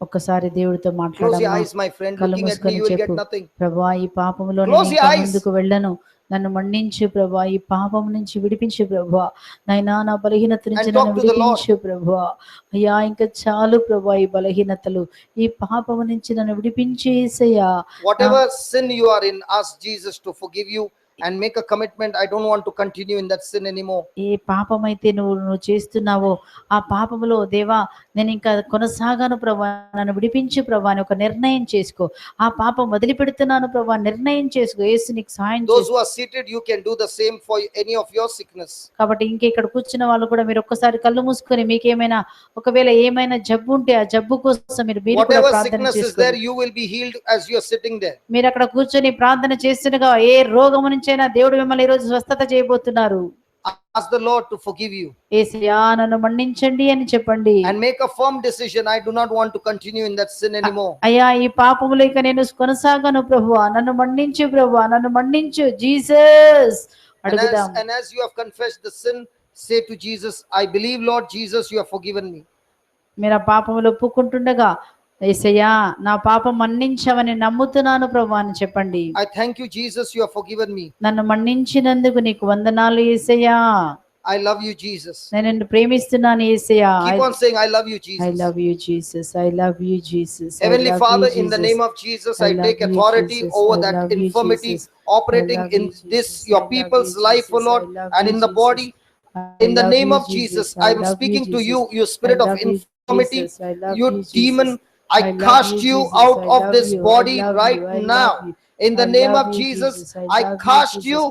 ఒక్కసారి దేవుడితో Close your మాట్లాడమ్మా. eyes, my friend. కళ్ళు Looking at me, మూసుకొని you will get చెప్పు, nothing. ప్రభువా ఈ పాపములో Close నేను your ఇంకా eyes. ముందుకు వెళ్ళను, నన్ను మన్నించు ప్రభువా, ఈ పాపం నుంచి విడిపించు ప్రభువా, నైనా నా బలహీనత నుంచి And talk నన్ను to the Lord. విడిపించు ప్రభువా. అయ్యా ఇంకా చాలు ప్రభువా ఈ బలహీనతలు, ఈ పాపము నుంచి నన్ను విడిపించు యేసయ్యా. Whatever sin you are in, ask Jesus to forgive you and make a commitment. I don't want to continue in that sin anymore. ఏ పాపం అయితే నువ్వు చేస్తున్నావో ఆ పాపములో దేవా నేను ఇంకా కొనసాగాను ప్రభా, నన్ను విడిపించు ప్రభా అని ఒక నిర్ణయం చేసుకో. ఆ పాపం వదిలిపెడుతున్నాను ప్రభా నిర్ణయం చేసుకో. యేసు నీకు సహాయం Those చేసు. who are seated, you can do the same for any of your sickness. కాబట్టి ఇంక ఇక్కడ కూర్చున్న వాళ్ళు కూడా మీరు ఒక్కసారి కళ్ళు మూసుకొని మీకేమైనా ఒకవేళ ఏమైనా జబ్బు ఉంటే ఆ జబ్బు కోసం మీరు కూడా Whatever ప్రార్థన sickness is there, చేసుకోండి. you will be healed as you are sitting there. మీరు అక్కడ కూర్చొని ప్రార్థన చేస్తుండగా ఏ రోగము నుంచైనా దేవుడు మిమ్మల్ని ఈ రోజు స్వస్థత చేయబోతున్నారు. Ask the Lord to forgive you యేసయ్యా నన్ను మన్నించండి అని చెప్పండి. and make a firm decision. I do not want to continue in that sin anymore. అయ్యా ఈ పాపములో ఇక నేను కొనసాగను ప్రభువా, నన్ను మన్నించు ప్రభువా, నన్ను మన్నించు జీసస్ అడుగుదాం. And as you have confessed the sin, say to Jesus, I believe, Lord Jesus, you have forgiven me. మీరు ఆ పాపములు ఒప్పుకుంటుండగా యేసయ్యా నా పాపం మన్నించవని నమ్ముతున్నాను ప్రభువా అని చెప్పండి. I thank you, Jesus, you have forgiven me. నన్ను మన్నించినందుకు నీకు వందనాలు యేసయ్యా. I love you, Jesus. నేను నిన్ను ప్రేమిస్తున్నాను యేసయ్యా. Keep on saying, I love you, Jesus. I love you Jesus, I love you Jesus. I Heavenly love Father, you, in the Jesus. name of Jesus, I I love take you, authority Jesus. over I that love you, infirmity Jesus. operating I love in you, this, Jesus. your I love people's you, life, O Jesus. Lord, I love and you, in the Jesus. body. I In the love name you, of Jesus, I I am love speaking to Jesus. you, you spirit I of love you, infirmity, Jesus. I love you you, demon. Jesus. I love cast you Jesus. out I of love this you. I body love right you. I now. love you. In the I name love of you, Jesus, Jesus. I love you, cast Jesus. you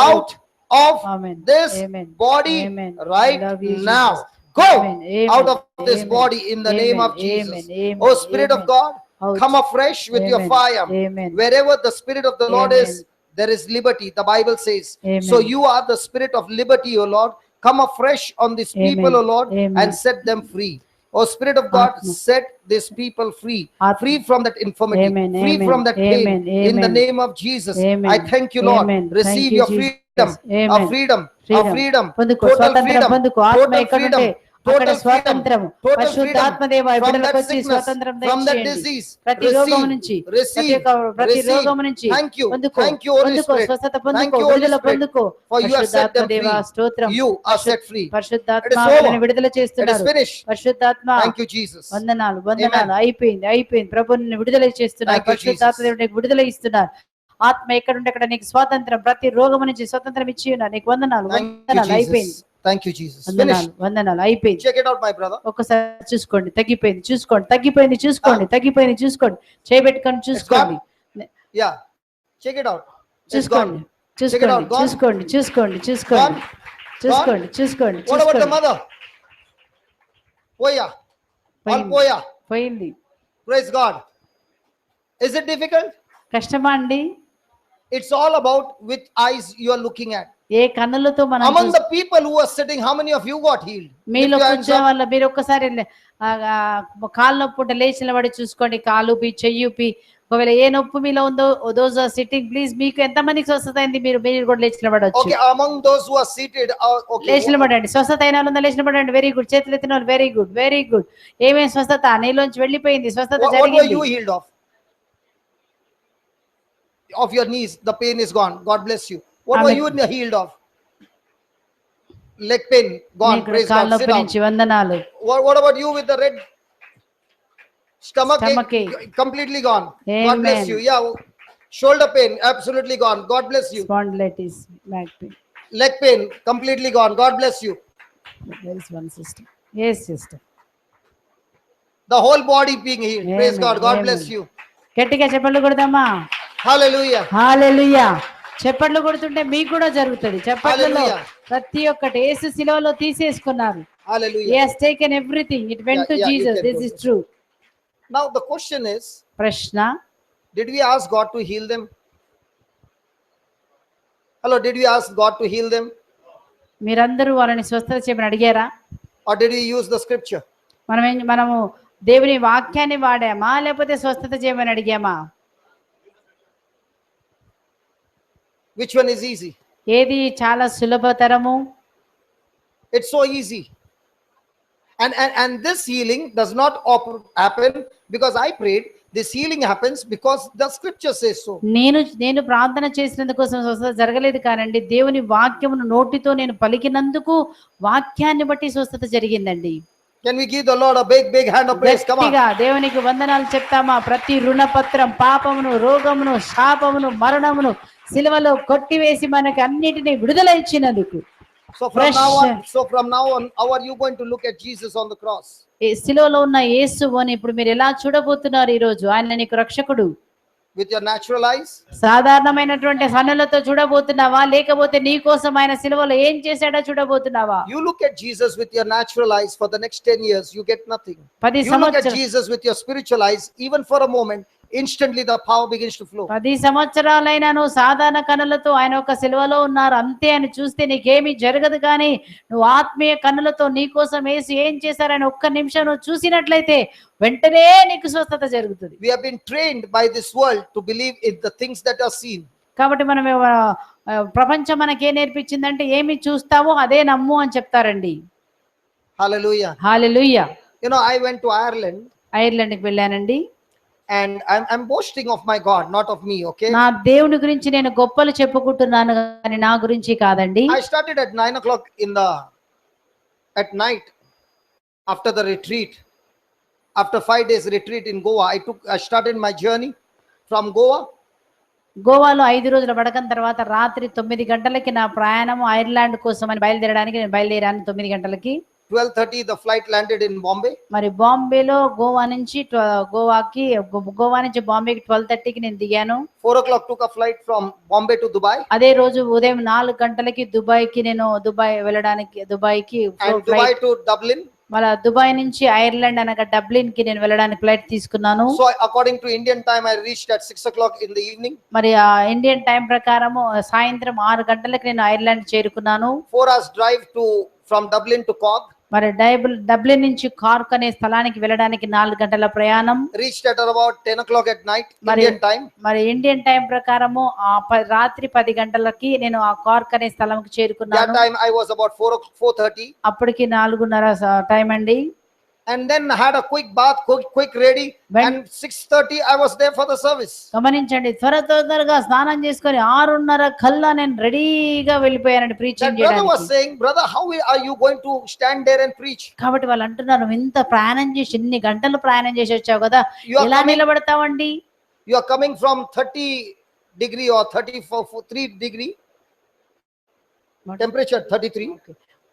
Out. out of Amen. this Amen. body Amen. I right love you, now. Jesus. Go Amen. Amen. out of this Amen. body in the name Amen. of Jesus. Amen. Amen. Oh, Spirit of Amen. God, Out. come afresh with your Amen. fire. Amen. Wherever the Spirit of the Lord Amen. is, there is liberty, the Bible says. Amen. So you are the Spirit of liberty, O Lord. Come afresh on these people, Amen. O Lord, Amen. and set them free. Oh, Spirit of God, Atma. set these people free, Atma. free from that infirmity, Amen. free Amen. from that pain. Amen. In the Amen. name of Jesus, Amen. I thank you, Lord. Amen. Thank Receive you, your Jesus. freedom, Amen. a freedom, a Freedom. freedom, పొందుకో total స్వాతంత్రం freedom, పొందుకో. ఆత్మ total ఎక్కడుంటే freedom, అక్కడ total freedom, స్వాతంత్రము. total పరిశుద్ధాత్మ దేవ freedom from బిడ్డలకు that వచ్చి sickness, స్వాతంత్రం from that దయచేయండి. disease. ప్రతి రోగము నుంచి Receive, ప్రతి receive. రోగము నుంచి Thank you, పొందుకో thank you, Holy పొందుకో Spirit. స్వస్థత Thank పొందుకో you, Holy విడుదల Spirit, పొందుకో. for you have set పరిశుద్ధాత్మ them దేవ free. స్తోత్రం. You are set free. పరిశుద్ధాత్మ It is వీళ్ళని over. విడుదల It is చేస్తున్నారు. finished. పరిశుద్ధాత్మ Thank you, Jesus. వందనాలు వందనాలు. Amen. అయిపోయింది అయిపోయింది. ప్రభు నిన్ను విడుదల చేస్తున్నారు. Thank you, పరిశుద్ధాత్మ Jesus. దేవుడు నీకు విడుదల ఇస్తున్నారు. ఆత్మ ఎక్కడుంటే అక్కడ నీకు స్వాతంత్రం, ప్రతి రోగము నుంచి స్వతంత్రం ఇచ్చి ఉన్నారు. నీకు వందనాలు Thank you, వందనాలు. అయిపోయింది. Jesus. Thank you, Jesus. వందనాలు Finished. వందనాలు. అయిపోయింది. Check it out, my brother. ఒక్కసారి చూసుకోండి. తగ్గిపోయింది చూసుకోండి. తగ్గిపోయింది చూసుకోండి. తగ్గిపోయింది చూసుకోండి. చేయబెట్టుకొని చూసుకోండి. Yeah. Check it out. It's చూసుకోండి gone. Check it చూసుకోండి out. Gone. చూసుకోండి చూసుకోండి చూసుకోండి Gone. చూసుకోండి చూసుకోండి What about the చూసుకోండి. mother? Poya. All పోయింది. poya. పోయింది. Praise God. Is it difficult? కష్టమా అండి? It's all about which eyes you are looking at. ఏ కన్నులతో మనం Among the people who are sitting, how many of you got healed? మీలో Lift your hands కూర్చోని up. వాళ్ళ మీరు ఒక్కసారి కాళ్ళు నొప్పి ఉంటే లేచి నిలబడి చూసుకోండి. కాలుపి చెయ్యుపి ఒకవేళ ఏ నొప్పి మీలో ఉందో దోస్ ఆర్ సిట్టింగ్ ప్లీజ్. మీకు ఎంత మందికి స్వస్థత అయింది? మీరు మీరు కూడా లేచి నిలబడొచ్చు. Okay, among those who are seated, okay. లేచి నిలబడండి. స్వస్థత అయిన వాళ్ళు లేచి నిలబడండి. Very good. చేతులు ఎత్తిన వాళ్ళు వెరీ గుడ్ వెరీ గుడ్. ఏమేమి స్వస్థత నీలోంచి వెళ్ళిపోయింది. స్వస్థత What were జరిగింది. you healed of? Of your knees, the pain is gone. God bless you. What were you healed of? Leg pain gone. నీకు Praise కాళ్ళ God. Sit నొప్పి down. నుంచి వందనాలు. What about you with the red stomach Stomach ache? ache. Completely gone. God Amen. bless you. Yeah. Shoulder pain absolutely gone. God bless you. Spondylitis, back pain. Leg pain completely gone. God bless you. There is one sister. Yes, sister. The whole body being healed. Praise Amen. God. God Amen. bless you. గట్టిగా చెప్పట్లు కొడదామా? Hallelujah. హల్లెలూయా. చెప్పట్లు కొడుతుంటే మీకు కూడా జరుగుతుంది. చెప్పట్లలో Hallelujah. ప్రతి ఒక్కటి యేసు శిలువలో తీసేసుకున్నారు. He Hallelujah. has taken everything. It went to Yeah, you Jesus. can This go. is true. Now the question is, ప్రశ్న Did we ask God to heal them? Hello, did we ask God to heal them? మీరందరూ వాళ్ళని స్వస్థత చేయమని అడిగారా? Or did we use the scripture? మనము దేవుని వాక్యాన్ని వాడామా లేకపోతే స్వస్థత చేయమని అడిగామా? Which one is easy? ఏది చాలా సులభతరము? It's so easy. And this healing does not happen because I prayed. This healing happens because the scripture says so. నేను ప్రార్థన చేసినందుకోసం స్వస్థత జరగలేదు కానండి, దేవుని వాక్యమును నోటితో నేను పలికినందుకు వాక్యాన్ని బట్టి స్వస్థత జరిగిందండి. Can we give the Lord a big hand of praise? Come on. గట్టిగా దేవునికి వందనాలు చెప్తామా? ప్రతి రుణపత్రం, పాపమును, రోగమును, శాపమును, మరణమును సిలువలో కొట్టివేసి మనకి అన్నిటిని విడుదల ఇచ్చినందుకు. So from now on, how are you going to look at Jesus on the cross? సిలువలో ఉన్న యేసుని ఇప్పుడు మీరు ఎలా చూడబోతున్నారు? ఈ రోజు ఆయన నీకు రక్షకుడు. With your natural eyes? సాధారణమైనటువంటి కన్నులతో చూడబోతున్నావా లేకపోతే నీ కోసం ఆయన సిలువలో ఏం చేశాడో చూడబోతున్నావా? You look at Jesus with your natural eyes for the next 10 years, you get nothing. 10 You look at Jesus with your spiritual eyes, even for a moment, instantly the power begins to flow. 10 సంవత్సరాలైనా నువ్వు సాధారణ కన్నులతో ఆయన ఒక సిలువలో ఉన్నారు అంతే అని చూస్తే నీకేమీ జరగదు. కానీ నువ్వు ఆత్మీయ కన్నులతో నీ కోసం యేసు ఏం చేశారని ఒక్క నిమిషం నువ్వు చూసినట్లయితే వెంటనే నీకు స్వస్థత జరుగుతుంది. We have been trained by this world to believe in the things that are seen. కాబట్టి మనం ప్రపంచం మనకేం నేర్పించిందంటే ఏమి చూస్తావో అదే నమ్ము అని చెప్తారండి. Hallelujah. Hallelujah. You know, I went to Ireland. ఐర్లాండ్కి వెళ్ళానండి. And I'm boasting of my God, not of me, okay? నా దేవుని గురించి నేను గొప్పలు చెప్పుకుంటున్నాను కానీ నా గురించి కాదండి. I started at 9 o'clock at night after the retreat. After 5 days retreat in Goa, I started my journey from Goa. గోవాలో 5 రోజుల పడకం తర్వాత రాత్రి 9 గంటలకి నా ప్రయాణం ఐర్లాండ్ కోసం అని బయలుదేరడానికి నేను బయలుదేరాను. 9 గంటలకి 12:30 the flight landed in Bombay. మరి బాంబేలో గోవా నుంచి బాంబేకి 12:30కి నేను దిగాను. 4 o'clock took a flight from Bombay to Dubai. అదే రోజు ఉదయం 4 గంటలకి దుబాయ్ వెళ్ళడానికి దుబాయ్కి And Dubai to Dublin. మళ్ళా దుబాయ్ నుంచి ఐర్లాండ్ అనగా డబ్లిన్ కి నేను వెళ్ళడానికి ఫ్లైట్ తీసుకున్నాను. So according to Indian time, I reached at 6 o'clock in the evening. మరి ఆ ఇండియన్ టైం ప్రకారము సాయంత్రం 6 గంటలకు నేను ఐర్లాండ్ చేరుకున్నాను. 4 hours drive from Dublin to Cork. మరి డబ్లిన్ నుంచి కార్క్ అనే స్థలానికి వెళ్ళడానికి 4 గంటల ప్రయాణం. Reached at about 10 o'clock at night Indian time. మరి ఇండియన్ టైం ప్రకారము రాత్రి 10 గంటలకి నేను ఆ కార్క్ అనే స్థలంకి చేరుకున్నాను. That time I was about 4:30. అప్పటికి 4:30 టైం అండి. And then had a quick bath, quick ready. And 6:30 I was there for the service. గమనించండి, తొందరగా స్నానం చేసుకొని 6:30 కల్లా నేను రెడీగా వెళ్ళిపోయానండి ప్రీచింగ్ చేయడానికి. Brother was చేయడానికి. saying, brother, how are you going to stand there and preach? కాబట్టి వాళ్ళు అంటున్నారు, ఇంత ప్రయాణం చేసి ఇన్ని గంటలు ప్రయాణం చేసి వచ్చావు కదా, ఎలా నిలబడతావండి? You are coming from 30 degree or 33 degree temperature, 33.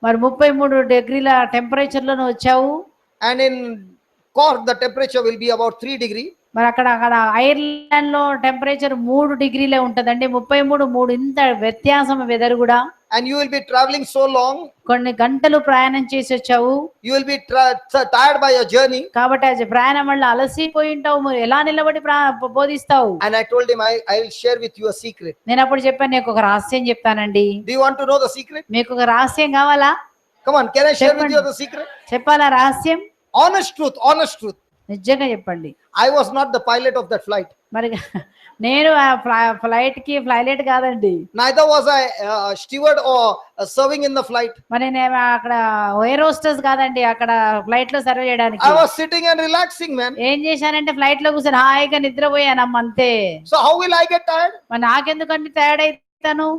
మరి 33 డిగ్రీల టెంపరేచర్ లో వచ్చావు. And in Cork the temperature will be about 3 degree. మరి అక్కడ ఐర్లాండ్ లో టెంపరేచర్ 3 డిగ్రీలే ఉంటదండి. 33 ఇంత వ్యత్యాసం వెదర్ కూడా. And you will be traveling so long. కొన్ని గంటలు ప్రయాణం చేసి వచ్చావు. You will be tired by your journey. కాబట్టి ఆ ప్రయాణం వల్ల అలసిపోయి ఉంటావు. మరి ఎలా నిలబడి బోధిస్తావు? And I told him I will share with you a secret. నేను అప్పుడు చెప్పాను, నీకు ఒక రహస్యం చెప్తానండి. Do you want to know the secret? మీకు ఒక రహస్యం కావాలా? Come on, can I share with you the secret? చెప్పాలా రహస్యం? Honest truth. నిజంగా చెప్పండి. I was not the pilot of that flight. మరి నేను ఆ ఫ్లైట్ కాదండి. Neither was I steward or serving in the flight. మరి నేను అక్కడ ఎయిర్ హోస్టెస్ కాదండి, అక్కడ ఫ్లైట్ లో సర్వ్ చేయడానికి. I was sitting and relaxing, man. ఏం చేశానంటే ఫ్లైట్ లో కూర్చొని హాయిగా నిద్రపోయానమ్మ అంతే. So how will I get tired? మరి నాకెందుకంటే టైర్డ్ అవుతాను?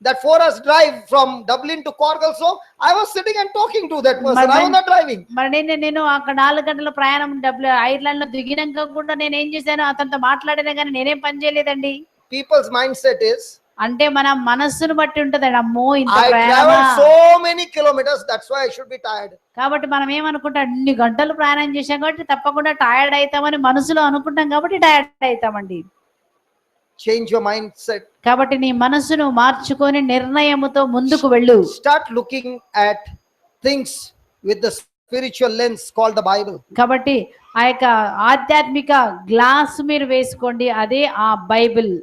That 4 hours drive from Dublin to Cork also, I was sitting and talking to that person. I was not driving. మరి నేను అక్కడ 4 గంటల ప్రయాణం ఐర్లాండ్ లో దిగినాక కూడా నేను ఏం చేశాను, అతనితో మాట్లాడినా కానీ నేనేం పని చేయలేదండి. People's mindset is, అంటే మన మనస్సును బట్టి ఉంటదండి. అమ్మో ఇంత I ప్రయాణమా, traveled so many kilometers, that's why I should be tired. కాబట్టి మనం ఏమనుకుంటాం, అన్ని గంటలు ప్రయాణం చేశాం కాబట్టి తప్పకుండా టైర్డ్ అవుతామని మనసులో అనుకుంటాం కాబట్టి టైర్డ్ అవుతామండి. Change your mindset. కాబట్టి నీ మనసును మార్చుకొని నిర్ణయముతో ముందుకు వెళ్ళు. Start looking at things with the spiritual lens called the Bible. కాబట్టి ఆ యొక్క ఆధ్యాత్మిక గ్లాస్ మీరు వేసుకోండి, అదే ఆ Bible.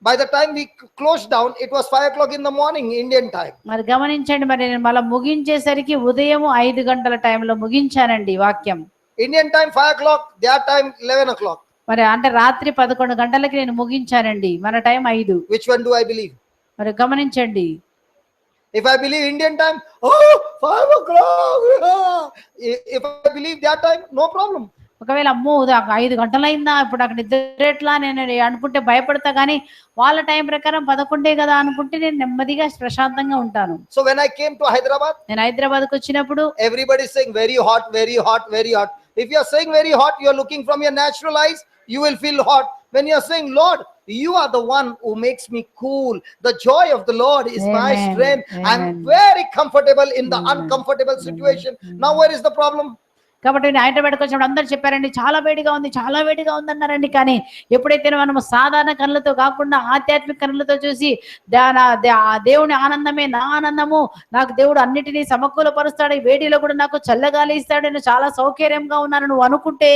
By the time we closed down, it was 5 o'clock in the morning, Indian time. మరి గమనించండి, మరి నేను మళ్ళీ ముగించేసరికి ఉదయం 5 గంటల టైంలో ముగించానండి వాక్యం. Indian time 5 o'clock, their time 11 o'clock. మరి అంటే రాత్రి 11 గంటలకి నేను ముగించానండి, మన time 5. Which one do I believe? మరి గమనించండి, If I believe Indian time, oh, 5 o'clock. If I believe their time, no problem. ఒకవేళ అమ్మో 5 గంటలైందా ఇప్పుడు నాకు నిద్ర ఎట్లా నేను అనుకుంటే భయపడతా, కానీ వాళ్ళ టైం ప్రకారం 11 కదా అనుకుంటే నేను నెమ్మదిగా ప్రశాంతంగా ఉంటాను. So when I came to Hyderabad, నేను హైదరాబాద్కి వచ్చినప్పుడు everybody is saying very hot, very hot, very hot. If you are saying very hot, you are looking from your natural eyes, you will feel hot. When you are saying, Lord, you are the one who makes me cool. The joy of the Lord is my Amen. strength. I'm Amen. very comfortable in the Amen. uncomfortable situation. Now where is the problem? కాబట్టి నేను హైదరాబాద్కి వచ్చినప్పుడు అందరూ చెప్పారండి చాలా వేడిగా ఉంది, చాలా వేడిగా ఉంది అన్నారండి. కానీ ఎప్పుడైతే మనము సాధారణ కళ్ళతో కాకుండా ఆధ్యాత్మిక కళ్ళతో చూసి ఆ దేవుని ఆనందమే నా ఆనందము, నాకు దేవుడు అన్నిటినీ సమకూలపరుస్తాడు, ఈ వేడిలో కూడా నాకు చల్లగాలి ఇస్తాడు, నేను చాలా సౌకర్యంగా ఉన్నాను నువ్వు అనుకుంటే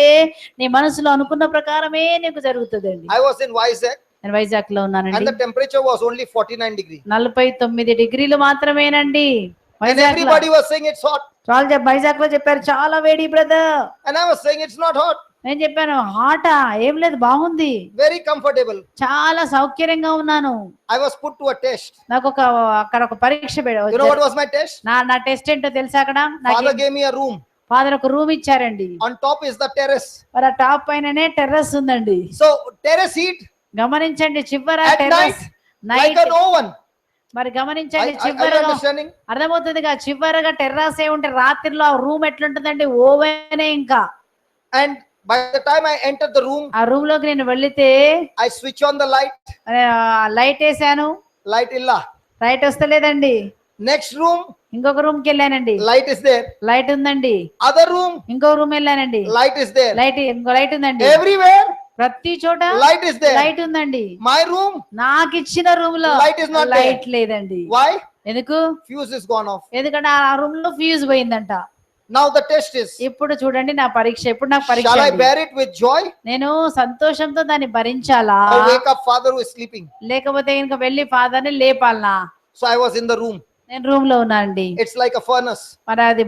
నీ మనసులో అనుకున్న ప్రకారమే నీకు జరుగుతుందండి. I was in Vizag నేను వైజాగ్ లో and ఉన్నానండి, the temperature was only 49 degrees. 49 డిగ్రీలు మాత్రమేనండి. And Vizag everybody was saying it's hot. చాలా వైజాగ్ లో చెప్పారు చాలా వేడి brother. And I was saying it's not hot. నేను చెప్పాను హాటా ఏం లేదు, బాగుంది, Very comfortable. చాలా సౌకర్యంగా ఉన్నాను. I was put to a test. నాకు అక్కడ ఒక పరీక్ష You know what was my test? నా టెస్ట్ ఏంటో తెలుసా? అక్కడ Father gave me a room. Father ఒక రూమ్ ఇచ్చారండి, On top is the terrace. మరి ఆ టాప్ పైననే టెర్రస్ ఉందండి. So terrace heat గమనించండి చివర at terrace night like night. an oven. మరి గమనించండి Are you చివరగా understanding? అర్థమవుతుందిగా, చివరగా టెర్రస్ ఏ ఉంటే రాత్రిలో ఆ రూమ్ ఎట్లుంటుందండి, ఓవెనే. ఇంకా And by the time I entered the room, ఆ రూమ్ లోకి నేను వెళితే I switch on the light. Light వేసాను, Light illa. లైట్ వస్తలేదండి. Next room, ఇంకొక రూమ్ కి వెళ్ళానండి, light is there. లైట్ ఉందండి. Other room, ఇంకో రూమ్ వెళ్ళానండి, light is there. ఇంకో లైట్ ఉందండి. Everywhere, ప్రతి చోట light is there. లైట్ ఉందండి. My room, నాకు ఇచ్చిన రూమ్ లో Light is not లైట్ లేదండి. why? ఎందుకు? Fuse is gone off. ఎందుకంటే ఆ రూమ్ లో ఫ్యూజ్ పోయిందంట. Now the test is, ఇప్పుడు చూడండి నా పరీక్ష, ఇప్పుడు నాకు పరీక్ష shall I అండి. bear it with joy నేను సంతోషంతో దాన్ని భరించాలా, or wake up father who is sleeping? లేకపోతే ఇంకా వెళ్ళి ఫాదర్ ని లేపాలనా? So I was in the room. నేను రూమ్ లో ఉన్నానండి. It's like a furnace. మరి అది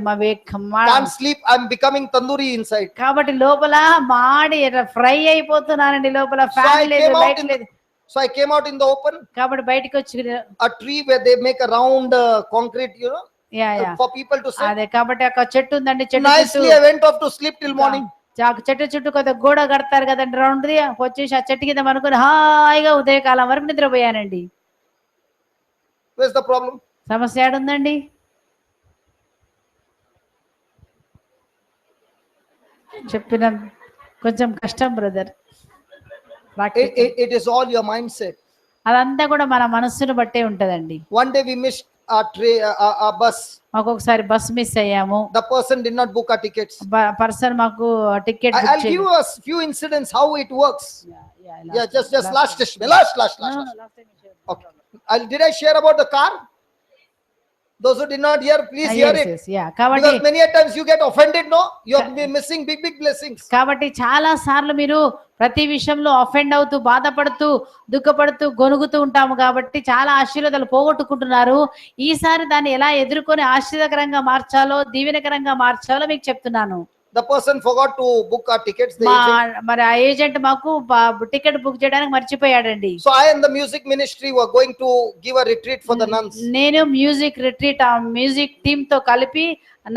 Can't sleep. I'm becoming tandoori inside. కాబట్టి లోపల మాడి ఫ్రై అయిపోతున్నానండి, లోపల So I ఫ్యాన్ లేదు, came out లైట్ in లేదు. So I came out in the open, కాబట్టి బయటికి వచ్చి a tree where they make a round concrete, yeah for people to sit. అదే కాబట్టి అక్కడ చెట్టు ఉందండి, చెట్టు Nicely, I went off to sleep till morning. చెట్టు చుట్టూ కొద్దిగా గోడ కడతారు కదండి రౌండ్ ది, వచ్చేసి ఆ చెట్టు కింద అనుకుని హాయిగా ఉదయకాలం వరకు నిద్రపోయానండి. Where's the problem? సమస్య ఏడుందండి? చెప్పిన కొంచెం కష్టం brother. It is all your mindset. అదంతా కూడా మన మనస్సును బట్టే ఉంటదండి. One day we missed our bus. ఒక్కొక్కసారి బస్ మిస్ అయ్యాము, The person did not book our tickets. Person మాకు ticket I'll give you a few incidents how it works. Yeah, just last. Okay. Did I share about the car? Those who did not hear, please hear it. కాబట్టి Because many a times you get offended, no? You're missing big blessings. కాబట్టి చాలా సార్లు మీరు ప్రతి విషయంలో offend అవుతూ బాధపడుతూ దుఃఖపడుతూ గొనుగుతూ ఉంటాము, కాబట్టి చాలా ఆశీర్వాదాలు పోగొట్టుకుంటున్నారు. ఈసారి దాన్ని ఎలా ఎదుర్కొని ఆశీర్వాదకరంగా మార్చాలో, దీవెనకరంగా మార్చాలో మీకు చెప్తున్నాను. The person forgot to book our tickets. The agent. మరి ఆ ఏజెంట్ మాకు టికెట్ బుక్ చేయడానికి మర్చిపోయాడండి. So I and the music ministry were going to give a retreat for the nuns. నేను మ్యూజిక్ రిట్రీట్, ఆ మ్యూజిక్ టీమ్ తో కలిపి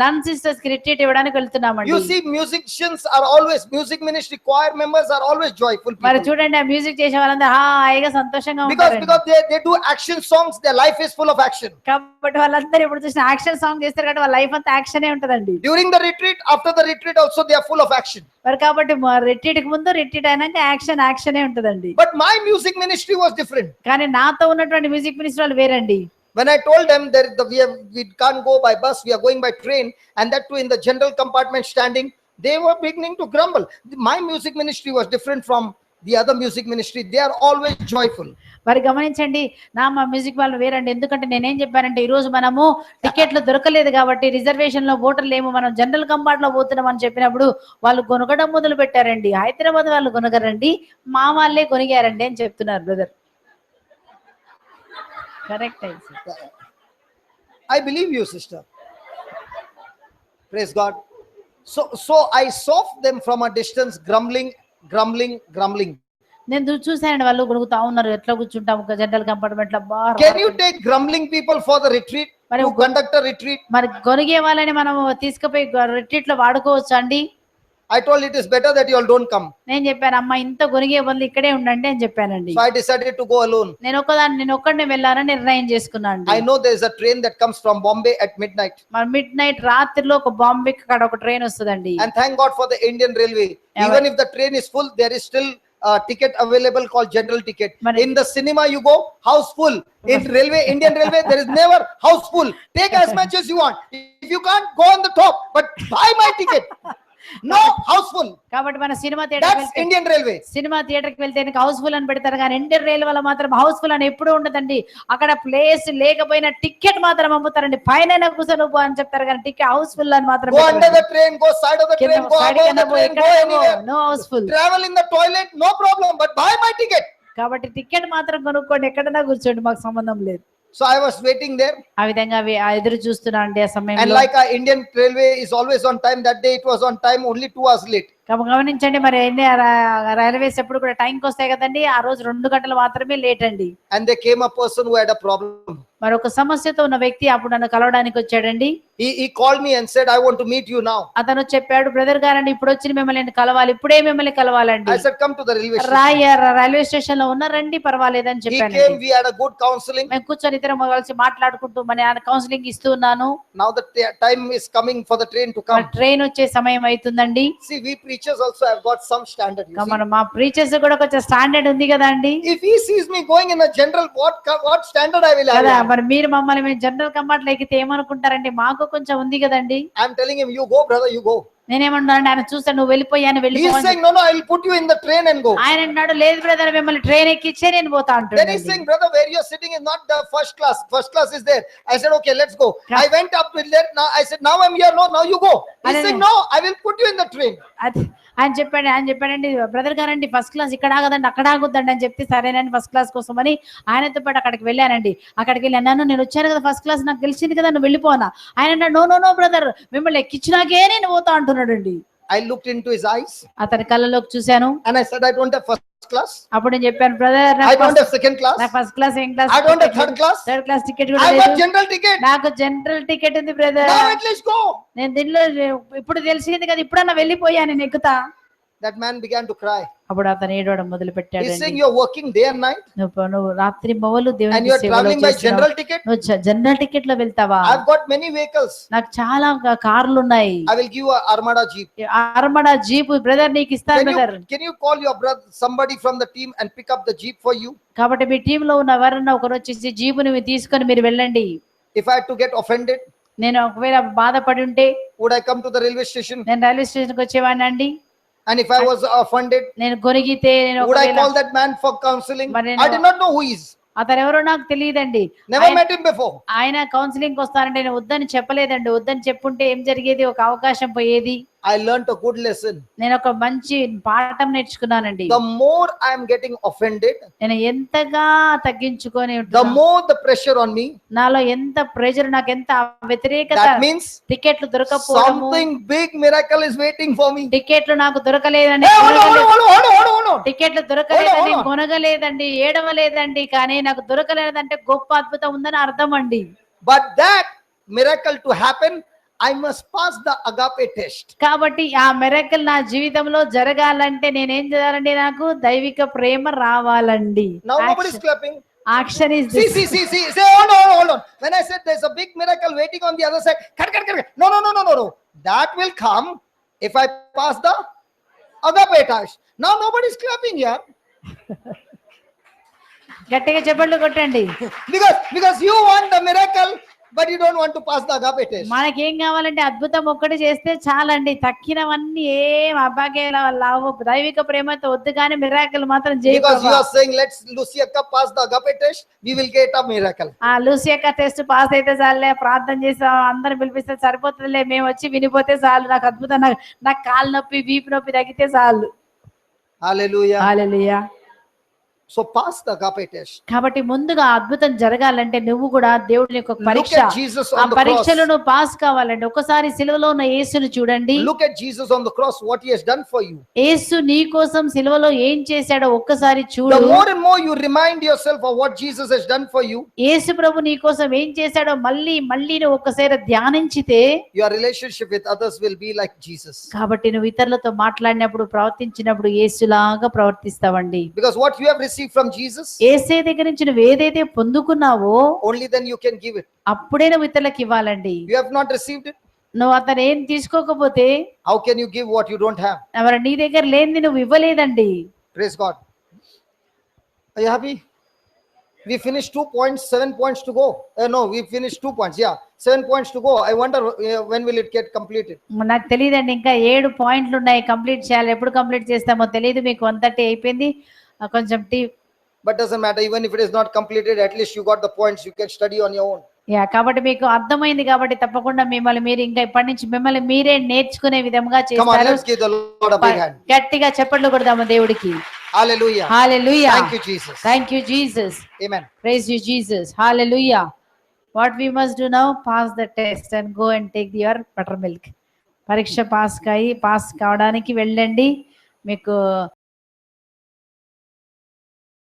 నన్ sisters కి retreat ఇవ్వడానికి వెళ్తున్నామండి. You see, musicians are always, music ministry choir members are always joyful people. మరి చూడండి ఆ మ్యూజిక్ చేసే వాళ్ళందరూ హాయిగా సంతోషంగా Because ఉంటారు. they do action songs, their life is full of action. కాబట్టి వాళ్ళందరూ ఇప్పుడు చూసిన యాక్షన్ సాంగ్ చేస్తారు కాబట్టి వాళ్ళ లైఫ్ అంతా యాక్షనే ఉంటదండి. During the retreat, after the retreat also they are full of action. మరి కాబట్టి రిట్రీట్ కి ముందు రిట్రీట్ అయినాక యాక్షనే ఉంటదండి. But my music ministry was different. కానీ నాతో ఉన్నటువంటి మ్యూజిక్ మినిస్టర్ వాళ్ళు వేరండి. When I told them that we can't go by bus, we are going by train, and that too in the general compartment standing, they were beginning to grumble. My music ministry was different from the other music ministry, they are always joyful. మరి గమనించండి, మా music వాళ్ళు వేరండి. ఎందుకంటే నేనేం చెప్పానంటే, ఈ రోజు మనము టికెట్లు దొరకలేదు కాబట్టి రిజర్వేషన్ లో ఓటర్ లేము, మనం జనరల్ కంపార్ట్ లో పోతున్నాం అని చెప్పినప్పుడు వాళ్ళు కొనగడం మొదలు పెట్టారండి. హైదరాబాద్ వాళ్ళు కొనగరండి, మా వాళ్ళే కొనిగారండి అని చెప్తున్నారు brother. Correct. I believe you, sister. Praise God. So I saw them from a distance, grumbling. నేను చూసానండి, వాళ్ళు గొడుగుతా ఉన్నారు. ఎట్లా కూర్చుంటాం జనరల్ కంపార్ట్మెంట్ లో? Can you take grumbling people for the retreat, to conduct a retreat? మరి గొనిగే వాళ్ళని మనం తీసుకుపోయి రిట్రీట్ లో వాడుకోవచ్చు అండి? I told it is better that you all don't come. నేను చెప్పాను, అమ్మ ఇంత గొనిగే బదులు ఇక్కడే ఉండండి అని చెప్పానండి. So I decided to go alone. నేను ఒక్కడినే వెళ్ళాలని నిర్ణయం చేసుకున్నాను. I know there is a train that comes from Bombay at midnight. మరి మిడ్ నైట్ రాత్రిలో ఒక బాంబేకి అక్కడ ఒక ట్రైన్ వస్తుందండి. And thank God for the Indian Railway. Even if the train is full, there is still a ticket available called general ticket. In the cinema you go, house full. In railway, Indian Railway, there is never house full. Take as much as you want. If you can't, go on the top, but buy my ticket. No houseful. కాబట్టి మన cinema theatre That's Indian Railway. Cinema theatre కి వెళ్తే Housefull అని పెడతారు, కానీ Indian రైల్వేలో మాత్రం Housefull అని ఎప్పుడు ఉండదండి. అక్కడ ప్లేస్ లేకపోయినా టికెట్ మాత్రం అమ్ముతారండి. పైన కూర్చొని అని చెప్తారు, కానీ టికెట్ హౌస్ఫుల్ అని మాత్రం. Go under the train, go side of the train, go above the train, go anywhere. No houseful. Travel in the toilet, no problem, but buy my ticket. కాబట్టి టికెట్ మాత్రం కొనుక్కోండి, ఎక్కడైనా కూర్చోండి, మాకు సంబంధం లేదు. So I was waiting there. ఆ విధంగా ఎదురు చూస్తున్నా అండి ఆ సమయంలో. And like our Indian Railway is always on time, that day it was on time, only 2 hours late. గమనించండి, మరి రైల్వేస్ ఎప్పుడు కూడా టైంకి వస్తాయి కదండి, ఆ రోజు 2 గంటలు మాత్రమే లేట్ అండి. And there came a person who had a problem. మరి ఒక సమస్యతో ఉన్న వ్యక్తి అప్పుడు నన్ను కలవడానికి వచ్చాడండి. He called me and said, I want to meet you now. అతను చెప్పాడు, బ్రదర్ గారండి ఇప్పుడు వచ్చి మిమ్మల్ని కలవాలి, ఇప్పుడే మిమ్మల్ని కలవాలండి. I said, come to the railway station. Railway station లో ఉన్నారండి, పర్వాలేదని చెప్పాను. He came, we had a good counseling. మేము కూర్చొని ఇద్దరం కలిసి మాట్లాడుకుంటూ మన కౌన్సిలింగ్ ఇస్తూ ఉన్నాను. Now the time is coming for the train to come. Train వచ్చే సమయం అవుతుందండి. See, we preachers also have got some standard. మా ప్రీచర్స్ కూడా కొంచెం స్టాండర్డ్ ఉంది కదా అండి. If he sees me going in a general, what standard I will have? మరి మీరు మమ్మల్ని జనరల్ కంపార్ట్ లో ఎక్కితే ఏమనుకుంటారండి, మాకు కొంచెం ఉంది కదండి. I'm telling him, you go brother, you go. నేనేమన్నాను, ఆయన చూస్తా నువ్వు వెళ్ళిపోయాను He is saying, no, I will put you in the train and go. ఆయన అన్నాడు, లేదు బ్రదర్ మిమ్మల్ని ట్రైన్ ఎక్కిచ్చే నేను పోతా అంటున్నాడు. Then he is saying, brother, where you are sitting is not the first class is there. I said, okay, let's go. I went up with there. Now I said, now I'm here. No, now you go. He is saying, no, I will put you in the train. ఆయన చెప్పాడండి, brother గారండి first class ఇక్కడ ఆగదండి, అక్కడ ఆగుద్దండి అని చెప్తే సరేనండి first class కోసం అని ఆయనతో పాటు అక్కడికి వెళ్ళానండి. అక్కడికి వెళ్ళాను, నేను వచ్చాను కదా ఫస్ట్ క్లాస్, నాకు తెలిసింది కదా నువ్వు వెళ్ళిపోనా. ఆయన అన్నాడు, నో బ్రదర్ మిమ్మల్ని ఎక్కించినాకే నేను పోతా అంటున్నాడు అండి. I looked into his eyes. అతని కళ్ళలోకి చూశాను. And I said, I don't have first class. అప్పుడు నేను చెప్పాను, brother I don't have second class. నాకు first class, second class, I don't have third class ticket I కూడా got లేదు, general ticket. నాకు జనరల్ టికెట్ ఉంది brother. Now at least go. నేను దీనిలో ఇప్పుడు తెలిసింది కదా, ఇప్పుడన్నా వెళ్ళిపోయా నేను ఎక్కుతా. That man began to cry. అప్పుడు అతను ఏడవడం మొదలు పెట్టాడు. He's saying, you're working day and night. నువ్వు రాత్రి మొదలు And you're traveling by general ticket. నువ్వు జనరల్ టికెట్ లో వెళ్తావా? I've got many vehicles. నాకు చాలా కార్లు ఉన్నాయి. I will give you a Armada jeep. Armada jeep brother నీకు ఇస్తాను brother. Can you call your brother, somebody from the team, and pick up the jeep for you? కాబట్టి మీ team లో ఉన్న ఎవరన్నా ఒకరు వచ్చేసి జీపుని తీసుకొని మీరు వెళ్ళండి. If I had to get offended, నేను ఒకవేళ బాధపడి ఉంటే would I come to the railway station? నేను రైల్వే స్టేషన్ కి వచ్చేవాడిని అండి. And if I was offended, నేను గొనిగితే would I call that man for counseling? I did not know who he is. అతను ఎవరో నాకు తెలియదండి. Never met him before. ఆయన కౌన్సిలింగ్ వస్తానంటే నేను వద్దని చెప్పలేదండి. వద్దని చెప్పుంటే ఏం జరిగేది, ఒక అవకాశం పోయేది. I learned a good lesson. నేను ఒక మంచి పాఠం నేర్చుకున్నానండి. The more I am getting offended, నేను ఎంతగా తగ్గించుకొని the more the pressure on me. నాలో ఎంత ప్రెషర్, నాకు ఎంత వ్యతిరేకత. That means టికెట్లు దొరకపోవడము, something big miracle is waiting for me. టికెట్లు నాకు దొరకలేదండి, టికెట్లు దొరకలేదండి, కొనగలేదండి, ఏడవలేదండి, కానీ నాకు దొరకలేదంటే గొప్ప అద్భుతం ఉందని అర్థం అండి. But that miracle to happen, I must pass the agape test. కాబట్టి ఆ మిరకల్ నా జీవితంలో జరగాలంటే నేనేం చేయాలండి, నాకు దైవిక ప్రేమ రావాలండి. Now nobody is clapping. Action is See, this. say, hold on. When I said there's a big miracle waiting on the other side, cut. No. That will come if I pass the agape test. Now nobody is clapping here. గట్టిగా చెప్పండి కొట్టండి. Because you want the miracle But you don't want to pass the agape test. మనకేం కావాలంటే అద్భుతం ఒక్కటి చేస్తే చాలండి, తక్కినవన్నీ ఏం అబ్బాకేల లావు దైవిక ప్రేమతో వద్దు కానీ మిరాకిల్ మాత్రం చేయి Because you ప్రభా. are saying, let's Luciaka pass the agape test, we will get a miracle. ఆ లూసియా టెస్ట్ పాస్ అయితే చాలే, ప్రార్థన చేసి అందరిని పిలిపిస్తే సరిపోతుందిలే, మేము వచ్చి వినిపోతే చాలు, నాకు అద్భుతం, నాకు కాలు నొప్పి వీపు నొప్పి తగ్గితే చాలు. Hallelujah. Hallelujah. So pass the agape test. కాబట్టి ముందుగా అద్భుతం జరగాలంటే నువ్వు కూడా దేవుని యొక్క Look పరీక్ష, at Jesus ఆ on the cross. పరీక్షలో నువ్వు పాస్ కావాలంటే ఒకసారి సిలువలో ఉన్న యేసును చూడండి. Look at Jesus on the cross, what he has done for you. యేసు నీ కోసం సిలువలో ఏం చేశాడో ఒక్కసారి The చూడు. more and more you remind yourself of what Jesus has done for you, యేసు ప్రభు నీ కోసం ఏం చేశాడో మళ్ళీ మళ్ళీ నువ్వు ఒక్కసారి ధ్యానించితే, your relationship with others will be like Jesus. కాబట్టి నువ్వు ఇతరులతో మాట్లాడినప్పుడు ప్రవర్తించినప్పుడు యేసులాగా ప్రవర్తిస్తావండి. Because what you have received from Jesus, యేసే దగ్గర నుంచి నువ్వు ఏదైతే పొందుకున్నావో only then you can give it. అప్పుడే నువ్వు ఇతరులకు ఇవ్వాలండి. You have not received it, నువ్వు అతను ఏం తీసుకోకపోతే how can you give what you don't have? ఎవరు నీ దగ్గర లేనిది నువ్వు ఇవ్వలేదండి. Praise God. Are you happy? We finished 2 points, 7 points to go. No, we finished 2 points. Yeah, 7 points to go. I wonder when will it get completed? నాకు తెలియదండి, ఇంకా 7 పాయింట్లు ఉన్నాయి కంప్లీట్ చేయాలి. ఎప్పుడు కంప్లీట్ చేస్తామో తెలియదు. మీకు 1:30 అయిపోయింది. కొంచెం But doesn't matter. Even if it is not completed, at least you got the points. You can study on your own. కాబట్టి మీకు అర్థమైంది కాబట్టి తప్పకుండా మిమ్మల్ని మీరు ఇంకా ఇప్పటి నుంచి మిమ్మల్ని మీరే నేర్చుకునే విధంగా Come on, చేస్తారు. let's give the Lord a big hand. గట్టిగా చప్పట్లు కొడదాము దేవుడికి. Hallelujah. Hallelujah. Thank you, Jesus. Thank you, Jesus. Amen. Praise you, Jesus. Hallelujah. What we must do now, pass the test and go and take your buttermilk. పరీక్ష pass కావడానికి వెళ్ళండి. మీకు